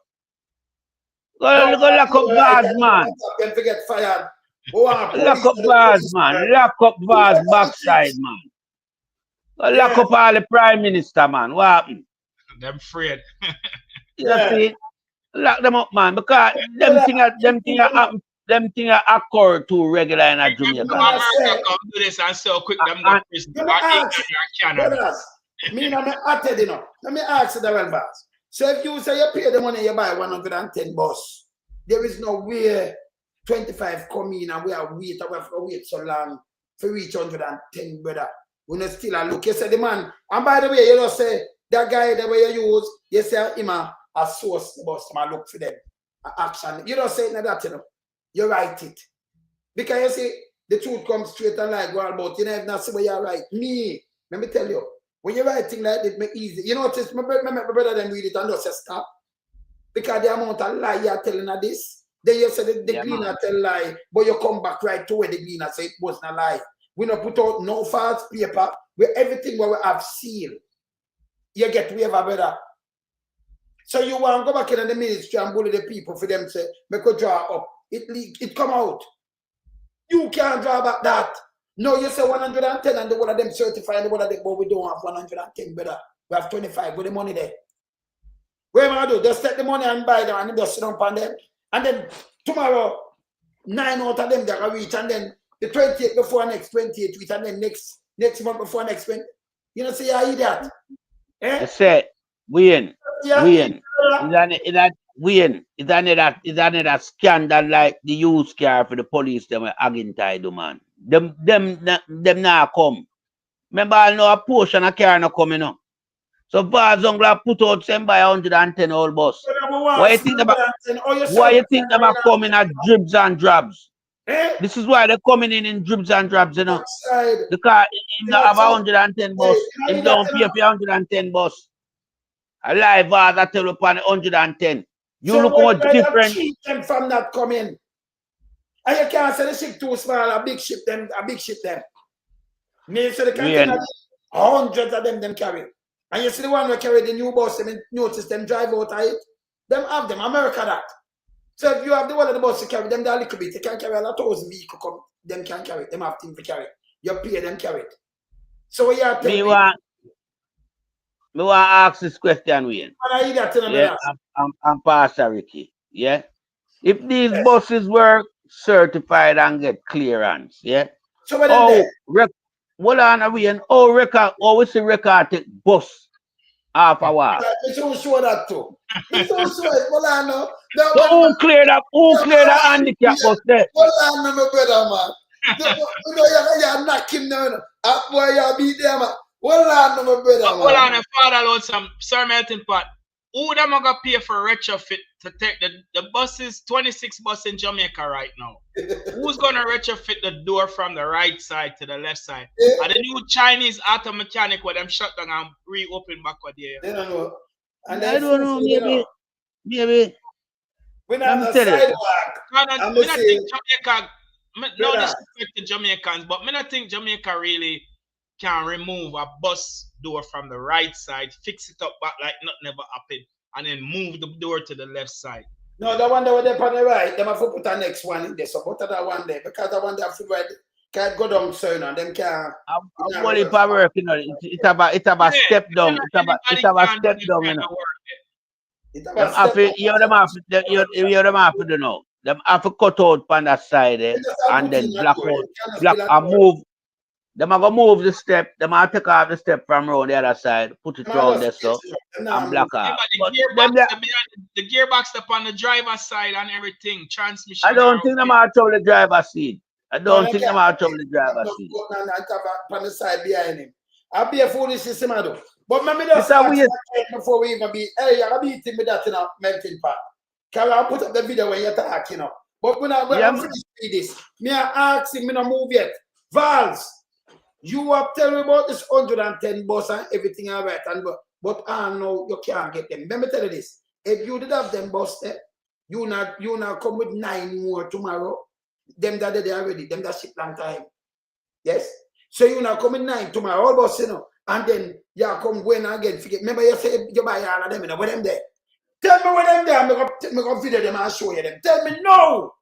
C: Go lock up Vaz, man.
A: Don't forget fired.
C: Lock up Vaz, man. Lock up Vaz backside, man. Go lock up all the prime minister, man. What happened?
B: Them afraid.
C: You see? Lock them up, man. Because them thing occur too regular in a Jamaica.
B: America come do this and so quick them go prison.
A: Let me ask you, Daryl Vaz. So if you say you pay the money, you buy 110 bus, there is no way 25 come in and we have wait so long for reach 110, brother. We not still look. You say the man, and by the way, you just say that guy the way you use, you say him a source the bus, man, look for them. Action. You don't say it like that, you know. You write it. Because you see, the truth comes straight and like well, but you never see where you write. Me, let me tell you. When you write things like that, it make easy. You know what? My brother then read it and just say stop. Because the amount of lie you're telling her this, then you say the cleaner tell lie, but you come back right to where the cleaner say it wasn't a lie. We don't put out no false paper, where everything where we have sealed. You get waiver, brother. So you want to go back in the ministry and bully the people for them to make a draw up. It come out. You can't draw back that. No, you say 110 and the one of them certified, the one of them, but we don't have 110, brother. We have 25 with the money there. What am I do? Just take the money and buy them and just sit down on them. And then tomorrow, 9 out of them that reach, and then the 28th before next 28th week, and then next month before next 20. You know, see how you that? Eh?
C: I said, Wayne,
A: Yeah,
C: Wayne, is that scandal like the used car for the police them were Agintide do man. Them now come. Remember I know a portion of car not coming up. So Vaz Ungla put out some by 110 old bus. Why you think about coming at dribs and drabs?
A: Eh?
C: This is why they're coming in dribs and drabs, you know.
A: Outside.
C: The car him not have
A: so-
C: 110 bus.
A: Hey,
C: Him don't pay for 110 bus. I lie Vaz I tell you upon 110. You look
A: what
C: much different.
A: Keep them from not coming. And you can't say the ship too small, a big ship them. Me so the container, hundreds of them carry. And you see the one who carry the new bus, and notice them drive out of it. Them have them, America that. So if you have the one of the bus to carry them that little bit, you can carry a lot of 1,000 vehicles come. Them can carry it. Them have things to carry. You pay them carry it. So what you are telling
C: me want to ask this question, Wayne.
A: Yeah,
C: I'm Pastor Ricky. Yeah. If these buses were certified and get clearance, yeah.
A: So what
C: hold on, Wayne. We see record take bus half a while.
A: You should show that too. You should show it. Hold on now.
C: So who clear the handicap bus there?
A: Hold on now, my brother, man. You know, you're knocking now. Boy, you beat them, man. Hold on now, my brother, man.
B: Hold on, Father Lord, Sir Melting Pot. Who them gonna pay for retrofit to take the buses, 26 buses in Jamaica right now? Who's gonna retrofit the door from the right side to the left side? Are the new Chinese auto mechanic where them shut down and reopen backward there?
A: They don't know. And
C: I don't know, maybe.
A: We're not on the sidewalk.
B: I think Jamaica, no disrespect to Jamaicans, but I think Jamaica really can remove a bus door from the right side, fix it up back like nothing ever happened, and then move the door to the left side.
A: No, the one that was there on the right, them have to put the next one in there. So put that one there because the one that have to right can't go down so now. Them can't.
C: I'm only for work, you know. It's about step down. It's about step down, you know. Them have to do now. Them have to cut out on that side there and then block and move. Them have to move the step. Them have to take off the step from around the other side, put it around there so and block off.
B: The gearbox up on the driver's side and everything. Transmission.
C: I don't think them have to trouble the driver's seat. I don't think them have to trouble the driver's seat.
A: On the side behind him. I'll be a foolish system, I do. But maybe that's before we even be. Hey, I'll be eating with that in a melting pot. Can I put up the video when you're talking, you know? But when I finish this, me I ask him, me not move yet. Vaz, you have tell me about this 110 bus and everything all right, but I know you can't get them. Let me tell you this. If you did have them bus there, you not come with 9 more tomorrow. Them that they already, them that ship long time. Yes? So you now come with 9 tomorrow, all bus, you know, and then you come going again. Forget. Remember you say you buy all of them, you know, with them there. Tell me where them there, I'm going to video them and show you them. Tell me no.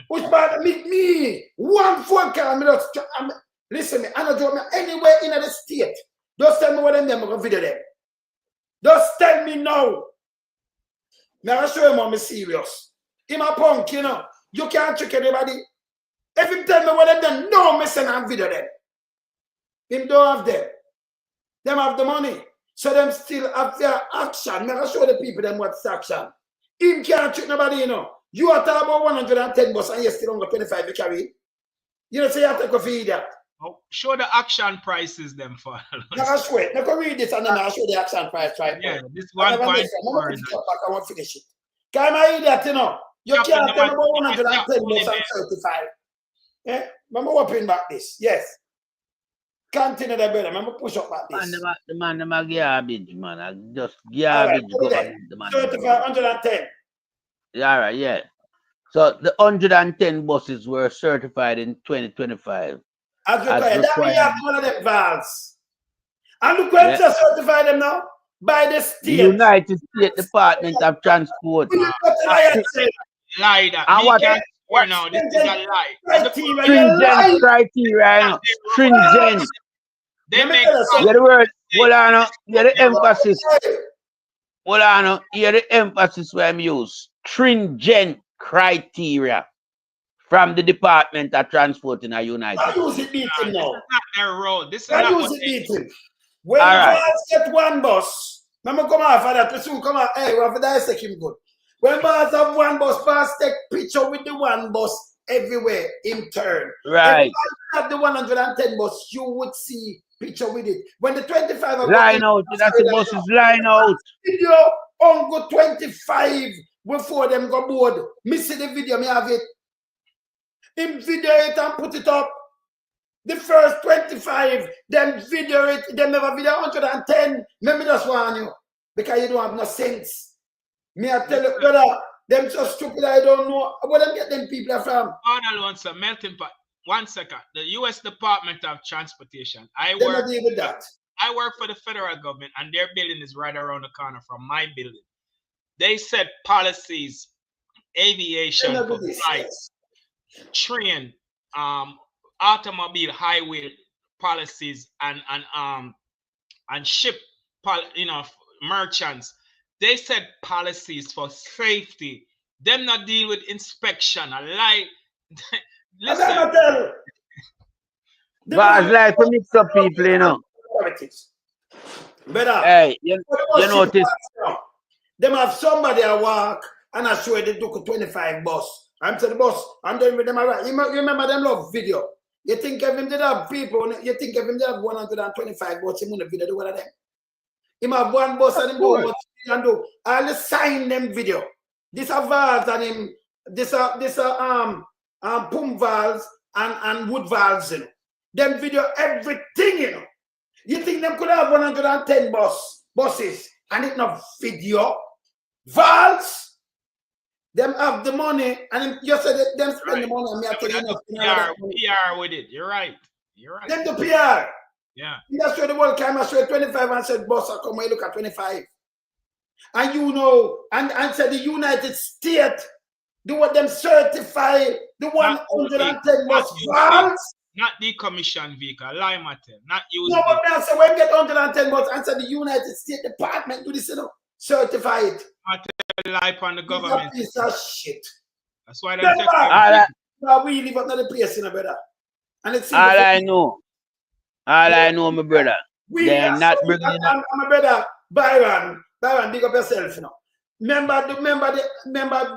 A: Which part meet me? One phone call, listen me, I don't joke me anywhere in the state. Just tell me where them there, I'm going to video them. Just tell me now. Now I show him I'm serious. Him a punk, you know. You can't trick anybody. If him tell me where them there, no, me send and video them. Him don't have them. Them have the money. So them still have their action. Now I show the people them what's action. Him can't trick nobody, you know. You are talking about 110 bus and you still on 25 you carry. You know, say you have to go feed that.
B: Oh, show the action prices them for.
A: Now I show it. Now go read this and then I'll show the action price right
B: yeah,
A: now.
B: This 1.4.
A: I want to finish it. Can I hear that, you know? You can't tell me about 110 bus and 35. Yeah? I'm open back this. Yes. Continue the brother. I'm going to push up back this.
C: The man, garbage, man. I just garbage.
A: Right, the man. 110.
C: Yeah, all right, yeah. So the 110 buses were certified in 2025.
A: As required. That we have one of them valves. And look where to certify them now? By the state.
C: The United States Department of Transport.
B: Lie that. here now. This is a lie. And the
A: Criteria,
B: police,
A: you lie.
C: Stringent criteria, you know. Stringent.
B: they
A: Let me
B: make
A: tell you
C: Hear the word, hold on, no. Hear the
B: Yeah.
C: emphasis. Hold on, no. Hear the emphasis where I'm used. Stringent criteria from the Department of Transport in the United
A: I
C: States.
A: use it beat him
B: This
A: now.
B: is not their role. This is
A: I
B: not
A: use
B: what
A: it
B: they
A: beat
B: do.
A: him. When
C: All
A: you
C: right.
A: first get one bus, remember come off of that, we soon come out, hey, we have to dissect him good. When boss have one bus, boss take picture with the one bus everywhere in turn.
C: Right.
A: If you have the 110 bus, you would see picture with it. When the 25 are
C: Line out. That's the buses line out.
A: video on go 25 before them go board. Me see the video, me have it. Him video it and put it up. The first 25, them video it, them never video 110. Let me just warn you. Because you don't have no sense. Me I tell you, brother, them so stupid I don't know where them get them people from.
B: Hold on, one second. Melting pot. 1 second. The U.S. Department of Transportation.
A: They not deal with that.
B: I work for the federal government, and their building is right around the corner from my building. They set policies, aviation,
A: They not do
B: for
A: this,
B: flights,
A: yes.
B: train, automobile, highway policies, and ship, merchants. They set policies for safety. Them not deal with inspection. I lie.
A: I'm
B: Listen,
A: gonna tell you.
C: But it's like to mix up people, you know.
A: Better.
C: Hey, you notice.
A: Them have somebody at work and I swear they took a 25 bus. I'm to the bus, I'm doing with them around. You remember them love video. You think of him did have people, you think of him did have 125 bus, he wouldn't video do one of them. Him have one bus and him do what he can do. I'll sign them video. This are valves and him, this are pump valves and wood valves, you know. Them video everything, you know. You think them could have 110 buses and it not video? Valves, them have the money and you said them spend the money and me I tell you
B: PR with it. You're right. You're right.
A: Them the PR.
B: Yeah.
A: That's where the world came. I said 25 and said, boss, I come and look at 25. And you know, and said the United States do what them certify the 110 bus valves.
B: Not decommissioned vehicle, lie matter, not used.
A: No, but I said when we get 110 bus, and said the United States Department do this, you know, certify it.
B: I tell lie on the government.
A: It's a piece of shit.
B: That's why they take
A: we live up the place, you know, brother. And it's
C: all I know, my brother. They're not bringing it up.
A: I'm a brother, Byron, big up yourself, you know. Remember,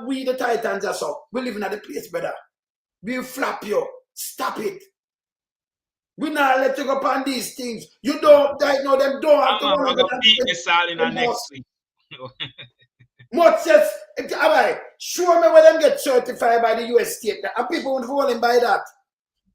A: we the Titans are so. We living at the place, brother. We flap you. Stop it. We not let you go upon these things. You don't right now, them don't have
B: I'm going to beat this all in the next week.
A: Much says, all right, show me where them get certified by the US state. And people won't fall in by that.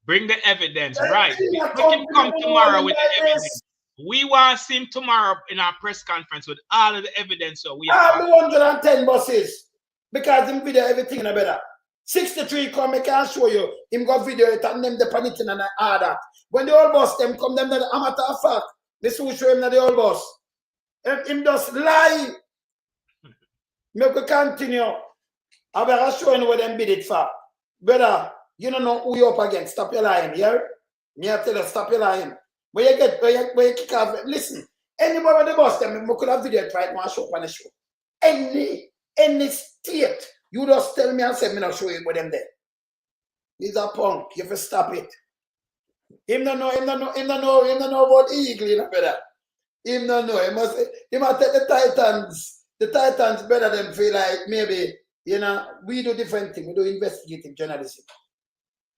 B: Bring the evidence, right? We can come tomorrow with the evidence. We want to see him tomorrow in our press conference with all of the evidence. So we
A: all the 110 buses. Because him video everything in a better. 63 come, I can show you. Him got video it and them the panic and all that. When the old boss them come, them the matter of fact. This will show him that the old boss. Him just lie. Make we continue. I better show you what them bid it for. Brother, you don't know who you're up against. Stop your lying, yeah? Me I tell you, stop your lying. Where you kick off, listen. Anybody with the boss them, we could have video it right now, show up on the show. Any state. You just tell me and say me not show you with them there. He's a punk. You have to stop it. Him don't know about eagle, you know, brother. Him don't know. He must take the Titans. The Titans better than feel like maybe, you know, we do different things. We do investigative journalism.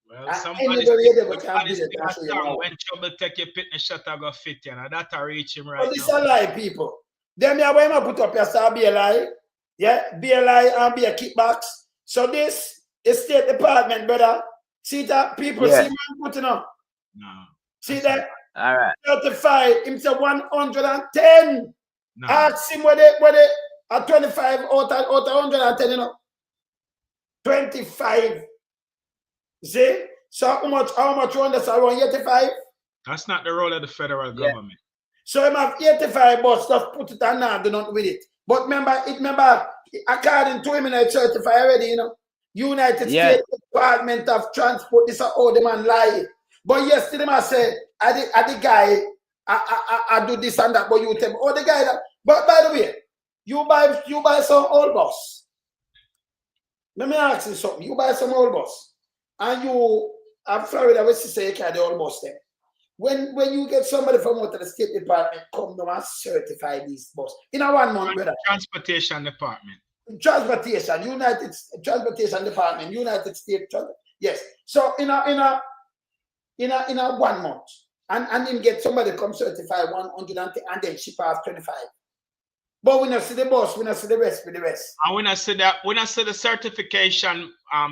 B: Well, somebody's when trouble take your pitney shot I go fit, you know. That I reach him right now.
A: This a lie, people. Then me when I put up your star be a lie. Yeah, be a lie and be a kickbacks. So this is State Department, brother. See that people see man putting up.
B: No.
A: See that?
C: All right.
A: 35, him say 110.
B: No.
A: Ask him where they at 25 out of 110, you know. 25. See? So how much you understand? Around 85?
B: That's not the role of the federal government.
A: So him have 85 but stuff put it on now, do not with it. But remember, according to him, it's certified already, you know. United
C: Yeah.
A: States Department of Transport. This is how the man lie. But yesterday I said, I the guy, I do this and that, but you tell me, oh the guy that. But by the way, you buy some old bus. Let me ask you something. You buy some old bus, and you have Florida, where you say you carry the old bus there. When you get somebody from out of the State Department come down and certify these bus in a 1 month, brother.
B: Transportation Department.
A: Transportation, United Transportation Department, United States. Yes. So in a 1 month, and then get somebody come certify 110 and then ship off 25. But we not see the bus, we not see the rest for the rest.
B: And when I see that, when I see the certification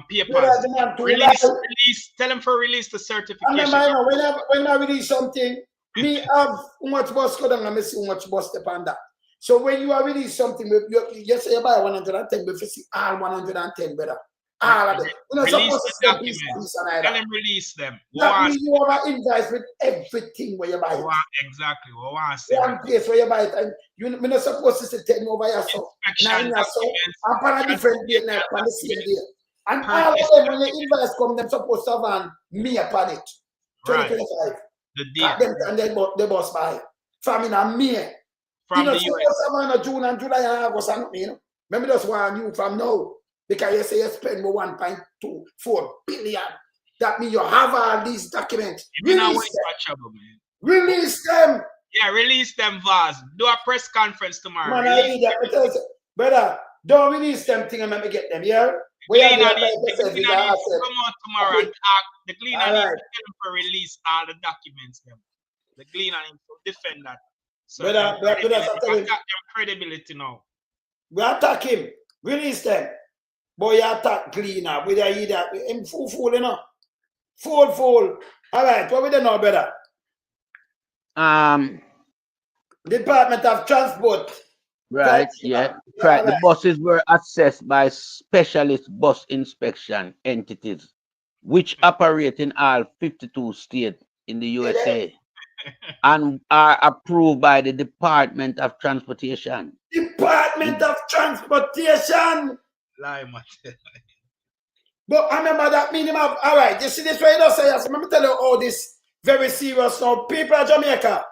B: papers,
A: Yeah,
B: release, tell them for release the certification.
A: I remember, when I release something, me have how much bus go down and I see how much bus step on that. So when you are release something, you say you buy 110, but you see all 110, brother. All of them. We're not
B: Release
A: supposed
B: the
A: to
B: documents.
A: and
B: Tell them release them.
A: that means you have an invoice with everything where you buy it.
B: Exactly. We want to say
A: One place where you buy it, and you're not supposed to say 10 over here, so 9 or so, and on a different date, now on the same day. And all of them, when the invoice come, them supposed to have me upon it. 2025.
B: the date.
A: Them and the bus buy. From in a May.
B: From
A: you know,
B: the
A: supposed to have in June and July and August and you know. Maybe that's why I knew from now. Because you say you spend 1.24 billion. That means you have all these documents. Release them.
B: Trouble, man.
A: Release them.
B: Yeah, release them, Vaz. Do a press conference tomorrow.
A: Man, I need that. Brother, don't release them thing and let me get them, yeah? We are
B: Come out tomorrow and talk. The cleaner needs to release all the documents. The cleaner needs to defend that. So
A: brother,
B: attack them credibility now.
A: We attack him. Release them. Boy, you attack cleaner. We are either him fool, you know. Fool. All right, what we do now, brother? Department of Transport.
C: Right, yeah. Right. The buses were assessed by specialist bus inspection entities, which operate in all 52 states in the USA and are approved by the Department of Transportation.
A: Department of Transportation.
B: Lie, man.
A: But I remember that minimum. All right, you see this way, you say, let me tell you all this very serious now. People of Jamaica,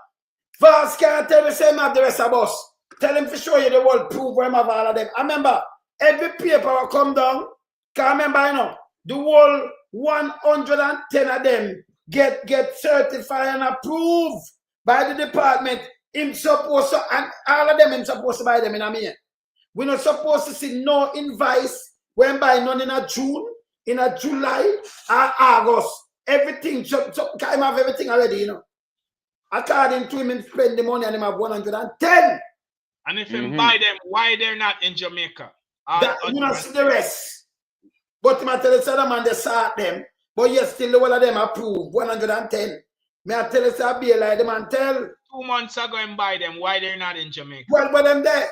A: Vaz can't tell the same of the rest of us. Tell him to show you the world proof where have all of them. I remember every paper will come down. Can I remember, you know, the whole 110 of them get certified and approved by the department. Him supposed to, and all of them him supposed to buy them in a minute. We're not supposed to see no invoice when buy none in a June, in a July, or August. Everything, so can have everything already, you know. According to him, he spend the money and him have 110.
B: And if him buy them, why they're not in Jamaica?
A: You know, see the rest. But him tell us that man they sort them, but yes, still the one of them approved 110. May I tell us that be like the man tell.
B: 2 months ago and buy them, why they're not in Jamaica?
A: Well, but them there.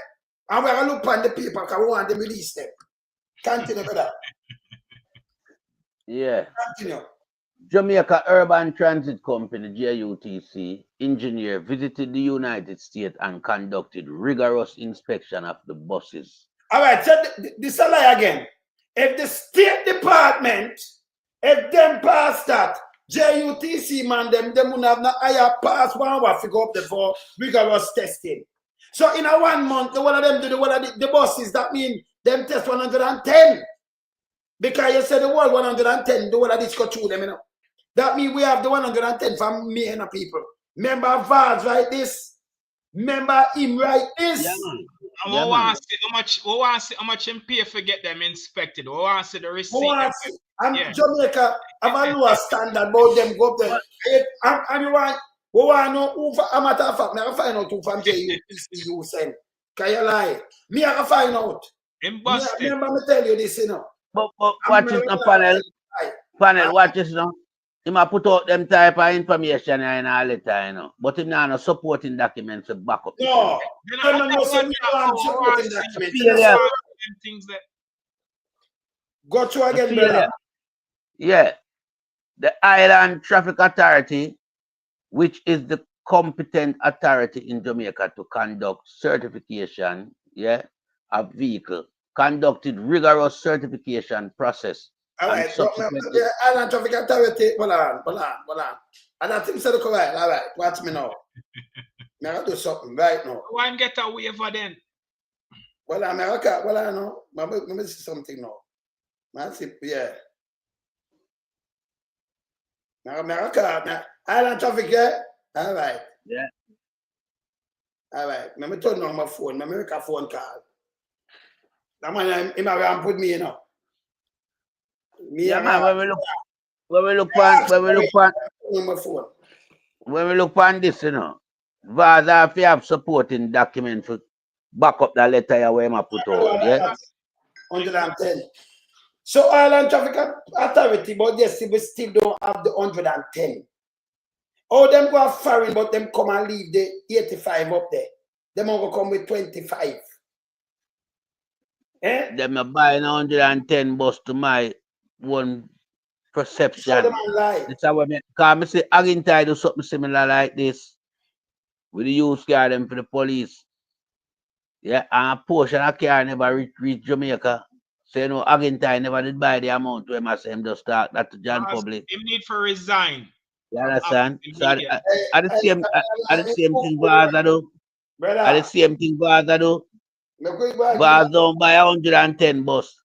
A: And we're going to look on the paper because we want them release them. Continue with that.
C: Yeah.
A: Continue.
C: Jamaica Urban Transit Company, JUTC, engineer visited the United States and conducted rigorous inspection of the buses.
A: All right, so this is a lie again. If the State Department, if them pass that, JUTC man, them would have no higher pass one hour to go up there for rigorous testing. So in a 1 month, the one of them do the buses, that mean them test 110. Because you said the word 110, the one of this go through them, you know. That means we have the 110 from me and the people. Remember Vaz write this? Remember him write this?
C: Yeah, man.
B: We want to see how much him pay for get them inspected. We want to see the receipt.
A: And Jamaica have a lower standard about them go up there. And you want to know who, a matter of fact, I can find out who from JUTC send. Can you lie? Me I can find out. Remember me tell you this, you know.
C: But watch this now, panel, watch this now. He might put out them type of information in all the time, you know. But him now no supporting documents to back up.
A: No, supporting documents. Go through again, brother.
C: Yeah. The Island Traffic Authority, which is the competent authority in Jamaica to conduct certification, of vehicle, conducted rigorous certification process
A: All
C: and
A: right, but
C: subsequently.
A: Island Traffic Authority, hold on. And I think so correct. All right, watch me now. I gotta do something right now.
B: Why and get a waiver then?
A: Well, America, well, I know. Let me see something now. I see, yeah. Now, America, Island Traffic, yeah? All right.
C: Yeah.
A: All right. Let me turn on my phone. My America phone call. That man, he might put me, you know.
C: Yeah, man, when we look on this, you know, Vaz have to have supporting document for back up that letter here where I put out, yeah?
A: 110. So Island Traffic Authority, but yes, we still don't have the 110. Oh, them go foreign, but them come and leave the 85 up there. Them will come with 25. Eh?
C: Them are buying 110 bus to my one perception.
A: So them lie.
C: That's how I mean. Because I say Argentine do something similar like this. With the youth car them for the police. Yeah, and a portion of car never reach Jamaica. So you know Argentine never did buy the amount to him as him just start that to John Public.
B: Him need for resign.
C: You understand? So at the same thing Vaz do. At the same thing Vaz do. Vaz don't buy 110 bus.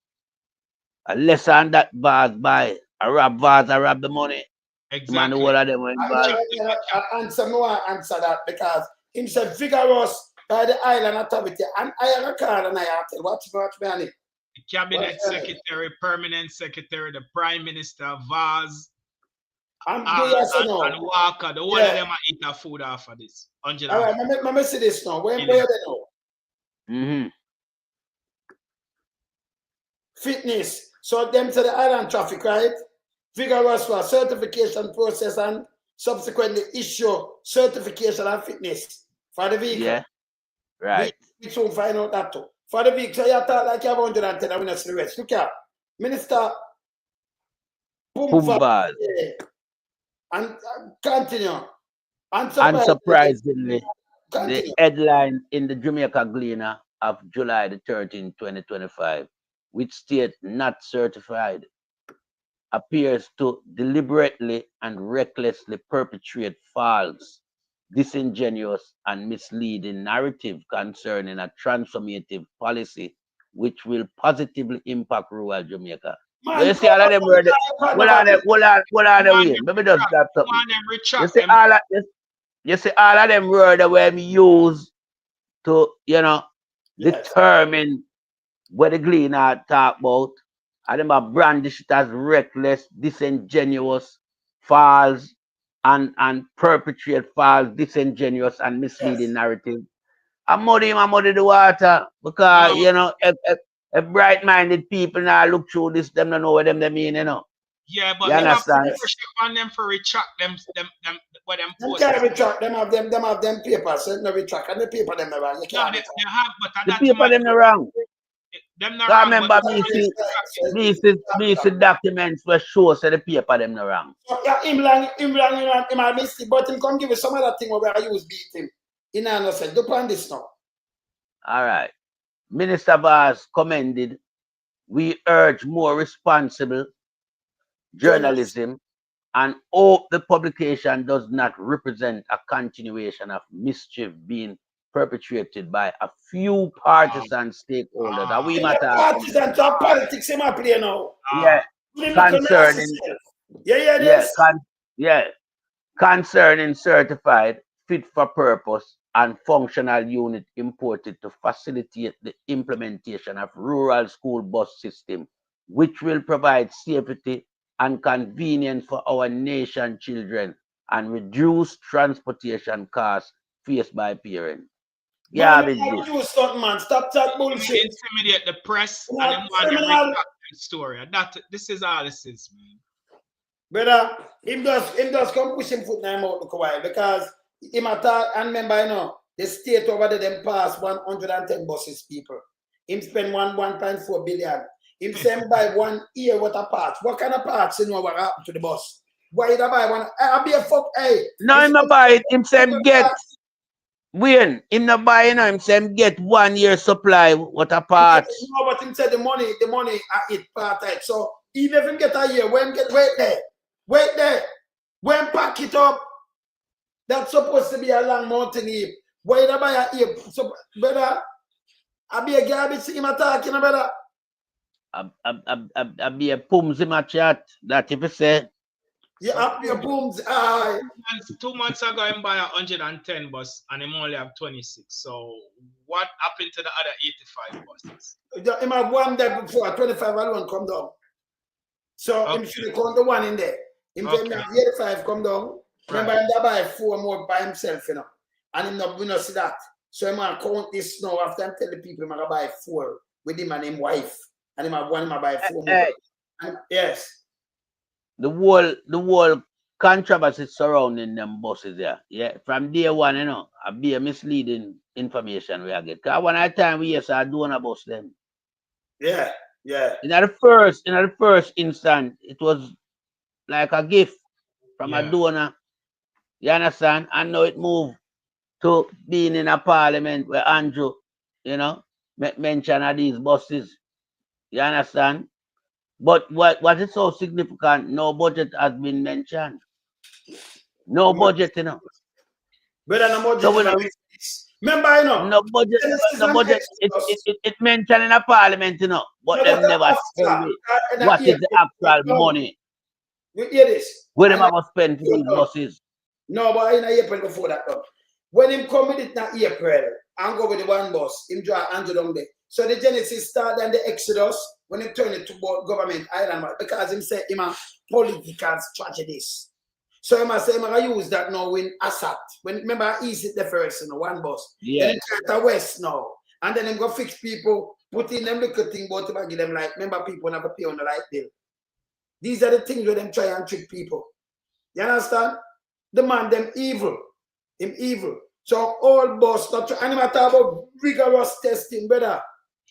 C: Less than that Vaz buy. I rob Vaz, I rob the money.
B: Exactly.
C: Man, the whole of them went Vaz.
A: I answer that because him said vigorous by the Island Authority and I have a card and I have to watch me on it.
B: The Cabinet Secretary, Permanent Secretary, the Prime Minister, Vaz, and Walker, the one of them are eating food off of this. All
A: right, let me see this now. Where they know? Fitness. So them to the Island Traffic, right? Vigorous for certification process and subsequently issue certification and fitness for the vehicle.
C: Yeah, right.
A: We soon find out that too. For the vehicle, so you talk like you have 110 and we not see the rest. Look at Minister
C: Vaz.
A: Yeah. And continue.
C: Unsurprisingly, the headline in the Jamaica Gleaner of July the 13th, 2025, which state not certified, appears to deliberately and recklessly perpetrate false, disingenuous, and misleading narrative concerning a transformative policy which will positively impact rural Jamaica. You see all of them word. What are the way? Maybe just that something. You see all of them word that we use to, you know, determine what the Gleaner talk about. And them are brandish it as reckless, disingenuous, false, and perpetrate false, disingenuous, and misleading narrative. I muddy the water because you know if bright-minded people now look through this, them don't know what them mean, you know.
B: Yeah, but
C: you understand?
B: On them for retract them what them
A: post. You can't retract them have them papers, so no retract and the paper them the wrong. You can't
B: they have, but
C: the paper them the wrong.
B: Them not wrong.
C: Remember these documents were show so the paper them the wrong.
A: So yeah, him I missed it, but him come give us some other thing where I use beat him. In innocent. Do plan this now.
C: All right. Minister Vaz commended, we urge more responsible journalism and hope the publication does not represent a continuation of mischief being perpetrated by a few partisan stakeholders. Are we matter?
A: Partisan to politics in my play now.
C: Yeah. Concerning. Concerning certified, fit for purpose, and functional unit imported to facilitate the implementation of rural school bus system, which will provide safety and convenience for our nation children and reduce transportation costs faced by parents. Yeah,
A: stop that bullshit.
B: Intimidate the press and them want to retract the story. This is all this is, man.
A: Brother, him does come push him foot in out look a while because him attack and remember, you know, the state over there them pass 110 buses, people. Him spend 1.4 billion. Him send buy 1 year worth of parts. What kind of parts you know what happened to the bus? Why you buy one? I'll be a fuck, hey.
C: No, him buy it, him send get. When him not buy, him say him get 1 year supply. What a part.
A: You know what him said? The money are it part time. So even if him get a year, when get wait there, when pack it up, that's supposed to be a long mountain heap. Why you buy a heap? So brother, I be a garbage see him attacking, brother.
C: I be a pums in my chat that if you say.
A: You have your booms.
B: 2 months ago, I buy 110 bus and him only have 26. So what happened to the other 85 buses?
A: Him have one there before 25 alone come down. So him should count the one in there. Him okay. 85 come down. Remember him that buy 4 more by himself, you know. And him not we not see that. So him count this now after I'm telling people him gonna buy 4 with him and him wife. And him have one him buy 4 more. And, yes.
C: The whole controversy surrounding them buses there. Yeah. From day one, you know, I be a misleading information we get. Cause one at a time we used to do on a bus them.
A: Yeah.
C: In the first instant, it was like a gift from a donor. You understand? And now it moved to being in a parliament where Andrew, you know, mention of these buses. You understand? But what is so significant, no budget has been mentioned. No budget, you know.
A: Better no budget.
C: So
A: remember, you know.
C: No budget. It mentioned in a parliament, you know. But them never spend it. What is the actual money?
A: You hear this?
C: Where them ever spend for these buses?
A: No, but in April before that. When him come with it in April and go with the one bus, him draw Andrew down there. So the Genesis start and the Exodus when he turn it to government island because him say him a political strategist. So him say him gonna use that now in Assad. When remember east it the first in one bus.
C: Yeah.
A: Then him turn to west now. And then him go fix people, put in them little thing about to give them like remember people never pay on the light bill. These are the things where them try and trick people. You understand? The man them evil. Him evil. So all boss not try and talk about rigorous testing, brother.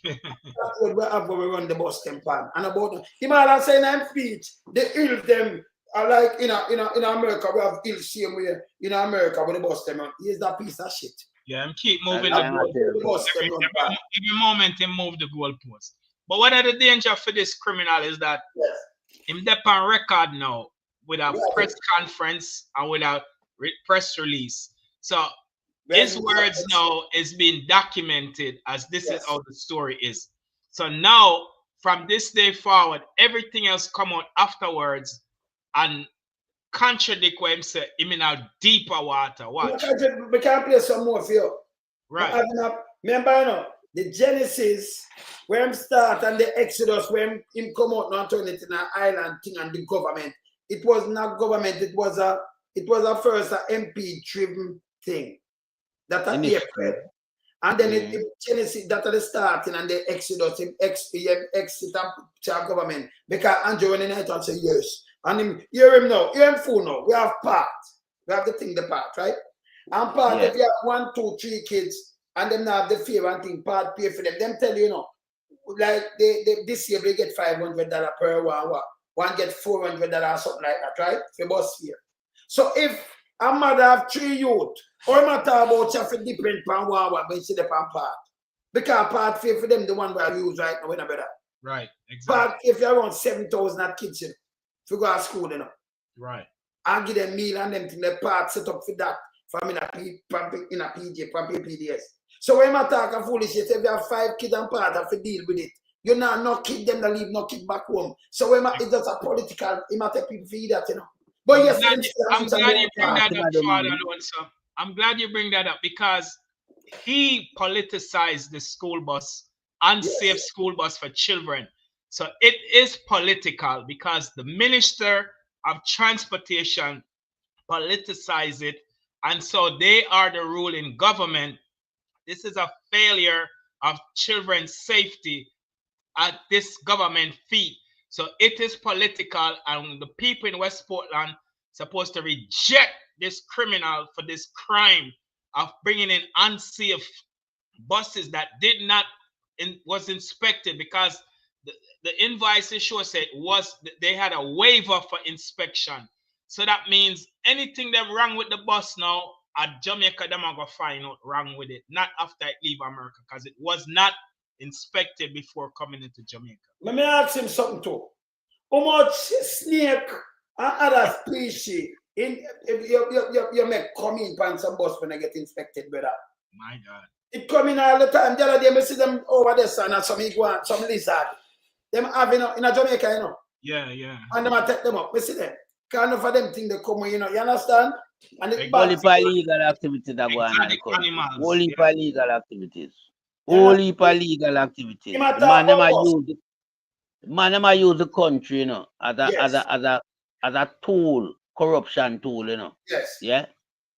A: That's what we have when we run the bus campaign. And about them. Him all saying I'm speech, the ill them are like in America, we have ill same way in America with the bus them. Here's that piece of shit.
B: Yeah, and keep moving the bus. Every moment he move the goalpost. But what are the danger for this criminal is that him dep on record now with a press conference and with a press release. So his words now is being documented as this is how the story is. So now, from this day forward, everything else come out afterwards and contradict what him say. Him in a deeper water. Watch.
A: We can play some more for you.
B: Right.
A: Remember, you know, the Genesis, where him start and the Exodus, where him come out now turn it in an island thing and the government. It was not government. It was a first MP driven thing. That are April. And then it Genesis that are the starting and the Exodus, exit and government. Because Andrew when he night say yes. And him hear him now, hear him full now. We have part. We have the thing, the part, right? And part, if you have 1, 2, 3 kids and them now have the fear and thing, part pay for them. Them tell you, know, like this year they get $500 per one get $400 something like that, right? For bus fare. So if a mother have 3 youth, or I'm talk about you for different pan one when see the pan part. Because part fare for them the one we are use right now, better.
B: Right, exactly.
A: But if you're around 7,000 at kitchen, if you go to school, you know.
B: Right.
A: And give them meal and them thing, the part set up for that from in a PJ, from PDS. So when I talk of foolishness, if you have 5 kids and part have to deal with it, you know, no kid them to leave, no kid back home. So when it's just a political, it might take people for that, you know. But yes,
B: I'm glad you bring that up, Father Alonso. I'm glad you bring that up because he politicized the school bus, unsafe school bus for children. So it is political because the Minister of Transportation politicized it. And so they are the ruling government. This is a failure of children's safety at this government feet. So it is political, and the people in West Portland supposed to reject this criminal for this crime of bringing in unsafe buses that did not was inspected because the invoice issue said they had a waiver for inspection. So that means anything that wrong with the bus now, at Jamaica, them are going to find out wrong with it, not after it leave America, because it was not inspected before coming into Jamaica.
A: Let me ask him something too. How much snake and other species you make come in on some bus when I get inspected, brother?
B: My God.
A: It come in all the time. The other day, I see them over there, son, and some iguana, some lizard. Them having in a Jamaica, you know.
B: Yeah, yeah.
A: And them I take them up. We see them. Can't of them think they come, you know. You understand? And it's
C: Only for legal activities that go on in the country. Only for legal activities. Only for legal activities. Man, them use the country, you know, as a tool, corruption tool, you know.
A: Yes.
C: Yeah.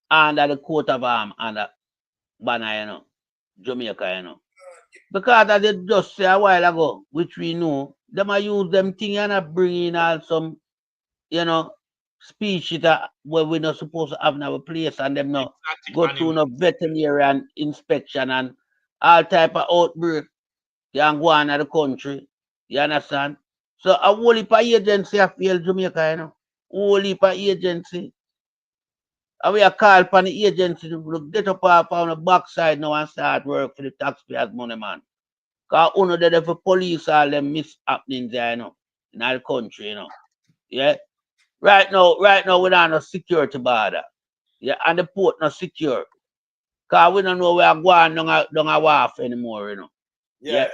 C: Under the coat of arms and the banner, you know, Jamaica, you know. Because as they just say a while ago, which we know, them use them thing and bring in all some, you know, species that where we're not supposed to have in our place, and them not go through no veterinary inspection and all type of outbreak can go on in the country. You understand? So a whole heap of agency have failed Jamaica, you know. Whole heap of agency. And we are called for the agency to get up off on the backside now and start work for the taxpayers' money, man. Because one of the police all them mishappenings there, you know, in our country, you know. Yeah. Right now, we don't have no security border. Yeah, and the port not secure. Because we don't know where we're going down a wharf anymore, you know.
A: Yes.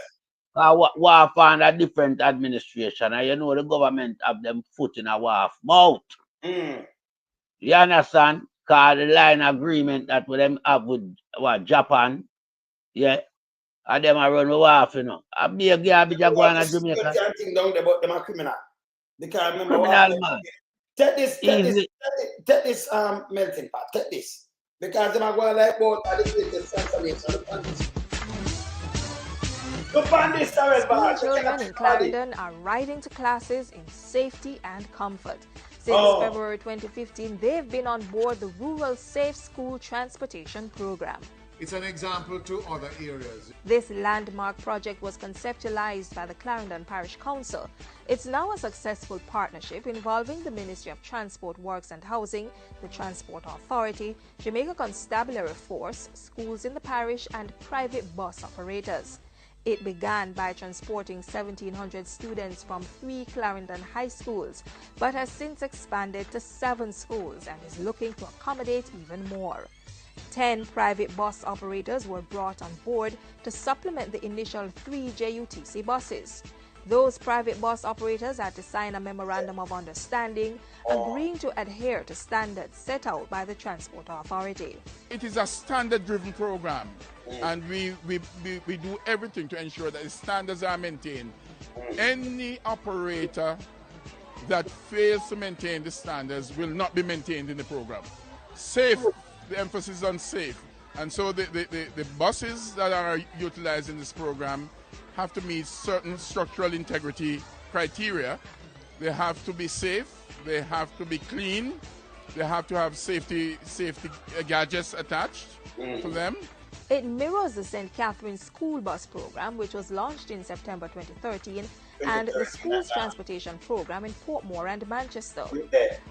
C: Because wharf under a different administration. And you know the government have them foot in a wharf mouth. You understand? Because the line agreement that we them have with Japan, yeah, and them are run the wharf, you know. A big garbage are going to Jamaica.
A: You can't think down there about them are criminal. Because remember
C: Criminal, man.
A: Take this melting pot. Take this. Because them are going like about the greatest transformation.
I: School children in Clarendon are riding to classes in safety and comfort. Since February 2015, they've been on board the Rural Safe School Transportation Program.
J: It's an example to other areas.
I: This landmark project was conceptualized by the Clarendon Parish Council. It's now a successful partnership involving the Ministry of Transport, Works and Housing, the Transport Authority, Jamaica Constabulary Force, schools in the parish and private bus operators. It began by transporting 1,700 students from 3 Clarendon high schools, but has since expanded to 7 schools and is looking to accommodate even more. 10 private bus operators were brought on board to supplement the initial 3 JUTC buses. Those private bus operators had to sign a memorandum of understanding, agreeing to adhere to standards set out by the Transport Authority.
K: It is a standard-driven program, and we do everything to ensure that the standards are maintained. Any operator that fails to maintain the standards will not be maintained in the program. Safe, the emphasis is on safe. And so the buses that are utilized in this program have to meet certain structural integrity criteria. They have to be safe, they have to be clean, they have to have safety gadgets attached to them.
I: It mirrors the St. Catherine's school bus program, which was launched in September 2013, and the school's transportation program in Portmore and Manchester.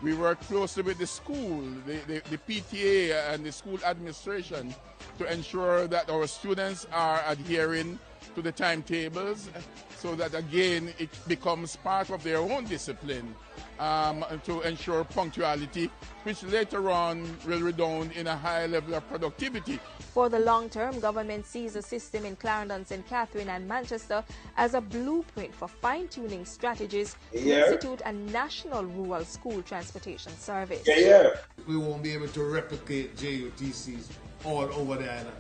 K: We work closely with the school, the PTA and the school administration to ensure that our students are adhering to the timetables, so that again it becomes part of their own discipline to ensure punctuality, which later on will redound in a high level of productivity.
I: For the long term, government sees the system in Clarendon, St. Catherine and Manchester as a blueprint for fine-tuning strategies to institute a national rural school transportation service.
J: We won't be able to replicate JUTCs all over the island,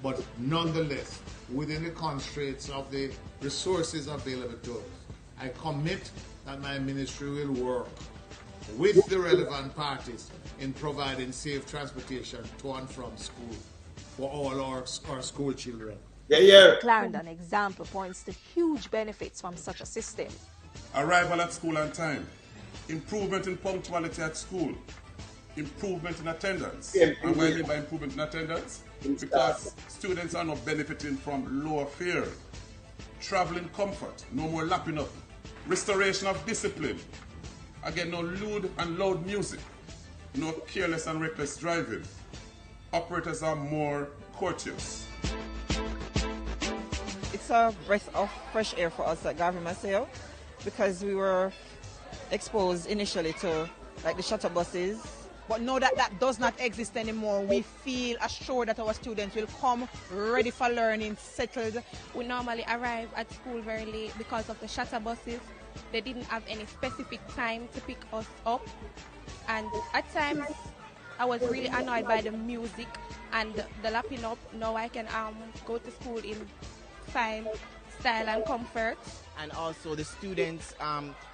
J: but nonetheless, within the constraints of the resources available to us, I commit that my ministry will work with the relevant parties in providing safe transportation to and from school for all our school children.
I: The Clarendon example points to huge benefits from such a system.
L: Arrival at school on time, improvement in punctuality at school, improvement in attendance. And what I mean by improvement in attendance? Because students are not benefiting from lower fare, traveling comfort, no more lapping up, restoration of discipline, again no lewd and loud music, no careless and reckless driving, operators are more courteous.
M: It's a breath of fresh air for us at Garvey Maceo because we were exposed initially to like the shuttle buses.
N: But now that that does not exist anymore, we feel assured that our students will come ready for learning, settled.
O: We normally arrive at school very late because of the shuttle buses. They didn't have any specific time to pick us up. And at times, I was really annoyed by the music and the lapping up. Now I can go to school in fine style and comfort.
N: And also the students,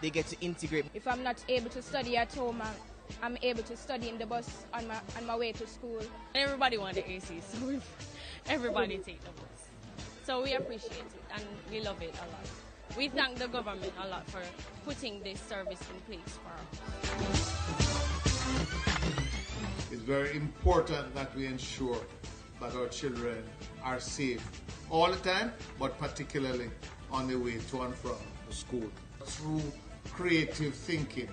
N: they get to integrate.
P: If I'm not able to study at home, I'm able to study in the bus on my way to school.
Q: Everybody wants the AC, so everybody take the bus. So we appreciate it and we love it a lot. We thank the government a lot for putting this service in place for us.
J: It's very important that we ensure that our children are safe all the time, but particularly on the way to and from the school. Through creative thinking,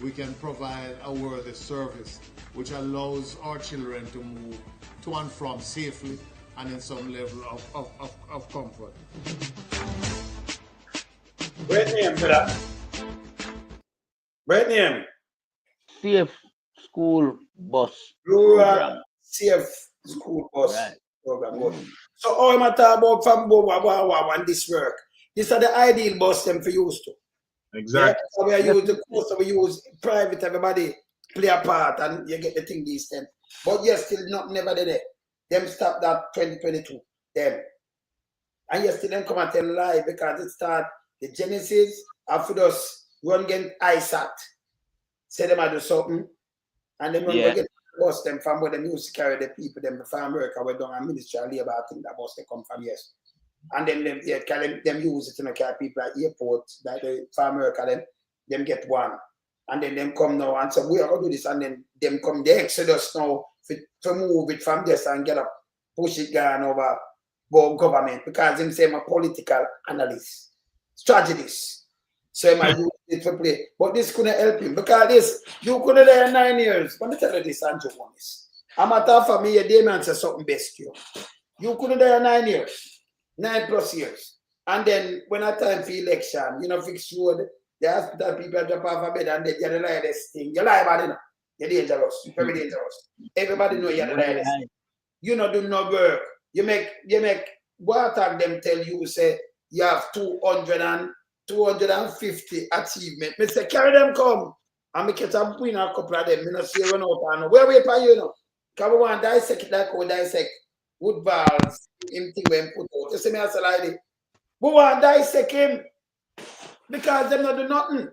J: we can provide a worthy service which allows our children to move to and from safely and in some level of comfort.
A: Great name for that. Great name.
C: Safe school bus
A: Rural
C: program.
A: safe school bus
C: Right.
A: program. So all I'm talking about from and this work. These are the ideal bus them for use to.
B: Exactly.
A: Yeah, so we use the course, we use private, everybody play a part and you get the thing decent. But yes, still not never did it. Them stop that 2022. Them. And yes, still them come and tell lie because it start the Genesis after us run against ISAT. Say them I do something. And then when we get the bus them from where the music carry the people, them the farm worker we done and ministry and labor, I think that bus they come from, yes. And then them use it to carry people at airport, like the farm worker, them get one. And then them come now and say, we are going to do this. And then them come the exodus now to move it from this and get up, push it down over government because them say I'm a political analyst, strategist. So I use it to play. But this couldn't help him because this, you couldn't there 9 years. Let me tell you this, Andrew, honest. I'm a tough for me, a day man says something best to you. You couldn't there 9 years. 9+ years. And then when I time for election, you know, fix road, the hospital people drop off a bed and they get the lightest thing. You lie about it now. You're dangerous. Very dangerous. Everybody know you're the lightest. You know, do no work. You make water them tell you, say, you have 250 achievement. Me say, carry them come. And me catch a win a couple of them. Me not see run out and where we pay you now? Because we want to dissect it like we dissect wood balls, him thing when put out. You see me as a lady. We want to dissect him because them not do nothing.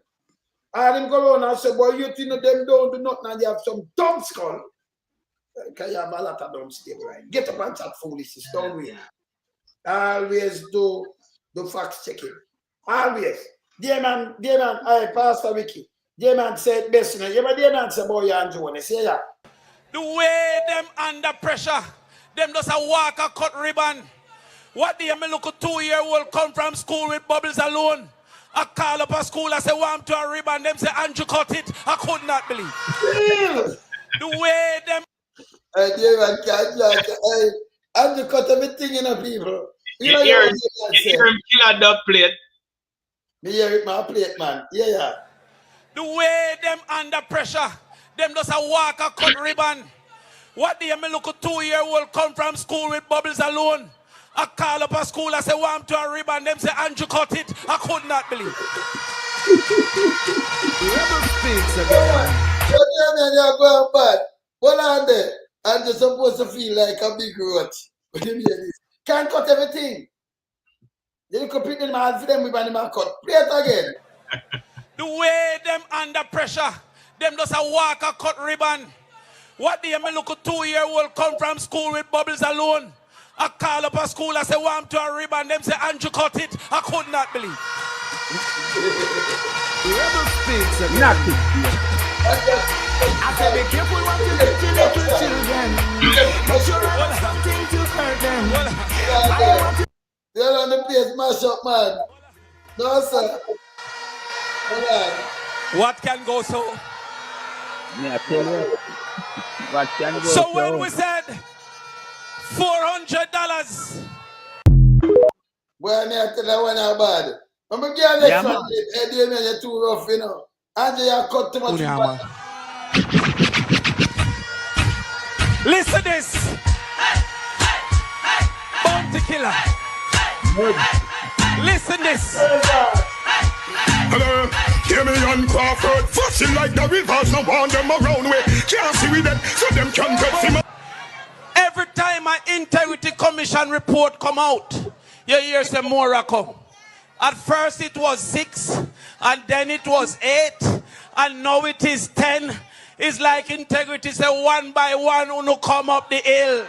A: And him go around and say, boy, you think them don't do nothing and you have some dumb skull. Because you have a lot of dumb still, right? Get up and chat foolishness, don't we? Always do fact checking. Always. Dear man, I Pastor Vicky. Dear man said best, you know. You ever dear man say, boy, you and Joe, say yeah.
R: The way them under pressure, them just a walk a cut ribbon. What do you mean look a 2-year-old come from school with bubbles alone? I call up a school, I say, want to a ribbon. Them say, Andrew cut it. I could not believe. The way them.
A: Dear man, Andrew cut everything in a people.
B: You hear him kill a dub plate.
A: Me hear it, my plate, man. Yeah.
R: The way them under pressure, them just a walk a cut ribbon. What do you mean look a 2-year-old come from school with bubbles alone? I call up a school, I say, want to a ribbon. Them say, Andrew cut it. I could not believe.
A: Never speaks again. You're going bad. Hold on there. And you're supposed to feel like a big roach. Can't cut everything. Then you could pick them and for them with animal cut. Play it again.
R: The way them under pressure, them just a walk a cut ribbon. What do you mean look a 2-year-old come from school with bubbles alone? I call up a school, I say, want to a ribbon. Them say, Andrew cut it. I could not believe.
D: Never speaks again. I say, be careful what you do to little children. Make sure I have something to hurt them.
A: You're on the place, mash up, man. No, sir.
R: What can go so?
C: Yeah, tell you. What can go
R: so when we said $400.
A: Boy, me I tell you one about it. I'm going to get
R: Yeah,
A: next one. Hey, man, you're too rough, you know. And you cut too much.
R: Yeah, man. Listen this. Bounty killer. Listen this.
S: Hello, hear me on Crawford, fussing like the rivers, no want them around way. Can't see with them, so them can get him.
R: Every time an integrity commission report come out, you hear some more come. At first it was 6, and then it was 8, and now it is 10. It's like integrity say one by one who come up the hill.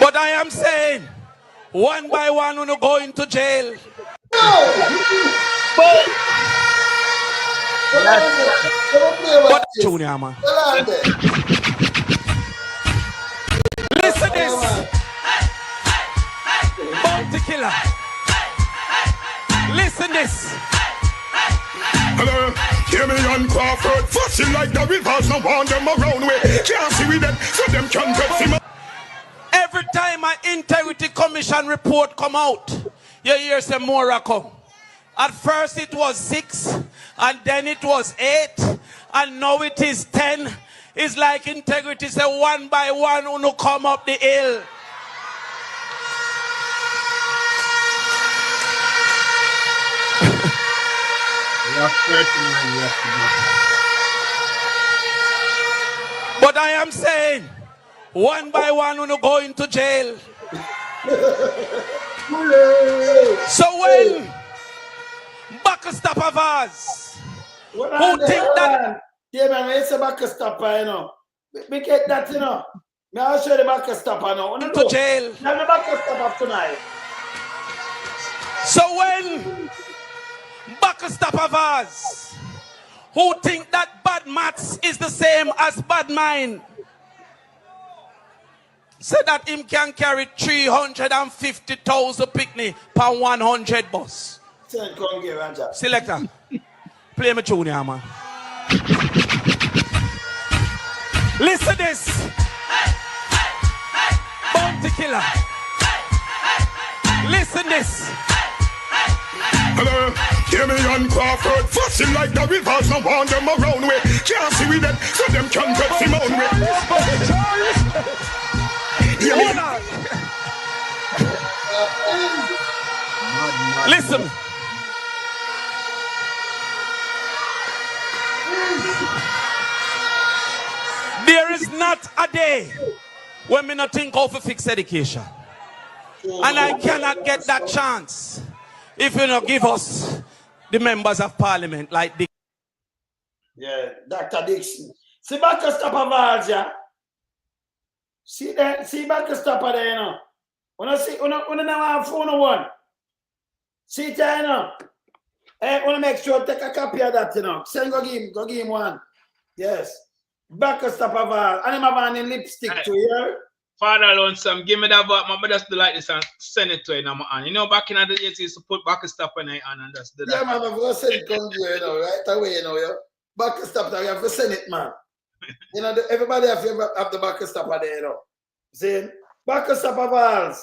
R: But I am saying, one by one who go into jail. But Junior, man. Listen this. Bounty killer. Listen this.
S: Hello, hear me on Crawford, fussing like the rivers, no want them around way. Can't see with them, so them can get him.
R: Every time an integrity commission report come out, you hear some more come. At first it was 6, and then it was 8, and now it is 10. It's like integrity say one by one who come up the hill. But I am saying, one by one who go into jail. So when Backstopper Vaz, who think that...
A: Yeah, man, it's a Backstopper, you know. We get that, you know. I'll show you the Backstopper now.
R: Into jail.
A: Now the Backstopper tonight.
R: So when Backstopper Vaz, who think that bad maths is the same as bad mind, said that him can carry 350,000 picnic per 100 bus. Selector, play my tune here, man. Listen this. Bounty killer. Listen this.
S: Hello, hear me on Crawford, fussing like the rivers, no want them around way. Can't see with them, so them can get him own way. Hear me.
R: Listen. There is not a day when me not think of a fixed education. And I cannot get that chance if you don't give us the members of parliament like this.
A: Yeah, Dr. Dixon. See Backstopper Vaz, yeah? See that? See Backstopper there, you know? When I see, when I have phone one. See it there, you know? I want to make sure take a copy of that, you know. Send go give him one. Yes. Backstopper Vaz. And him have any lipstick to you.
B: Father Lonesome, give me that vote. My brother do like this and send it to him. You know, back in the days, he used to put Backstopper in the hand and just do that.
A: Yeah, man, I'm going to send it come here, you know, right away, you know, yeah. Backstopper, you have to send it, man. You know, everybody have the Backstopper there, you know. See? Backstopper Vaz.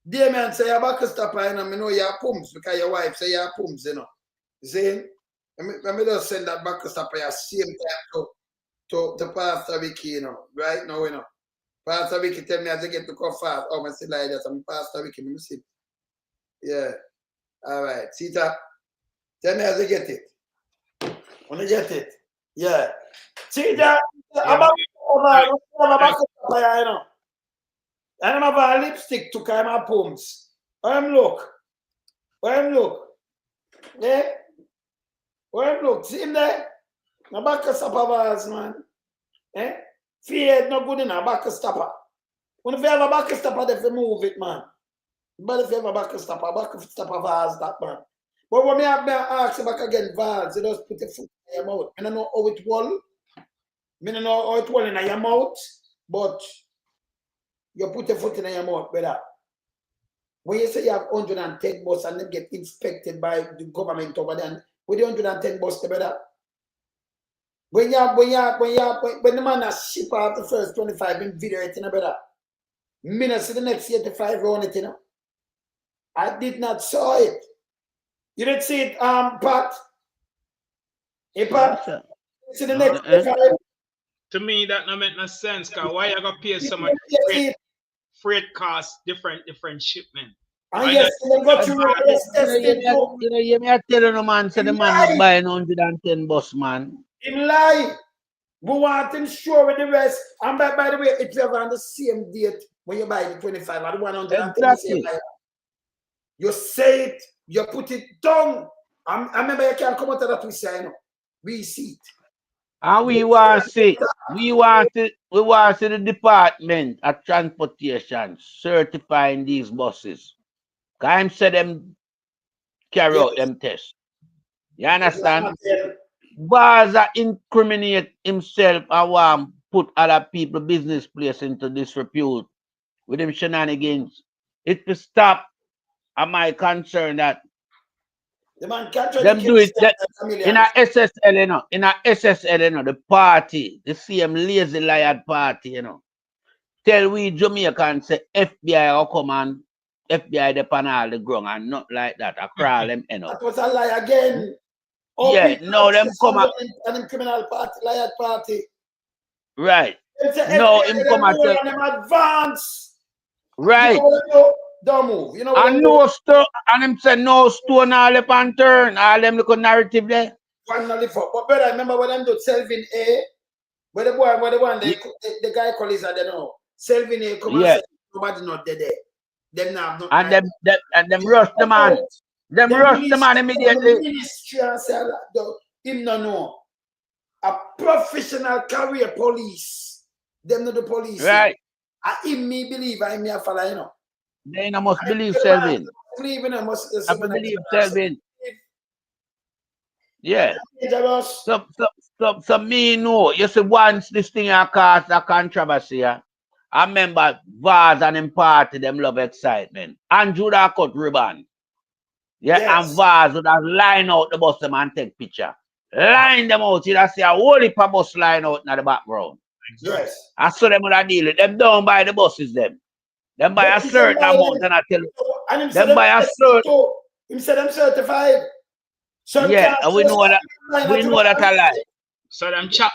A: Dear man, say your Backstopper, you know, I know you have pumps because your wife say you have pumps, you know. See? Let me just send that Backstopper at the same time to Pastor Vicky, you know, right now, you know. Pastor Vicky tell me as I get to come fast. Oh, I see like that. I'm Pastor Vicky, let me see. Yeah. All right. See that? Tell me as I get it. When I get it. Yeah. See that? I'm about to you know. And I'm about a lipstick to carry my pumps. Look. Look. Yeah. Look. See him there? My Backstopper Vaz, man. Eh? Fear not good enough, Backstopper. When if you have a Backstopper, they have move it, man. But if you have a Backstopper Vaz, that man. But when I ask you back again, Vaz, you just put your foot in your mouth. I don't know how it will. I don't know how it will in your mouth, but you put your foot in your mouth, brother. When you say you have 110 bus and they get inspected by the government over there, with the 110 bus, brother. When the man has ship out the first 25 in video, it, brother. Me see the next 85 on it, I did not saw it. You didn't see it, Pat? Hey, Pat? See the next 85?
B: To me, that don't make no sense. Cause why you gonna pay so much freight costs, different shipment?
A: And yes, they got you tested.
C: You me tell you, no man, say the man not buying 110 bus, man.
A: Him lie. We want him sure with the rest. And by the way, if you have on the same date when you buy the 25 or the 110,
C: exactly.
A: You say it, you put it down. I remember you can't come out of that we say, we see it.
C: And we want to see the Department of Transportation certifying these buses. Because say them carry out them tests. You understand? Vaz incriminate himself and want put other people business place into disrepute with them shenanigans. It will stop. Am I concerned that
A: the man
C: them do it in a SSL, in a SSL, the party, the same lazy liar party, Tell we Jamaicans say FBI will come and FBI depend all the ground and not like that. I crawl them,
A: That was a lie again.
C: Yeah, no, them come out.
A: And criminal party, liar party.
C: Right. No, him come and tell
A: them advance.
C: Right.
A: Don't move.
C: And no stone, and him say no stone all up and turn. All them little narrative there.
A: One live up. But brother, I remember when them do Selvin A, where the guy call his, I don't know. Selvin A come and say nobody not dead there. Them now not
C: and them rush the man. Them rush the man immediately.
A: The ministry and say him no know. A professional career police. Them not the police.
C: Right.
A: Him me believe I me a follow,
C: They must believe Selvin.
A: Believe in must
C: believe Selvin. Yeah. So me know. You see, once this thing caused a controversy, I remember Vaz and him party, them love excitement. Andrew that cut ribbon. Yeah, yes. And Vaz would have line out the bus them and take picture. Line them out. You see a whole heap of bus line out in the background.
A: Yes.
C: I saw them with a deal. Them down by the buses them. Them buy a certain amount and I tell you. Them buy a certain.
A: Him said them certified.
C: Yeah, and we know that a lie.
B: So them chop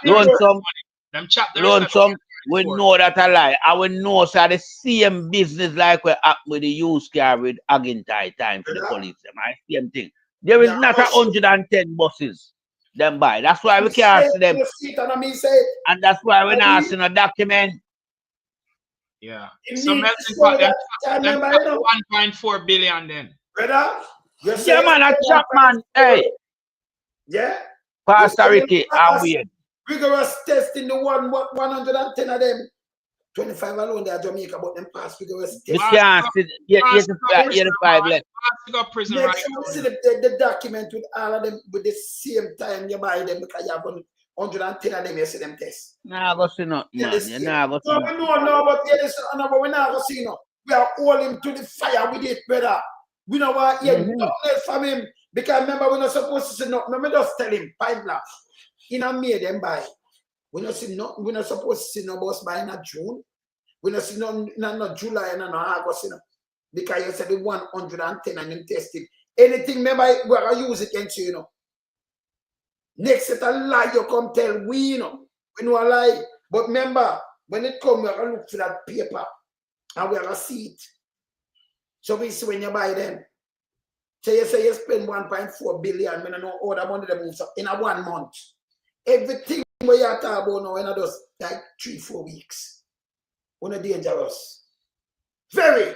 C: some. We know that a lie. I will know so the same business like we up with the used car with Agintai time for the police. My same thing. There is not 110 buses them buy. That's why we can't see them. And that's why we're not seeing a document.
B: Yeah. So melting pot, them 1.4 billion then.
A: Brother?
C: Yeah, man, a chop man. Hey.
A: Yeah?
C: Pastor Ricky, I'm weird.
A: Rigorous testing the 110 of them. 25 alone, they are Jamaica, but them pass rigorous testing.
C: You can't see 85 left.
A: Make sure you see the document with all of them with the same time you buy them because you have 110 of them, you see them test.
C: Nah, go see no, man. You're not go see
A: no. No, but but we're not going to see no. We are holding to the fire with it, brother. We don't want to hear nothing from him because remember, we're not supposed to see no. Let me just tell him, pipe black. In a May, them buy. We're not supposed to see no bus buy in June. We're not see no July and no August, because you said the 110 and them tested. Anything, remember, we're going to use it against you, Next set a lie you come tell we, we know a lie. But remember, when it comes, we're going to look for that paper and we're going to see it. So we see when you buy them. So you say you spend 1.4 billion, we don't know how the money they move in a 1 month. Everything we are talking about now in just like 3-4 weeks. When it's dangerous. Very.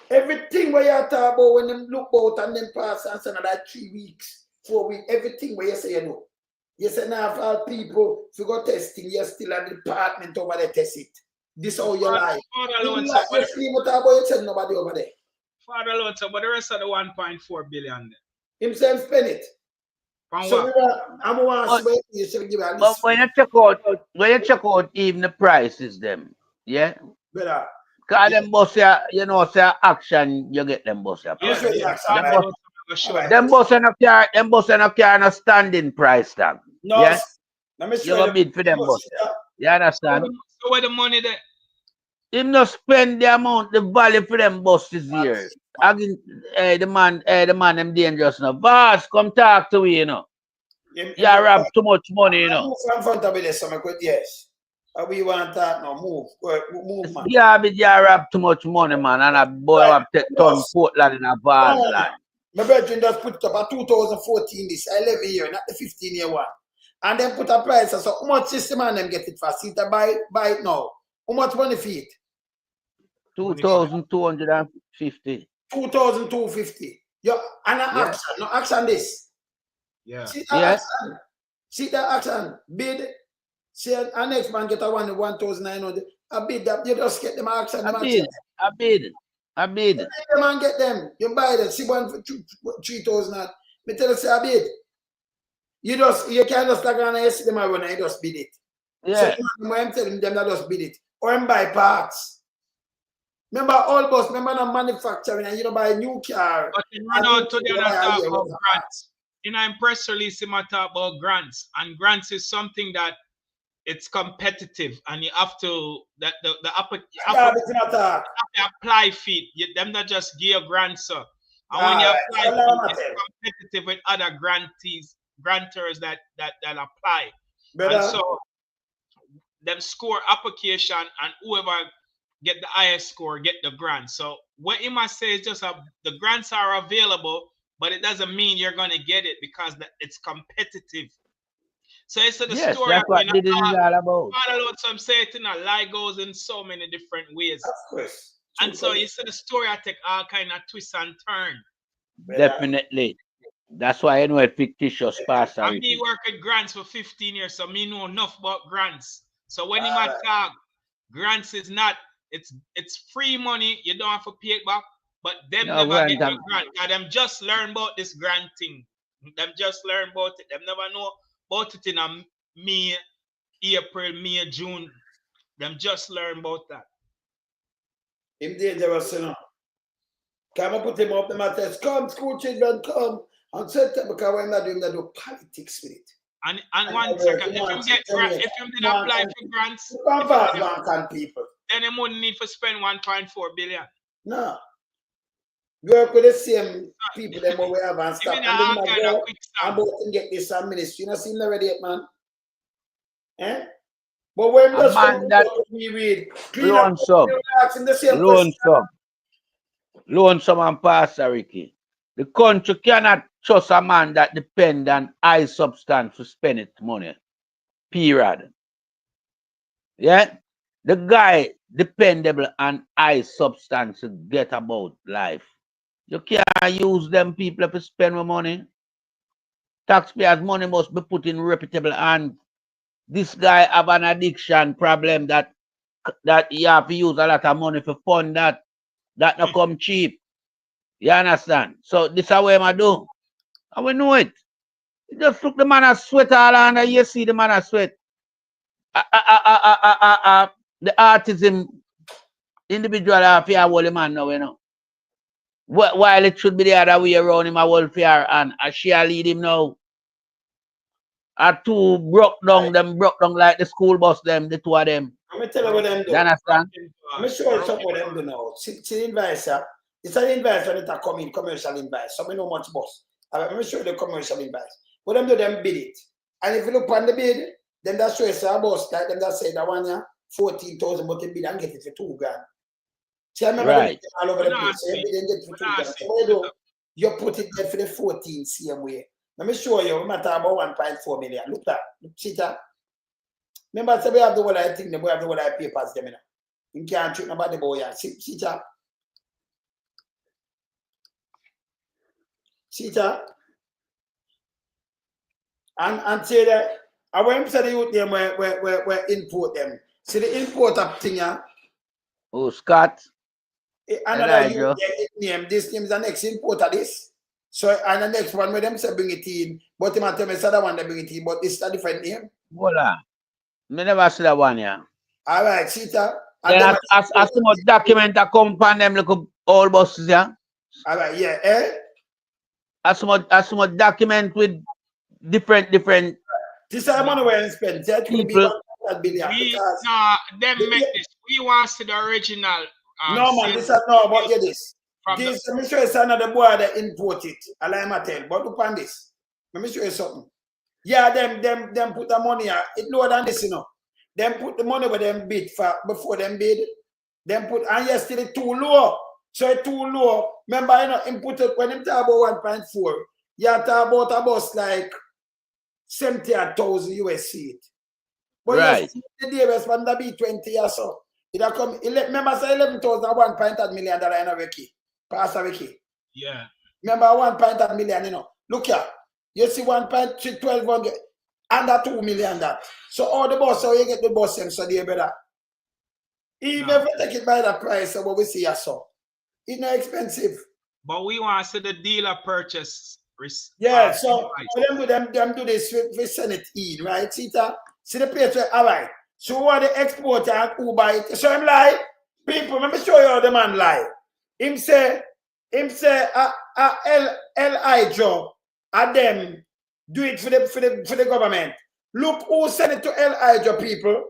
A: Everything we are talking about when them look out and them pass and say like 3 weeks, 4 weeks, everything where you say you know. You say now for all people, if you go testing, you're still at the department over there test it. This is how you lie. You said nobody over there.
B: Father Lord, so but the rest of the 1.4 billion
A: himself spend it. So you should give
C: but when you check out even the prices them, yeah.
A: Better.
C: Cause them bus here, you know, say action, you get them bus here.
B: Yeah,
A: Sure,
B: yeah.
A: action,
B: Them
A: right?
B: bus show that.
C: Them bus no carry no standing price tag.
A: No,
C: Yeah?
A: let me
C: You
A: show
C: go
A: you.
C: bid for them bus. You understand?
B: So where the money there?
C: Him no spend the amount, the value for them buses here. Again, the man them dangerous now. Boss, come talk to me, you know. You have too much money, you know.
A: Move in front of me there, so I could, yes. We want that now. Move. Move, man.
C: Yeah, but you have too much money, man, and a boy have to turn Portland in a vast land.
A: My brethren just put it up at 2014 this 11 year, not the 15-year one. And then put a price. So how much is the man them get it for? See to buy it now. How much money for it?
C: 2,250.
A: 2,250. Yo, and action. No action this.
B: Yeah.
A: See that action. See that action. Bid. See our next man get a 1,900. A bid that you just get them action.
C: I bid.
A: You man get them. You buy them. See one for 3,000. Me tell you say a bid. You can't just tag on and see them run and you just bid it.
C: Yeah.
A: So I'm telling them that just bid it. Or I'm buy parts. Remember all bus, remember the manufacturing and you don't buy a new car.
B: But in run out today and talk about grants. In a press release, him talk about grants. And grants is something that it's competitive and you have to apply for it. Them not just give grants, sir. And when you apply for it, it's competitive with other grantors that apply. And so them score application and whoever get the highest score get the grant. So what you must say is just the grants are available, but it doesn't mean you're going to get it because it's competitive. So it's the
C: yes,
B: story.
C: That's what it is all about.
B: Some say it in a lie goes in so many different ways.
A: Of course.
B: And so you see the story I take all kind of twists and turns.
C: Definitely. That's why I know a fictitious pastor.
B: I me work with grants for 15 years, so me know enough about grants. So when you might talk, grants is not, it's free money, you don't have to pay it back, but them never get your grant. And them just learn about this grant thing. Them just learn about it. Them never know about it in a May, April, May, June. Them just learn about that.
A: Him dangerous, you know. Come and put him up the matters. Come, school children, come. And set up because we're not doing that do politics with it.
B: And 1 second, if you get grant, if you did apply for grants, then you wouldn't need to spend 1.4 billion.
A: No. Work with the same people that we have and stuff. And then go and both can get this ministry. You know, see already yet, man. Eh? But when just we read,
C: loan some and Pastor Ricky. The country cannot trust a man that depend on high substance to spend it money. Period. Yeah? The guy dependable on high substance to get about life. You can't use them people to spend more money. Taxpayers' money must be put in reputable hands. This guy have an addiction problem that you have to use a lot of money to fund that. That not come cheap. You understand? So this is what I do. And we know it. You just look the man a sweat all under. You see the man a sweat. The autism individual have to hold the man now, you know. While it should be the other way around him, a welfare and she lead him now. Two broke down, them broke down like the school bus, them, the two of them.
A: Let me tell you what them do.
C: You understand?
A: Let me show you something what them do now. See the invoice, it's an invoice when it come in, commercial invoice. So we know much boss. Let me show you the commercial invoice. What them do, them bid it. And if you look on the bid, then that shows a boss, like them that say that one year, 14,000, but they bid and get it for 2 grand. See, I remember them all over the place. So you bid and get it for 2 grand. So what you do, you put it there for the 14 same way. Let me show you, we might talk about 1.4 million. Look that. See that? Remember, I said we have the whole I think, we have the whole I papers, them. You can't treat nobody boy. See that? See that? And say that, I want to say the youth them where import them. See the import of thing,
C: Oh, Scott.
A: Another youth name. This name is the next import of this. So, and the next one, where them say bring it in, but them tell me it's the other one they bring it in, but this is a different name.
C: Voila. Me never see that one, yeah.
A: All right, see that? And
C: Then
A: them
C: as so much document that come from them look old buses, yeah.
A: all right, yeah, eh?
C: As so much document with different
A: This is the money we spend. That could be
C: people.
A: 100 billion because
B: Them make this. We want to see the original.
A: no man, this is no, but hear this.
B: From
A: This let me show you another boy that import it. I like my tell, but look on this. Let me show you something. Yeah, them put the money it lower than this, you know. Them put the money where them bid for before them bid. Them put and yesterday too low. So it's too low. Remember, you know, input it when them talk about 1.4. You talk about a bus like 70,000 US seat. But
C: right.
A: yes, the day was from the B20 or so. It have come, remember, say 11,000 $1.8 million in a wiki. Pastor Wiki.
B: Yeah.
A: Remember, 1.8 million, you know. Look here. You see 1.1200 under 2 million that. So all the bus, so you get the bus and so they better. Even if we take it by the price of what we see so. It's not expensive.
B: But we want to see the dealer purchase.
A: Yeah, so them do this, we send it in, right? See the place where, all right. So what the exporter and who buy it? So him lie. People, let me show you how the man lie. Him say, L.I. Joe, and them do it for the government. Look who send it to L.I. Joe, people.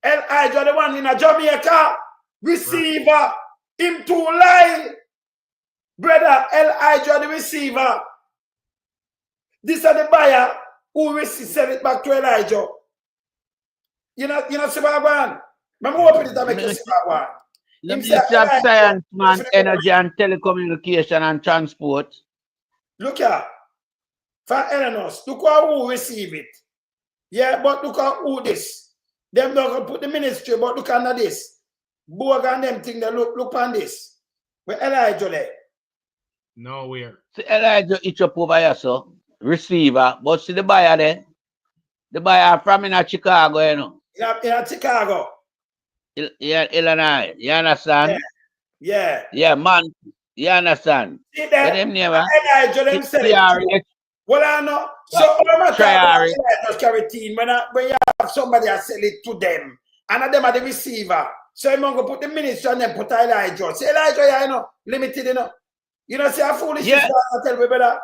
A: L.I. Joe, the one in a Jamaica, receiver, him to lie. Brother, L.I. Joe, the receiver. These are the buyer who will sell it back to Elijah. You know, see what I want? Remember what it make you see what I want?
C: The Ministry of Science, man, Energy and Telecommunication and Transport.
A: Look here. For Elenos, look who receive it. Yeah, but look at who this. Them not gonna put the ministry, but look under this. Borg and them thing, they look on this. Where Elijah there?
B: Nowhere.
C: See Elijah each up over here, so. Receiver, but see the buyer there. The buyer from in Chicago, you know.
A: In Chicago.
C: Illinois. You understand?
A: Yeah.
C: Yeah, man. You understand?
A: See that?
C: Them never.
A: Elijah them sell it. Well, I know. So I'm just carry team when you have somebody that sell it to them, and them are the receiver. So I'm gonna put the ministry and then put Elijah. Say Elijah, yeah, you know, limited, you know. You know, see how foolish is that? Tell me better.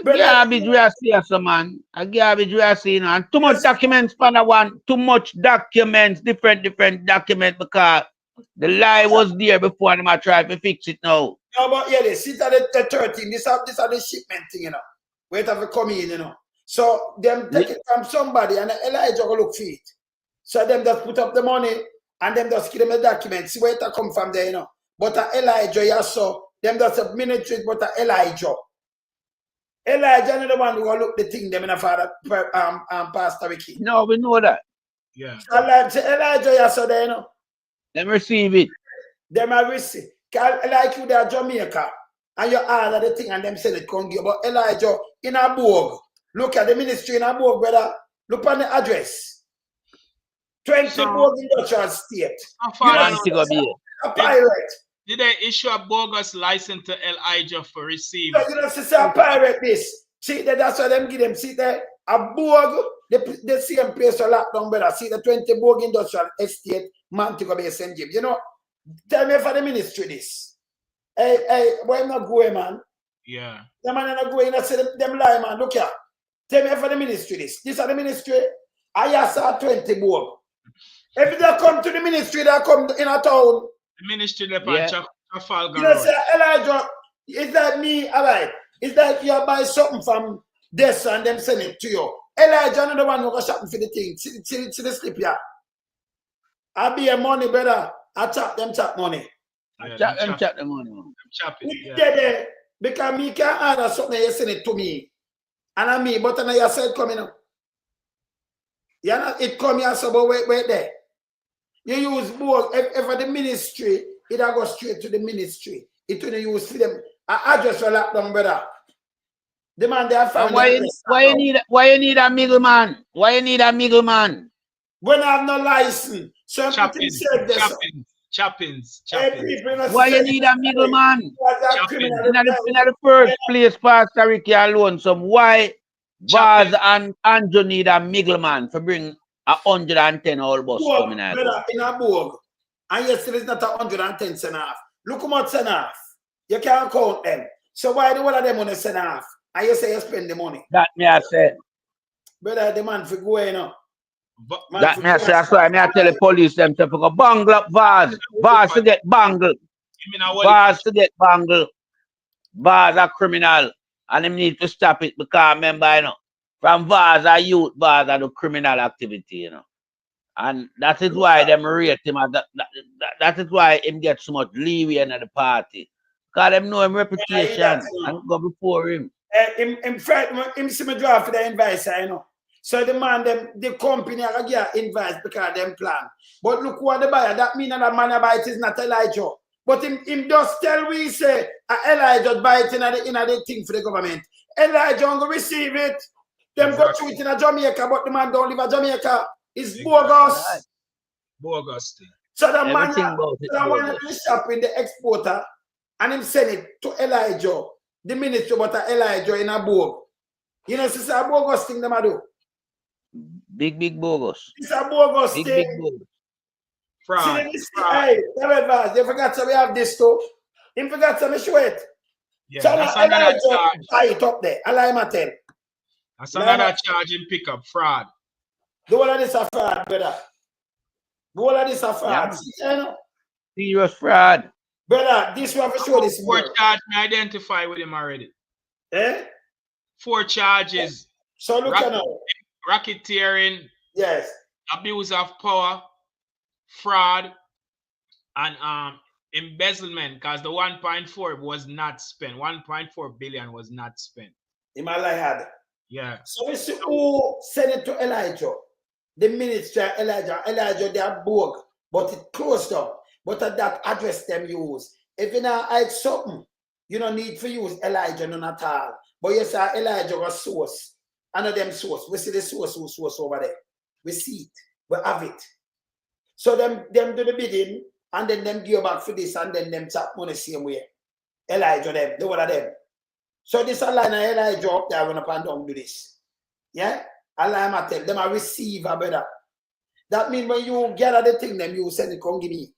C: Garbage we are seeing, so man. A garbage we are seeing, and too much documents for the one. Too much documents, different documents, because the lie was there before and I try to fix it now.
A: No, but yeah, they sit at the 13. This are the shipment thing, you know. Wait have to come in, you know. So them take it from somebody and Elijah go look for it. So them just put up the money and them just give them the documents. See where it come from there, you know. But Elijah, yeah, so them just a ministry, but Elijah. Elijah is the one who will look the thing them in a father Pastor Ricky.
C: No, we know that.
B: Yeah.
A: Elijah, yeah, so they, you know.
C: Them receive it.
A: Them are receive. Like you, they are Jamaica. And you order the thing and them send it come give. But Elijah in a Borg. Look at the ministry in a Borg, brother. Look on the address. 20 Borg Industrial State. A pirate.
B: Did they issue a bogus license to Elijah for receiving?
A: You know, see, a pirate this. See, that's why them give them. See, there, a Borg, the same place to lock down, brother. See, the 20 Borg Industrial Estate, Montego Bay, St. James. You know, tell me for the ministry this. Hey, why not going, man?
B: Yeah.
A: The man not going, I say them lie, man. Look here. Tell me for the ministry this. This is the ministry. I saw 20 Borg. If they come to the ministry, they come in a town.
B: The ministry they Trafalgar.
A: You know, say, Elijah, is that me? All right. Is that you buy something from this and them send it to you? Elijah, another one who go shopping for the thing. See the slip here. I be a money, brother. I chop money.
C: Chop the money.
A: Yeah. Because me can order something, you send it to me. And I mean, but then you said coming up. You know, it come here, so but wait there. You use more, if the ministry, it go straight to the ministry. It will use for them. I just will lock down, brother. The man they are found.
C: Why you need a middleman? Why you need a middleman?
A: When I have no license. So
B: Chappins.
C: Why you need a middleman? In the first place, Pastor Ricky alone, some why Vaz and Andrew need a middleman to bring 110 all bus coming out.
A: Brother, in a board. And yesterday is not 110 send off. Look how much send off. You can't count them. So why do all of them want to send off? And you say you spend the money.
C: That me I said.
A: Brother, the man for going up.
C: That me I say, that's why me I tell the police them to go bungle up Vaz. Vaz to get bungled. Vaz to get bungled. Vaz a criminal. And them need to stop it because remember, you know, from Vaz a youth, Vaz a do criminal activity, you know. And that is why them rate him. That is why him get so much leeway in the party. Because them know him reputation and go before him.
A: Him see me draft for the advice, you know. So the man, the company are get invite because them plan. But look what the buyer, that mean that man buy it is not Elijah. But him just tell we say Elijah buy it in the thing for the government. Elijah going to receive it. Them go through it in Jamaica, but the man don't live in Jamaica. It's bogus.
B: Bogus.
A: So the man want to shop in the exporter and him send it to Elijah, the minister, but Elijah in a book. You know, it's a bogus thing them do.
C: Big bogus.
A: It's a bogus thing.
C: Big bogus.
A: Fraud. Hey, Daryl Vaz, you forgot so we have this too. Him forgot so me show it.
B: Yeah,
A: so
B: that's another charge.
A: Buy it up there. I lie my tell.
B: That's another charge in pickup, fraud.
A: The whole of this a fraud, brother. The whole of this a fraud.
C: Yeah. Serious fraud.
A: Brother, this one for sure this
B: Four charges me identify with him already.
A: Eh?
B: 4 charges.
A: So look at now.
B: Racketeering.
A: Yes.
B: Abuse of power, fraud, and embezzlement, because the 1.4 was not spent. 1.4 billion was not spent.
A: In my life.
B: Yeah.
A: So we see who sent it to Elijah. The minister Elijah, they are book, but it closed up. But at that address them use. If you now hide something, you don't need to use Elijah none at all. But you say Elijah was source. Another them source. We see the source who source over there. We see it. We have it. So them do the bidding and then them give back for this and then them tap money same way. Elijah them, the one of them. So this a line of Elijah up there when up and down do this. Yeah? Allah ma tell them a receiver, brother. That means when you gather the thing, them you send it, come give me.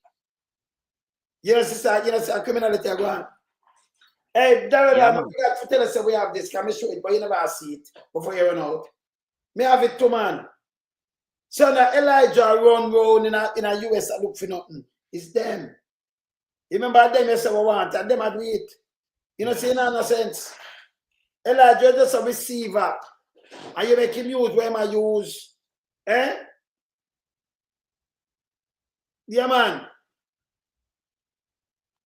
A: You know, sister, criminality are going. Hey, Daryl, I forgot to tell us that we have this. Can I show it? But you never see it before you run out. Me have it too, man. So now Elijah run round in a US and look for nothing. It's them. You remember them you say we want and them I do it. You know, say no sense. Elijah is just a receiver. And you make him use where I use. Eh? Yeah, man.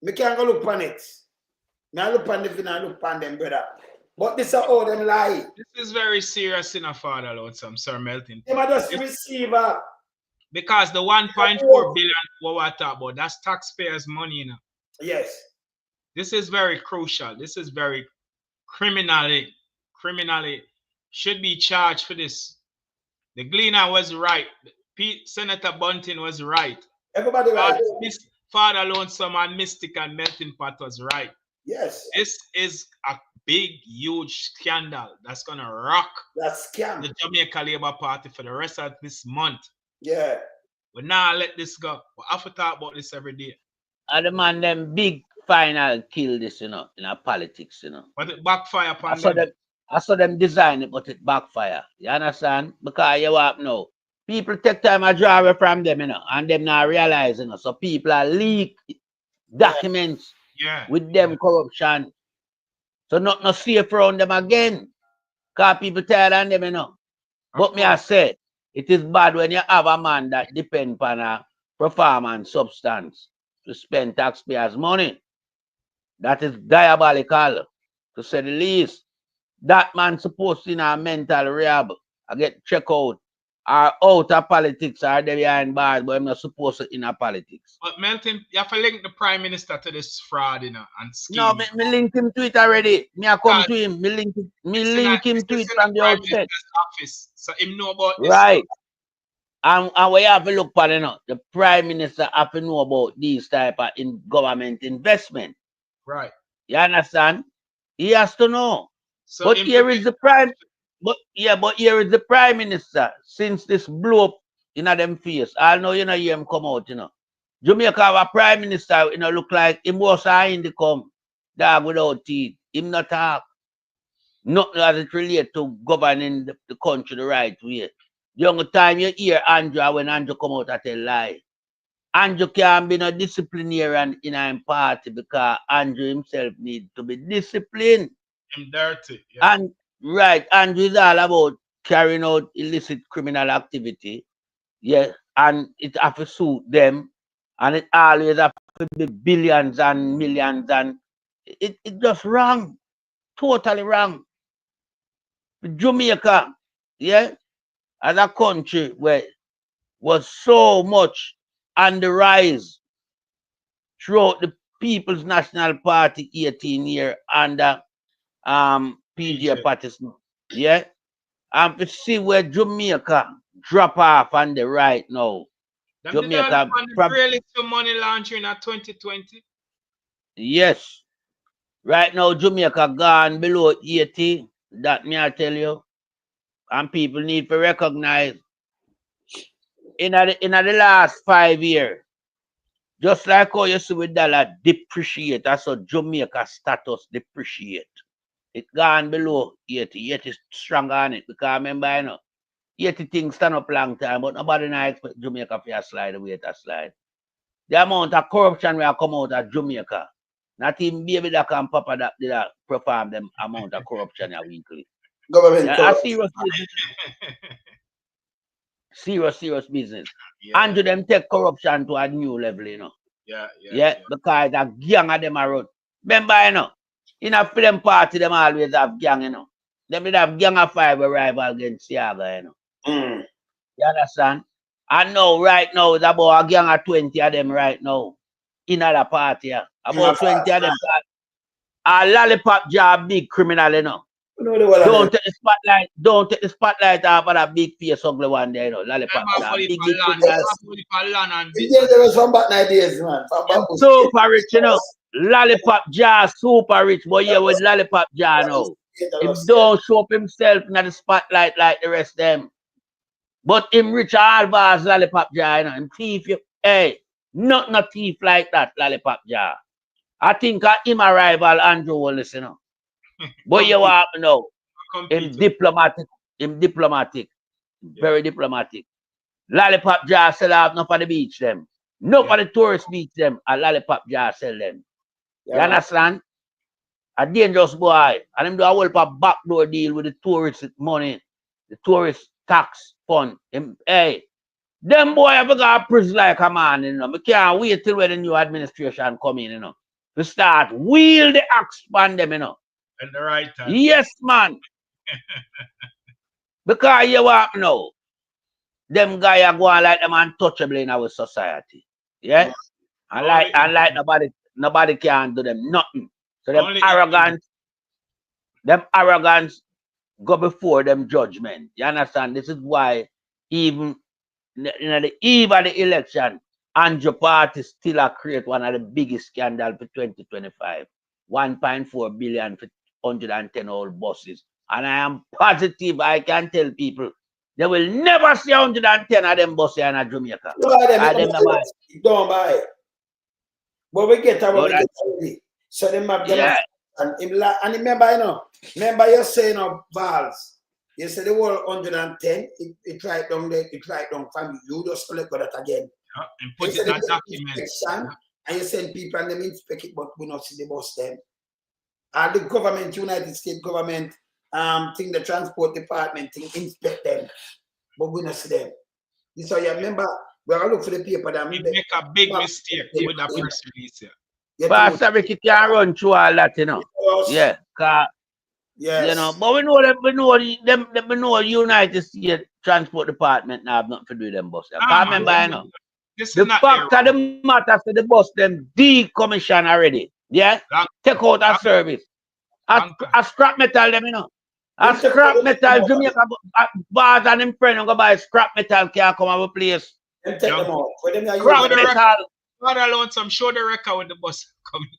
A: Me can't go look on it. Me look on the thing and look on them, brother. But this is how them lie.
B: This is very serious in a father, Lord, Sir Melton.
A: Them are just receiver.
B: Because the 1.4 billion what we talk about, that's taxpayers' money, you know.
A: Yes.
B: This is very crucial. This is very criminally should be charged for this. The Gleaner was right. Senator Bunting was right.
A: Everybody right.
B: Father Lonesome and Mystic and Melting Pot was right.
A: Yes.
B: This is a big, huge scandal that's going to rock the Jamaica Labour Party for the rest of this month.
A: Yeah.
B: But now let this go. We have to talk about this every day.
C: And the man them big final kill this, you know, in our politics, you know.
B: But it backfire upon them.
C: I saw them design it, but it backfire. You understand? Because you want know. People take time to draw away from them, you know, and them not realizing, you know. So people are leak documents with them corruption. So not no safe around them again. Because people tired on them, you know. But me I said, it is bad when you have a man that depends on a performance substance to spend taxpayers' money. That is diabolical, to say the least. That man supposed to in a mental rehab. I get checked out. Or out of politics, or they behind bars, but I'm not supposed to in a politics.
B: But Melton, you have to link the Prime Minister to this fraud, you know, and scheme.
C: No, me link him to it already. Me I come to him. Me link him to it from the outset.
B: Office, so him know about this.
C: Right. And we have to look for, you know, the Prime Minister have to know about these type of government investment.
B: Right.
C: You understand? He has to know.
B: So
C: but here is the Prime. But here is the Prime Minister. Since this blew up in them face. I know you know hear him come out, you know. Jamaica have a prime minister, you know, look like him was in the come, dog without teeth. Him not talk. Nothing as it relate to governing the country the right way. The only time you hear Andrew when Andrew come out and tell lie. Andrew can't be no disciplinarian in our party because Andrew himself needs to be disciplined.
B: I'm dirty. Yeah.
C: And right, Andrew is all about carrying out illicit criminal activity. Yeah, and it have to suit them, and it always have to be billions and millions, and it just wrong, totally wrong. Jamaica, yeah, as a country where was so much on the rise throughout the People's National Party 18 year under PJ Patterson, yeah, and to see where Jamaica drop off on the right now. Jamaica
B: really some money launching at 2020.
C: Yes. Right now Jamaica gone below 80. That me I tell you. And people need to recognize in the last 5 years, just like how you see with dollar depreciate, that's how Jamaica status depreciate. It gone below 80. 80 is stronger on it because remember, you know, 80 things stand up long time, but nobody now expect Jamaica to slide the way it slide. The amount of corruption will come out of Jamaica. Not even baby that can papa that did perform them amount of corruption weekly.
A: Government
C: serious business. Yeah. And to them take corruption to a new level, you know. Yeah. Because a gang of them are run. Remember, you know, in a film party, them always have gang, you know. Them will have gang of 5 rival against Saga, you know. You understand? And now, right now, it's about a gang of 20 of them right now. In other party, yeah. About 20 of them. A lollipop job big criminal, you know. Don't take the spotlight off of that big face ugly one there, you know. Lollipop job big criminal.
A: From back days, man.
C: Super rich, you know. Lollipop jar super rich, but yeah, with lollipop jar now. He don't show up himself in the spotlight like the rest of them. But him rich all Vaz lollipop jar, you know. Him thief you. Hey, not no thief like that, lollipop jar. I think him a rival Andrew will listen, you know. But you want to know, him diplomatic, very diplomatic. Lollipop jar sell out enough for the beach them. No for the tourist beach them, a lollipop jar sell them. You understand? A dangerous boy. And him do a whole backdoor deal with the tourist money, the tourist tax fund. Hey, them boy have got a prison like a man, you know. We can't wait till when the new administration come in, you know. To start wheel the axe on them, you know.
B: At the right time.
C: Yes, man. Because you want to know, them guys are going like them untouchable in our society. Yeah? And like nobody can do them nothing. So them arrogance go before them judgment. You understand? This is why even in the eve of the election, Andrew Party still create one of the biggest scandals for 2025. 1.4 billion for 110 old buses. And I am positive I can tell people they will never see 110 of them buses in Jamaica.
A: Don't buy it. But we get already. So they have them. And remember, you know, you're saying of Vaz. You say the whole 110, it right down there, it right down family. You just collect that again.
B: And put it in a document.
A: And you send people and them inspect it, but we not see the bus them. And the government, United States government, the transport department inspect them, but we not see them. So you remember, we are look for the paper that
B: we make a big mistake with that press release here.
C: Pastor Ricky can't run through all that, you know. Yeah, you know, but we know United States Transport Department now have nothing to do with them bus. I can't remember, you know. The fact of the matter for the bus them decommission already. Yeah? Take out a service. A scrap metal them, you know. A scrap metal, Jamaica Vaz and them friend go buy scrap metal can come and replace.
A: Take them out.
C: Scrap metal.
B: God alone, some show the record with the bus coming.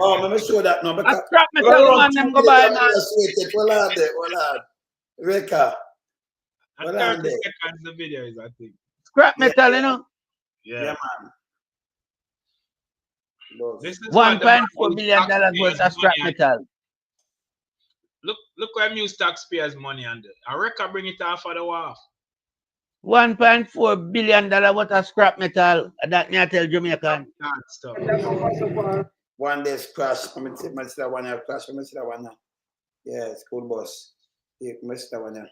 A: Oh, let me show that now.
C: A scrap metal man them go buy now.
A: Hold on. Record.
B: And 30 seconds the video is, I think.
C: scrap metal, you know.
B: Yeah.
A: man.
B: This is what the
C: $1.4 billion worth of scrap metal.
B: Look where use taxpayers' money under. I reckon bring it off for the wharf.
C: $1.4 billion worth of scrap metal. That me I tell Jamaican.
A: One day's crash. I'm see that one here crash. I'm see that one here. Yeah, school bus. Yeah, I'm see that one here.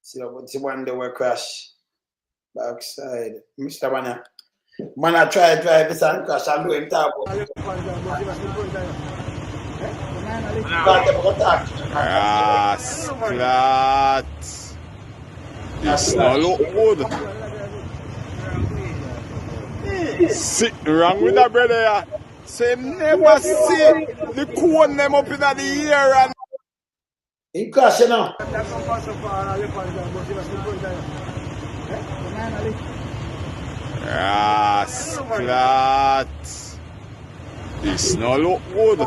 A: See one day we crash. Backside. I'm see that one here. Man, I try to drive this and crash. I know him talk.
T: Yes, flat. This no look good. Sit wrong with that brother. Say never see the cone them up in the air and
A: he crash you know.
T: Yes, flat. This no look good.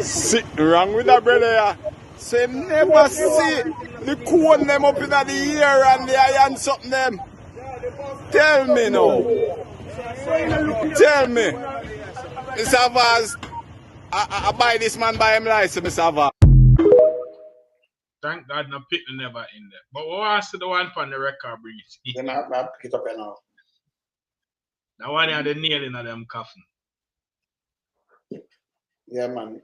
T: Sit wrong with that brother. Say never see the cone them up in the air and the iron something them. Tell me now. Tell me. Mr. Vaz, I buy this man by him license, Mr. Vaz.
B: Thank God no pit never in there. But what was the one from the record bring it?
A: Then I pick it up now.
B: That one had the nail in them coffin.
A: Yeah, man.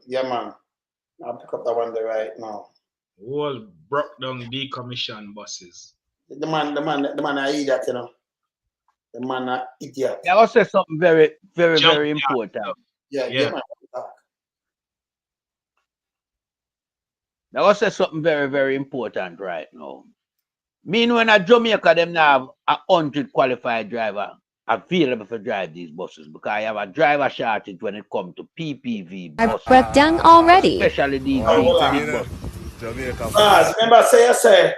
A: I'll pick up that one there right now.
B: Whole broke down decommissioned buses.
A: The man I idiot, you know. The man I idiot.
C: I will say something very, very, very important.
A: Yeah, man.
C: I will say something very, very important right now. Mean when at Jamaica them now have 100 qualified driver available for drive these buses because I have a driver shortage when it comes to PPV buses.
I: I've broke down already.
C: Especially these
A: buses. Remember say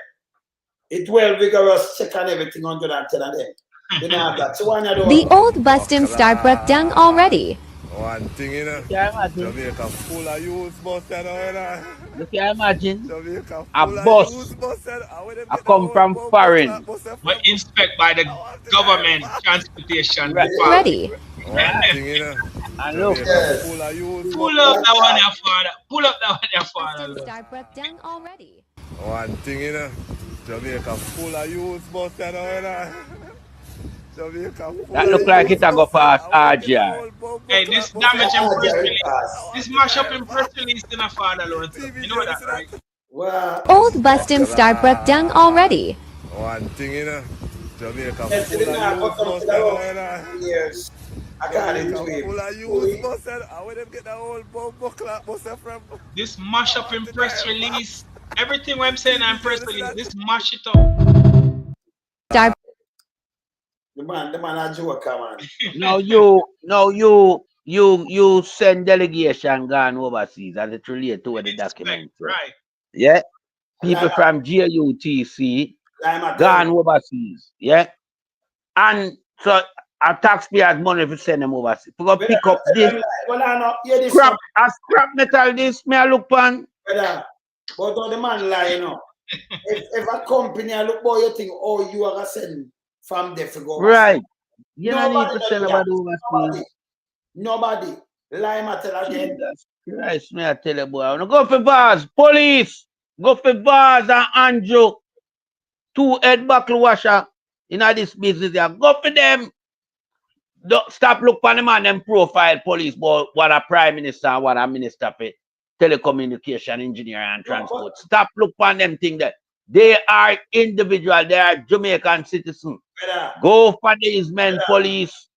A: it well vigorous check and everything 110 of them. You know that. So
I: The old Bustin Star broke down already.
T: One thing, you know, Jamaica full of youth bus, you know.
C: You can imagine
T: Jamaica
C: a bus I come from foreign.
B: But inspect by the government transportation
I: Ready.
T: One thing, you know,
C: and look,
T: full of youth.
B: Pull up that one, your father. Pull up that one, your father.
I: Star broke down already.
T: One thing, you know, Jamaica full of youth bus, you know.
C: That look like it a go past RGR.
B: Hey, this damage in press release, this mash up in press release in a father alone. You know that, right?
A: Wow.
I: Old Bustin Star broke down already.
T: One thing, you know, Jamaica full of youth bus,
A: Yes. I got it to him.
T: Full of youth bus, I would them get the whole bumbo clap bus from.
B: This mash up in press release, everything what I'm saying in press release, this mash it up.
I: Star.
A: The man a joker, man.
C: you send delegation gone overseas as it relate to the document.
B: Right.
C: Yeah. People from JUTC gone overseas. Yeah. And so our taxpayers money to send them overseas. We go pick up this scrap metal this me I look on.
A: But the man lie, you know. if a company I look boy, you think, oh, you are gonna send from there to go.
C: Right. You don't need to send nobody overseas.
A: Nobody. Lie matter again.
C: Christ, me I tell you, boy. No go for Vaz. Police. Go for Vaz and Andrew. 2 head buckle washer in this business. Yeah. Go for them. Don't stop look for them and them profile police, but what a prime minister and what a minister for telecommunication engineer and transport. Stop look for them thing that they are individual, they are Jamaican citizens. Go for these men, police.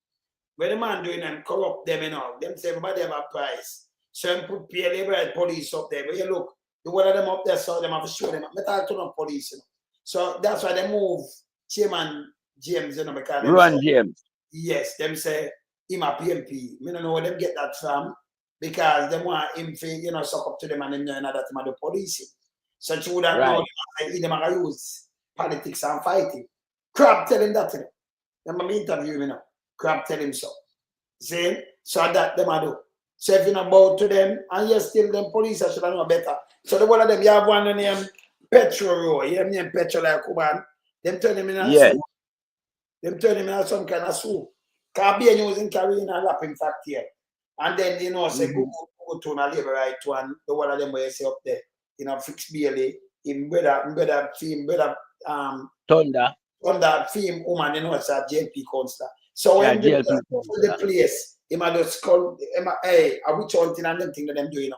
A: When the man doing them corrupt them and all, them say everybody have a price. So them put PLA police up there. But you look, the one of them up there, so them have to show them. I talk to no police, you know. So that's why they move Chairman James, you know, because
C: Ron James.
A: Yes, them say him a PMP. I don't know where them get that from because they want him to, you know, suck up to them and them know that him the police. So you would have known them are use politics and fighting. Crab tell him that to them. Them me interview, you know. Crab tell him so. See? So that them are do. So if you not bow to them and you still them police, I should have know better. So the one of them you have one name petrol road. You name petrol like Kuban. Them turn him in a
C: Yeah.
A: soup. Them turn him in some kind of soup. Caribbean using carrying a lapping fact here. And then, you know, say, go to a labor right one, the one of them where you say up there, you know, fix Bailey, in better
C: Thunder.
A: Thunder theme woman, you know, it's a JP Constant. So when they go to the place, he might just call, hey, I witch hunting and them thing that them do, you know.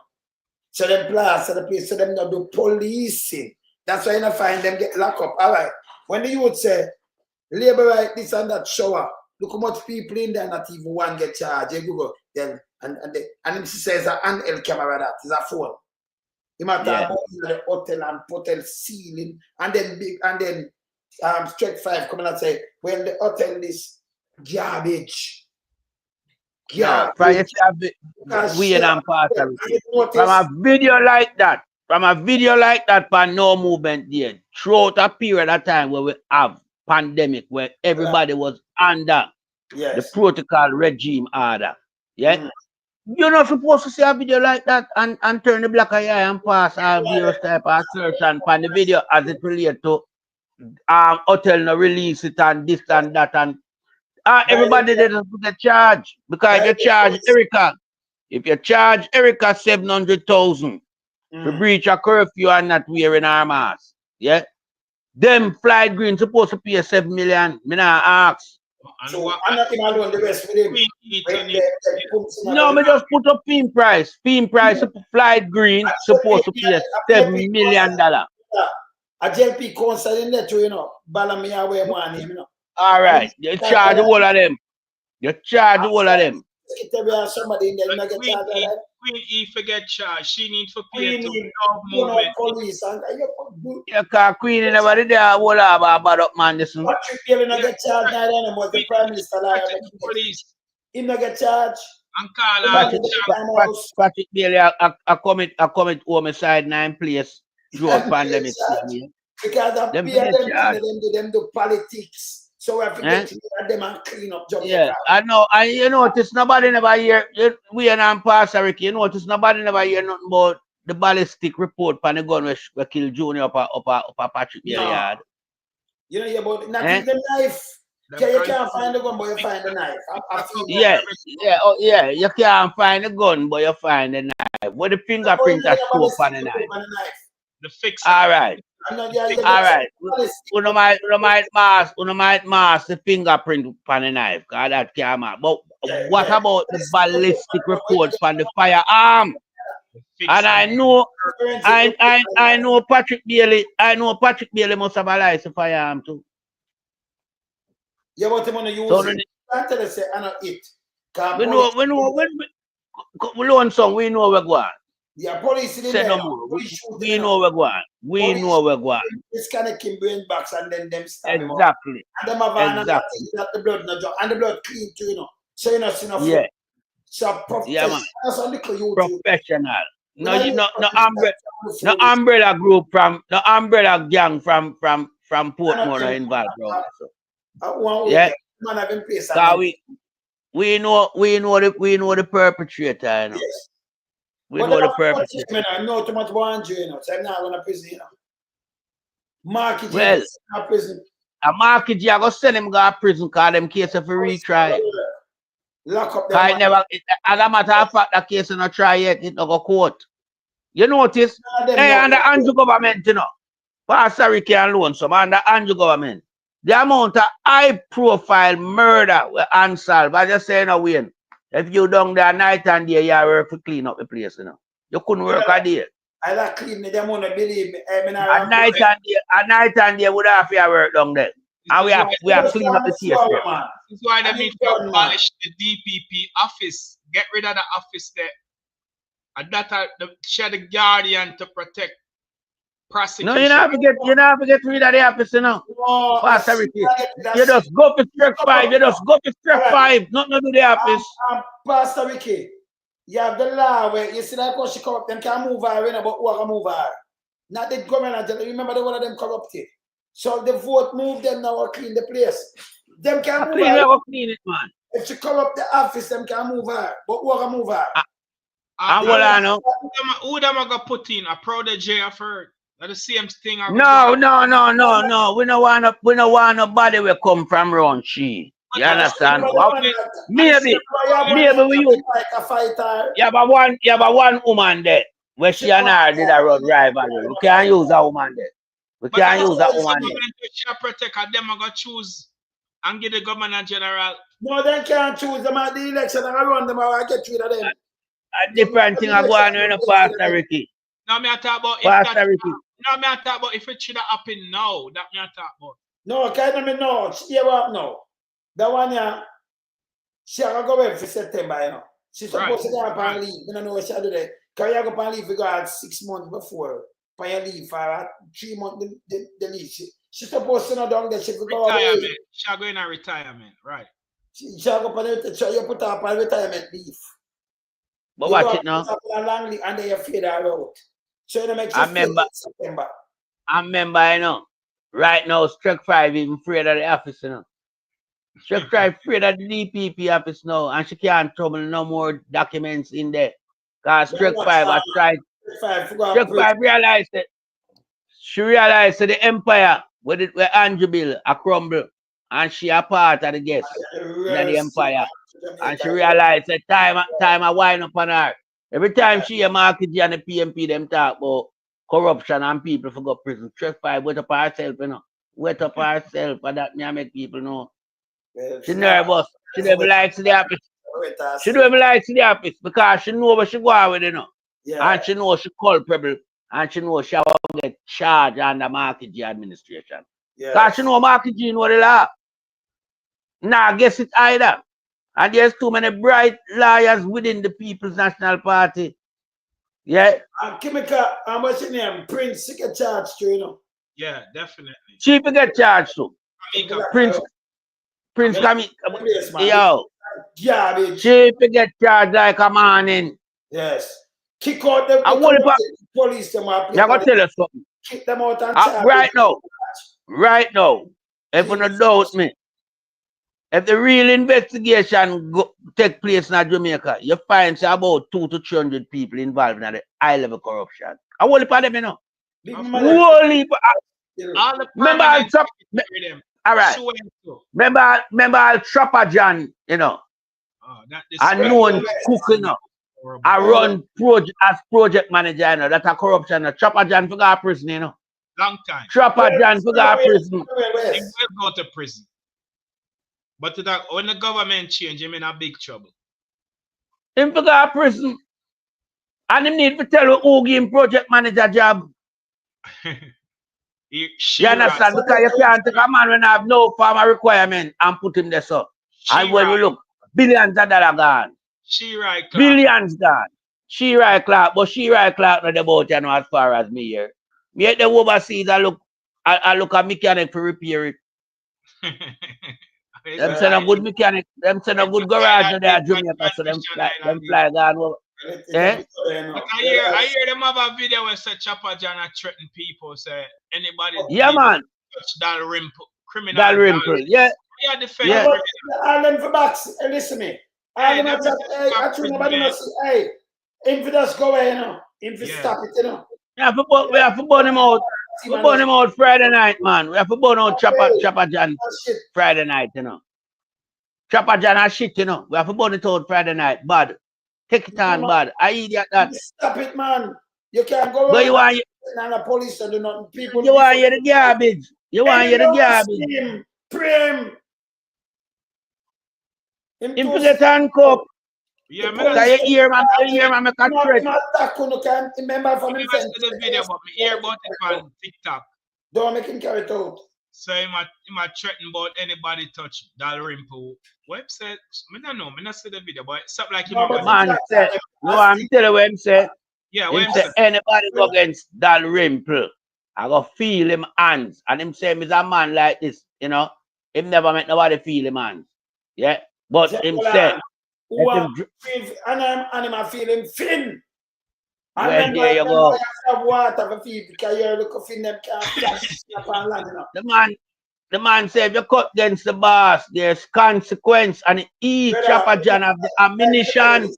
A: So them plus the place, so them not do policing. That's why you don't find them get locked up. All right. When the youth say, labor right, this and that shower, look how much people in there, not even one get charged. You Google then, and he says a handheld camera that is a phone. He might talk about the hotel and hotel ceiling, and then Strike 5 come and say, well, the hotel is garbage.
C: Yeah, weird and partial. From a video like that, for no movement there, throughout a period of time where we have pandemic, where everybody was under the protocol regime order. Yeah. You're not supposed to see a video like that and turn the black eye and pass a various type of search and find the video as it relates to hotel no release it and this and that and everybody doesn't get charged because if you charge Erica 700,000 to breach a curfew and not wearing our mask, yeah, them flight green supposed to pay 7 million. Me not ask.
A: So I'm not even doing the rest with him.
C: No, me just put up pin price. Pin price flight green supposed to pay $7 million.
A: A JP concert in there too, you know. Balami away money, you know.
C: All right, you charge the whole of them. You charge the whole of them.
A: Somebody in there, you get charged.
B: Queen E forget charge. She need to pay to
A: movement. Police and
C: you can't Queen never did that whole of a bad up man. Listen.
A: What you feel not get charged now anymore? The Prime Minister
B: police.
A: He not get charged.
B: And call
C: Patrick Bailey, I commit homicide 9 place throughout pandemic.
A: Because them do politics. So we have to get them and clean up jobs.
C: Yeah, I know. And you notice nobody never hear we and Pastor Ricky. You notice nobody never hear nothing about the ballistic report for the gun which killed Junior up Patrick Bailey yard.
A: You know about not even the knife. You can't find the gun, but you find the knife.
C: You can't find the gun, but you find the knife. What the fingerprint are show upon the knife.
B: The fix.
C: All right. All right. Uno might mask the fingerprint upon the knife, because that can't mask. But what about the ballistic report from the firearm? And I know Patrick Bailey. I know Patrick Bailey must have a license firearm too.
A: Yeah, but I'm gonna use it. I tell you, say I not it.
C: We know we're going.
A: Yeah, police in there.
C: We know we're going. We know we're going.
A: This kind of Kim brain box and then them stab him up.
C: Exactly.
A: And them have that the blood no drop and the blood clean too, you know. So you know, see no.
C: Yeah.
A: So professional.
C: Professional. No umbrella group from the umbrella gang from Portmore involved. Yeah.
A: Man have in place.
C: We know the perpetrator, you know.
A: Yes.
C: We know the perpetrator.
A: I know too much about you know, so I'm not going to prison, you know. Market prison.
C: A market, you go send him to prison because them case of a retry.
A: Lock up them.
C: As a matter of fact, that case is not try yet, it not go court. You notice? And the Andrew government, you know. Pastor Ricky and Lonesome, and the Andrew government. The amount of high-profile murder we unsolved, I just say, no, Wayne, if you down there night and day, you work to clean up the place, you know. You couldn't work a day.
A: I like clean them, want to believe me.
C: A night and day would have to work down there. And we have cleaned up the place.
B: This is why they need to abolish the DPP office. Get rid of the office there. And that share the guardian to protect.
C: No, you never get rid of the office, you know.
A: No,
C: Pastor Ricky. You just go for Strike 5. You just go for Strike 5. Nothing to do the office.
A: Pastor Ricky, you have the law where you see that because she corrupt, them can't move her, but who can move her? Not the government. Remember the one of them corrupted. So the vote move them now or clean the place. Them can't move her.
C: Clean it, man.
A: If she corrupt the office, them can't move her. But who can move her?
C: And what I know.
B: Who them are going to put in? A protege of her. That's the same thing.
C: No. We don't want nobody will come from round she. You understand? Maybe we use. You have one woman there. Where she and her did a run rivalry. We can't use a woman there. We can't use that woman there.
B: She protect them are gonna choose and give the governor general.
A: No, they can't choose them at the election and I run them or I get rid of them.
C: A different thing I go on in the Pastor Ricky.
B: No, me I talk about if
C: Pastor
B: that.
C: Ricky.
B: No, me I talk about if it should have happened now. That me I talk about.
A: No, kind of me no. Yeah, what no? That one yeah. She gonna go away for September, you know. She's supposed to go up and leave. I don't know what she do there. Because you go and leave, you go 6 months before. When you leave for 3 months, the leave. She's supposed to not down there. She go away.
B: She'll go in a retirement, right?
A: She'll go you put her up on retirement leave.
C: But watch it now.
A: And then you fade her out. So you make
C: I remember,
A: September.
C: you know. Right now, Struck 5 even afraid of the office, you know. Struck 5 afraid of the DPP office now, and she can't trouble no more documents in there. Because Struck 5 has tried. Struck 5 realized that she realized that the empire where Andrew Bill a crumble, and she a part of the guest in the empire. And she realized that time I wind up on her. Every time she a Marky G and the PMP them talk about corruption and people for go prison. Struck 5 wet up herself, you know. Wet up herself, and that me make people know. She nervous. She never likes the office. She never likes the office because she know where she go out with, you know.
A: Yeah.
C: And she know she culpable. And she know she will get charged under Marky G administration. Because she know Marky G know the law. Nah, guess it either. And there's too many bright lawyers within the People's National Party. Yeah.
A: Kimika, what's your name? Prince, she get charged too, you know.
B: Yeah, definitely.
C: She will get charged too. Prince coming. Yo.
A: Garbage.
C: She will get charged like a morning.
A: Yes. Kick out the police. Them
C: I'm going to tell you something.
A: Kick them out and charge
C: Right now, if you don't doubt me, if the real investigation take place in Jamaica, you find say about 200 to 300 people involved in the high level corruption. I want to put them, you know. Remember I'll chop. All right. Remember I'll Trapper John, you know. I know and cook, you know. I run as project manager, you know. That's a corruption. Trapper John for go to prison, you know.
B: Long time.
C: Trapper John for go to prison.
B: He will go to prison. But when the government change, him in a big trouble.
C: Him for go to prison. And him need to tell who give him project manager job. You understand? Because you can't take a man when I have no farmer requirement and put him there, so. And when we look, billions of dollars gone.
B: She right, Clark.
C: Billions gone. She right, Clark, but she right, Clark, not about, you know, as far as me here. Me at the overseas, I look a mechanic for repair it. Them send a good mechanic, them send a good garage in there, Jamaica, so them fly gone over.
B: I hear them have a video where say Chopper John threaten people, say anybody
C: man
B: touch Dalrymple, criminal
C: Dalrymple, yeah.
A: All them for backs, listen to me. All them actually nobody must say, hey, if just go away, you know. If you stop it, you know.
C: We have to burn him out. We burn him out Friday night, man. We have to burn out Chopper John Friday night, you know. Chopper John has shit, you know. We have to burn it out Friday night. Bad. Take it on, bad. I idiot that.
A: Stop it, man. You can't go
C: but you want
A: the police to do nothing. People.
C: You want to hear the garbage. You want to hear the garbage.
A: Pray
C: him to get handcuffed.
B: Yeah,
C: man. You hear, man, make a threat.
A: Remember from
B: him. The video, but me hear about it on TikTok.
A: Don't make him carry it out.
B: So he might threaten about anybody touch Dalrymple website. I don't know. I not see the video, but something like him.
C: Man said, no, I'm telling you what him said.
B: Yeah,
C: him say anybody go against Dalrymple, I go feel him hands. And him say, he's a man like this, you know. Him never make nobody feel him hands. Yeah. But him said,
A: and I'm feeling fin.
C: Well, there you go.
A: Water for feed because you're looking fin them can't
C: the man said, if you cut against the boss, there's consequence, and each Chopper John have the ammunition.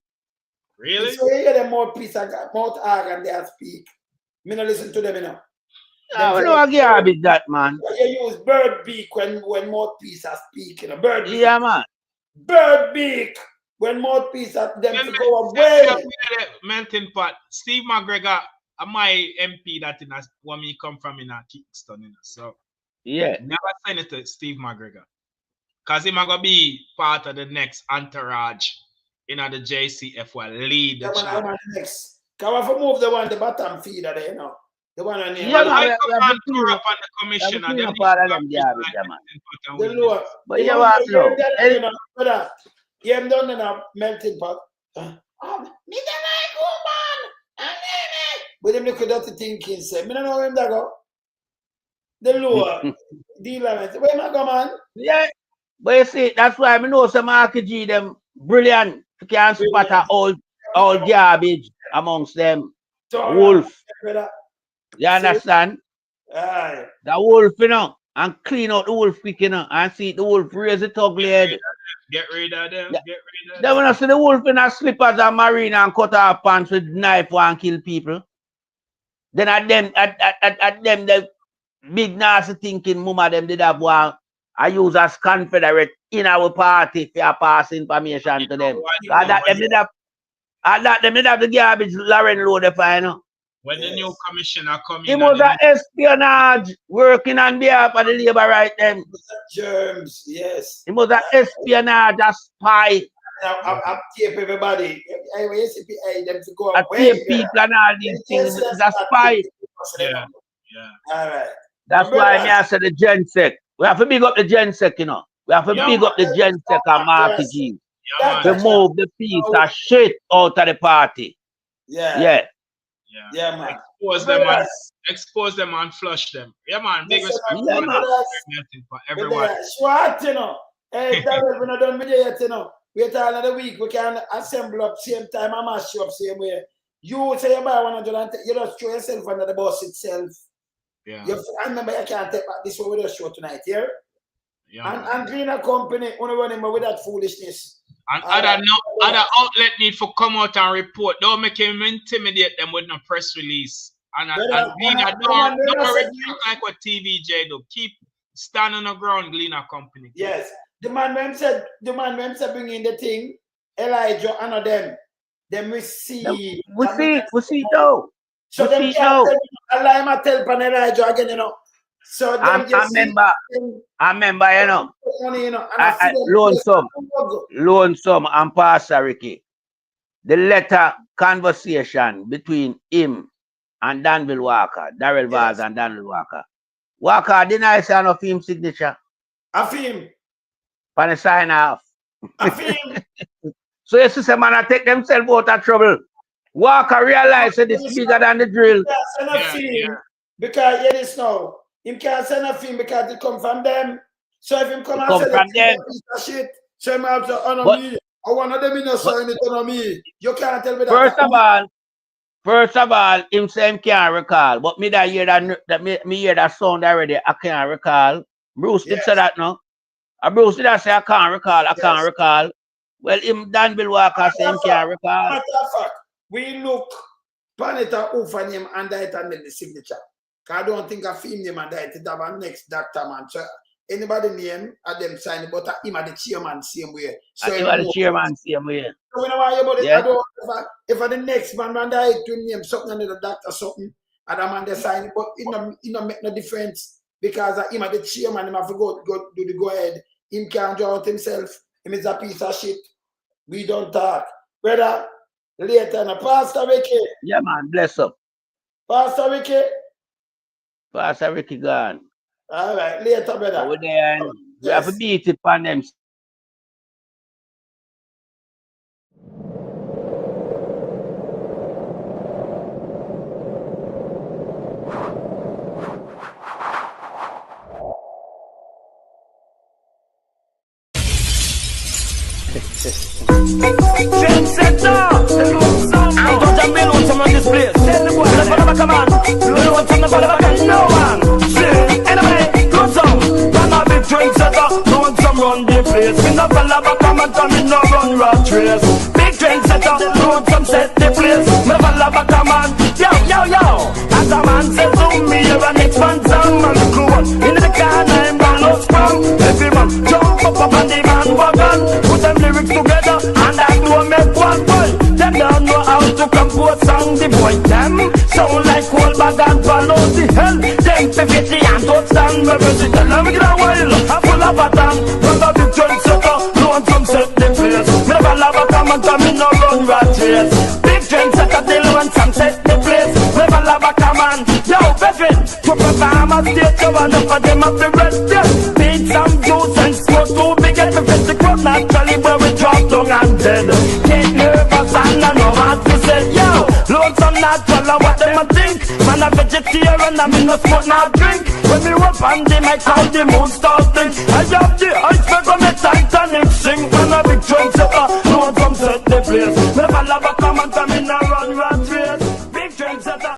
B: Really?
A: So you hear them more peace and more arg and they speak. Me not listen to them, you know.
C: I know a garbage that, man.
A: You use bird beak when mouthpiece are speaking. Bird beak.
C: Yeah, man.
A: Bird beak when mouthpiece are them to go away.
B: Melting pot. Steve McGregor, my MP that in when me come from in a Kingston, you know. So
C: yeah,
B: never Senator Steve McGregor, cause he gonna be part of the next entourage in the JCF will lead the charge.
A: Next, can we move the one the bottom feeder there, you know? The one on the
B: yeah, I come on tour up on the commission and them
C: part of them garbage, man.
A: The lower,
C: but you what no?
A: Brother, you haven't done enough melting pot. Me don't like woman. But them look at that thinking, say, me don't know him that go. The lower, dealer, where am I go, man?
C: Yeah, but you see, that's why I know some RKG them brilliant. You can't spot all garbage amongst them. Wolf. You understand?
A: Aye.
C: The wolf, you know, and clean out the wolf quick, you know, and see the wolf raise it ugly head.
B: Get rid of them.
C: Yeah.
B: Get rid of them.
C: Then when I see the wolf in a slippers and marine and cut off pants with knife and kill people, then at them the big nasty thinking mama them did have one. I use as Confederate in our party for pass information to them. That them did have the garbage Lauren load of you know.
B: When the new commissioner come
C: He
B: in.
C: was an espionage working on behalf of the labor right then.
A: Germs, yes.
C: He was an espionage, a spy.
A: I tape everybody. I them to go
C: I
A: away.
C: tape people and all these things. He's a spy.
B: Yeah.
A: All right.
C: That's why I said the GenSec. We have to big up the GenSec, you know. We have to big up the GenSec and Marky G. To move the piece of shit out of the party.
A: Yeah.
B: Yeah,
A: man.
B: Expose them and flush them. Yeah, man. Big respect for everyone.
A: Swat, you know. Hey, Daryl, we're not done with it yet, you know. Wait till another week. We can assemble up same time and mash you up same way. You say you buy 100 you just throw yourself under the bus itself.
B: Yeah.
A: I remember you can't take back this one with the show tonight, yeah?
B: Yeah.
A: And Greener Company, only running with that foolishness.
B: And other outlet need to come out and report. Don't make him intimidate them with no press release. And Gleaner don't retract like what TVJ do. Keep stand on the ground, Gleaner Company.
A: Yes. The man when said bring in the thing, Elijah and them we see.
C: We see though.
A: So them can't tell Pan Elijah again, you know. So
C: I remember, you know. Lonesome and Pastor Ricky. The letter conversation between him and Danville Walker, Daryl Vaz and Danville Walker. Walker deny sign of him signature.
A: Of him.
C: Pan a sign off.
A: Of him.
C: So you see, man, I take themselves out of trouble. Walker realize that it's bigger than the drill.
A: Because here is now. Him can't send a film because it come from them. So if him come and say
C: them,
A: shit, so him have to honor me. Or one of them in a sign it honor me. You can't tell me that.
C: First of all, him say him can't recall. But me that hear me hear that sound already. I can't recall. Bruce did say that no. Bruce did say I can't recall. Well, him Danville Walker say him can't recall.
A: Matter of fact, we look Panetta who for him and that and the signature. I don't think I film name and that it have a next doctor man. So anybody name at them sign, but him at the chairman same way. So
C: him at the chairman same way.
A: So when I worry about it, I don't if the next man that to name something under the doctor something, and the man they sign, but it don't make no difference because him at the chairman, him have to go do the go ahead. Him can't draw out himself. Him is a piece of shit. We don't talk. Brother, later now, Pastor Ricky.
C: Yeah man, bless up.
A: Pastor Ricky.
C: Pastor Ricky gone.
A: All right, later, brother.
C: Over there, we have to beat it on them.
D: On this place. Tell the boy, let's follow come on. You want something follow back no one. See, anyway, go some. Run a big drink setter. You want some run the place. We no follow back come and come in no run rat race. Big drink setter. You want some set the place. Me follow back come on. Yo. As a man says to me, you're an road. In the car, I'm gonna sprung. Every man jump up on the bandwagon. Put them lyrics together and that will make one boy. Them don't know how to compose song. The boy them sound like cold bag and follow the hell. Them 50 and touchdown. Maybe she tell them get a while. I'm full of a tan. From the big trendsetter, no one come set the place. Me never love a comment and me no run rat race. Big trendsetter, they want some set the place. Never love a comment. Yo, Bevin, to perform a stage show and enough of them have to rest. Yes, beat some juice and smoke too big at the fest. The crowd naturally where we drop down and dead. Get nervous and I know what to say. Yo, load some natural and what them a think. Man a vegetarian and me no smoke no drink. When me up on the mic how the moon starting. I have the iceberg on the Titanic sing. Man a big trendsetter, no one come set the place. Never love a comment and me now